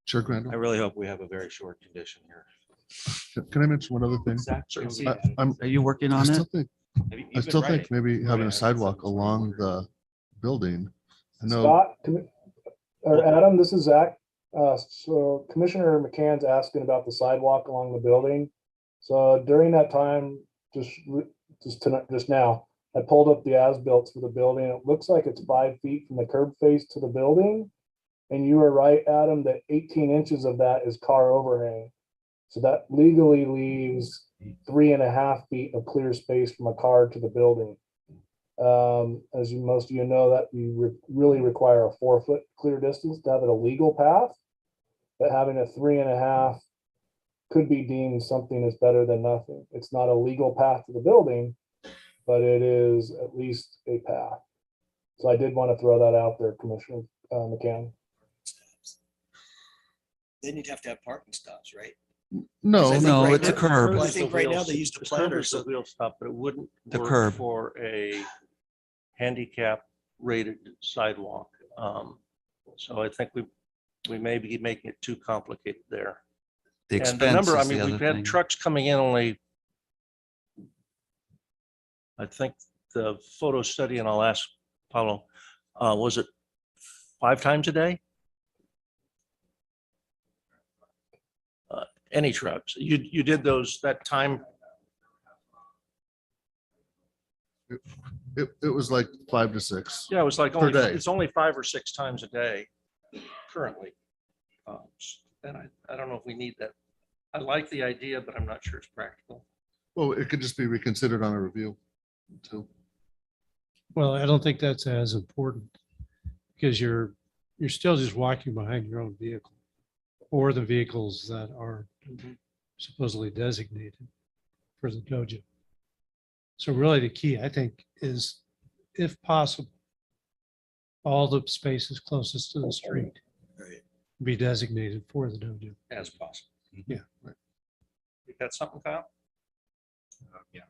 Sure, I Crandall. really hope we have a very short condition here. Can I mention one other thing? Are you working I on still it? think, Have you- I you've been still think writing. maybe Oh, having yeah, a sidewalk it's- along the building. I know, Scott, or Adam, this is Zach. So Commissioner McCann's asking about the sidewalk along the building. So during that time, just now, I pulled up the as-built for the building. It looks like it's 5 feet from the curb face to the building. And you were right, Adam, that 18 inches of that is car overhang. So that legally leaves 3.5 feet of clear space from a car to the building. As most of you know, that you really require a 4-foot clear distance to have it a legal path. But having a 3.5 could be deemed something that's better than nothing. It's not a legal path to the building, but it is at least a path. So I did want to throw that out there, Commissioner McCann. Then you'd have to have parking stops, right? no, I think No, right it's a now- curb. I think right now they use the curb planters, is the so- wheel stop, but it wouldn't The work curb. for a handicap rated sidewalk. So I think we may be making it too complicated there. The And the expense number, I is the mean, other we've had thing. trucks coming in only, I think the photo study, and I'll ask Paulo, was it 5 times a day? Any trucks? You did those, that time? it was like 5 to 6. Yeah, it was like Per only, day. it's only 5 or 6 times a day currently. And I don't know if we need that. I like the idea, but I'm not sure it's practical. Well, it could just be reconsidered on a review too. Well, I don't think that's as important because you're still just walking behind your own vehicle or the vehicles that are supposedly designated for the dojo. So really the key, I think, is if possible, all the spaces closest to the street be designated for the dojo. As possible. Yeah. You got something, Kyle? Yeah.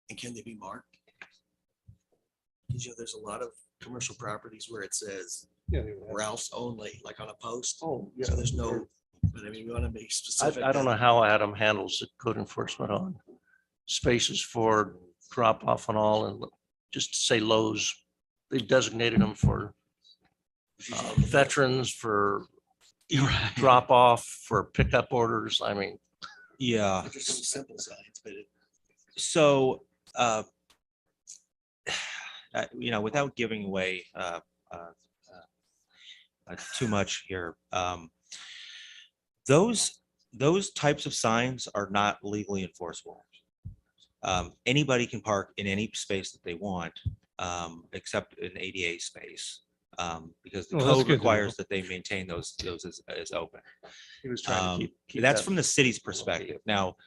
And can they be marked? Because there's a lot of commercial properties where it says Yeah, they would have. Ralph's only, like on a post. Oh, yeah. So there's no, but I mean, we want to make specific. I don't know how Adam handles the code enforcement on spaces for drop off and all, and just say Lowe's, they've designated them for veterans, for drop off, for pickup orders. I mean, Yeah. Just some simple signs, but So, without giving away too much here, those types of signs are not legally enforceable. Anybody can park in any space that they want, except an ADA space, because the Well, that's code good to know. requires that they maintain those as open. He was trying to keep That's that- from the city's perspective. Now,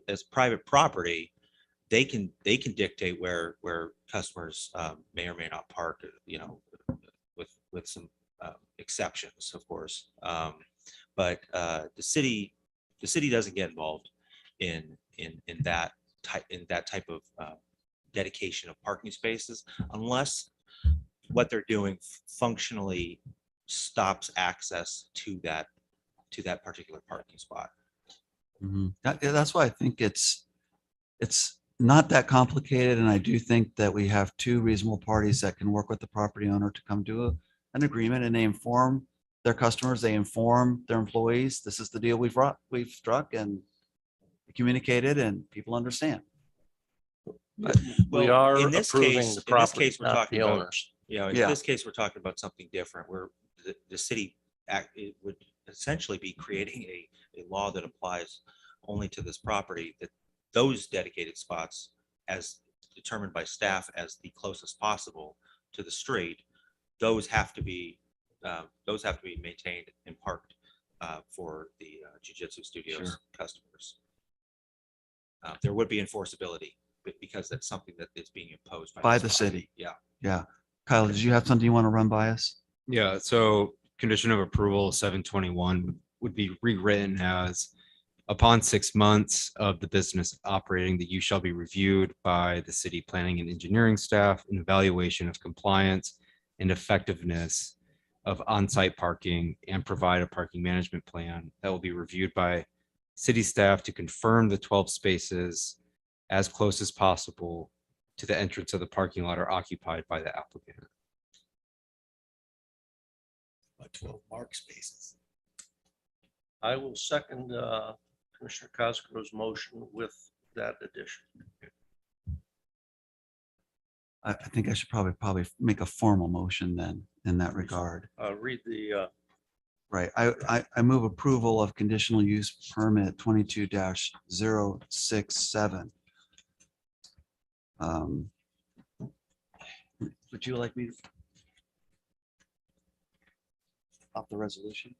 as private property, they can dictate where customers may or may not park, with some exceptions, of course. But the city doesn't get involved in that type of dedication of parking spaces unless what they're doing functionally stops access to that particular parking spot. That's why I think it's not that complicated. And I do think that we have two reasonable parties that can work with the property owner to come to an agreement, and they inform their customers, they inform their employees. This is the deal we've struck, and communicated, and people understand. We are in this approving case, the in this property, case, we're not talking the about, owners. in Yeah. this case, we're talking about something different, where the city it would essentially be creating a law that applies only to this property, that those dedicated spots, as determined by staff as the closest possible to the street, those have to be maintained and parked for the jiu-jitsu studios Sure. customers. There would be enforceability, but because that's something that is being imposed By this the body. city. Yeah. Yeah. Kyle, did you have something you want to run by us? Yeah, so condition of approval 721 would be rewritten as, upon 6 months of the business operating, the use shall be reviewed by the city planning and engineering staff, an evaluation of compliance and effectiveness of on-site parking, and provide a parking management plan that will be reviewed by city staff to confirm the 12 spaces as close as possible to the entrance of the parking lot are occupied by the applicant. About 12 mark spaces. I will second Commissioner Cosgrove's motion with that addition. I think I should probably make a formal motion then in that regard. Read the, Right. I move approval of conditional use permit 22-067. Would you like me to off the resolution?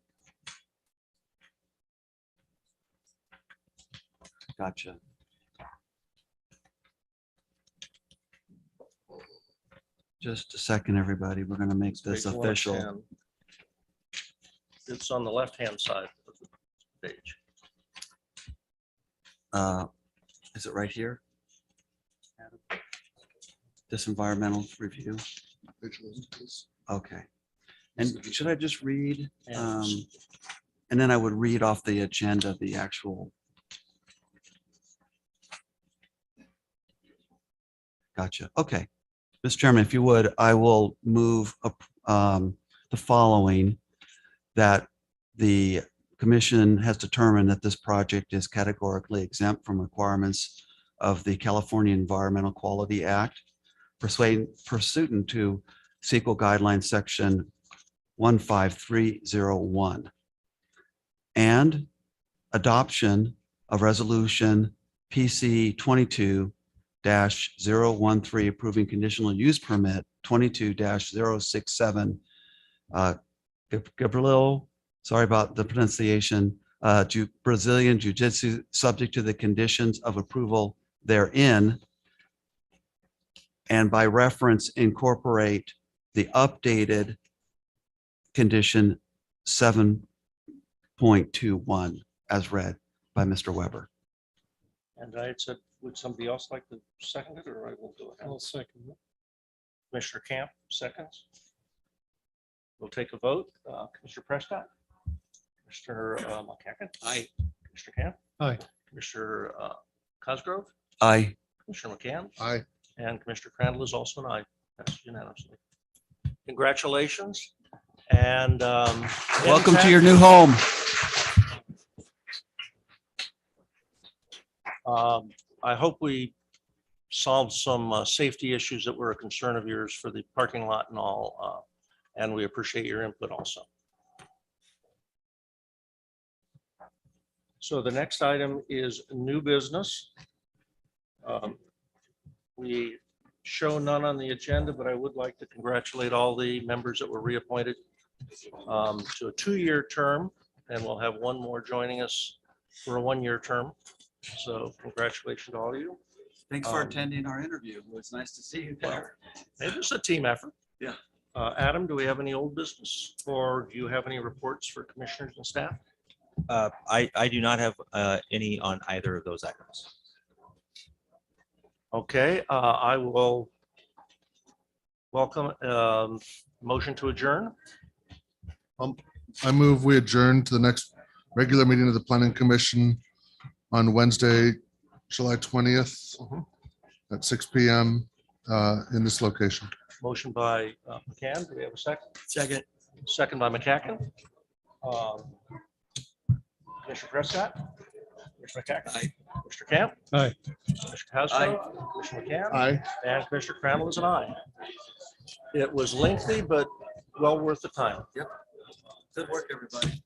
Gotcha. Just a second, everybody. We're going to make this page official. 110. It's on the left-hand side of the page. Is it right here? This environmental review? Okay. And should I just read? And then I would read off the agenda, the actual. Gotcha. Okay. Mr. Chairman, if you would, I will move the following, that the commission has determined that this project is categorically exempt from requirements of the California Environmental Quality Act, pursuant to CEQA guidelines section 15301, and adoption of resolution PC 22-013 approving conditional use permit 22-067. Gabriel, sorry about the pronunciation, Brazilian Jiu-Jitsu, subject to the conditions of approval therein, and by reference incorporate the updated condition 7.21 as read by Mr. Weber. And I had said, would somebody else like to second it, or I will do it? I'll second it. Commissioner Camp, seconds. We'll take a vote. Commissioner Prescott? Mr. McCacken? Aye. Commissioner Camp? Aye. Commissioner Cosgrove? Aye. Commissioner McCann? Aye. And Commissioner Crandall is also an aye. Passed unanimously. Congratulations. And Welcome to your new home. I hope we solved some safety issues that were a concern of yours for the parking lot and all. And we appreciate your input also. So the next item is new business. We show none on the agenda, but I would like to congratulate all the members that were reappointed to a 2-year term, and we'll have one more joining us for a 1-year term. So congratulations to all of you. Thanks for attending our interview. It was nice to see you there. It was a team effort. Yeah. Adam, do we have any old business, or do you have any reports for commissioners and staff? I do not have any on either of those items. Okay, I will welcome motion to adjourn. I move we adjourn to the next regular meeting of the Planning Commission on Wednesday, July 20th at 6 p.m. In this location. Motion by McCann. Do we have a second? Second. Second by McCacken. Commissioner Prescott. Commissioner McCacken. Aye. Mr. Camp. Aye. Mr. Cosgrove. Commissioner McCann. Aye. And Commissioner Crandall is an aye. It was lengthy, but well worth the time. Yep. Good work, everybody.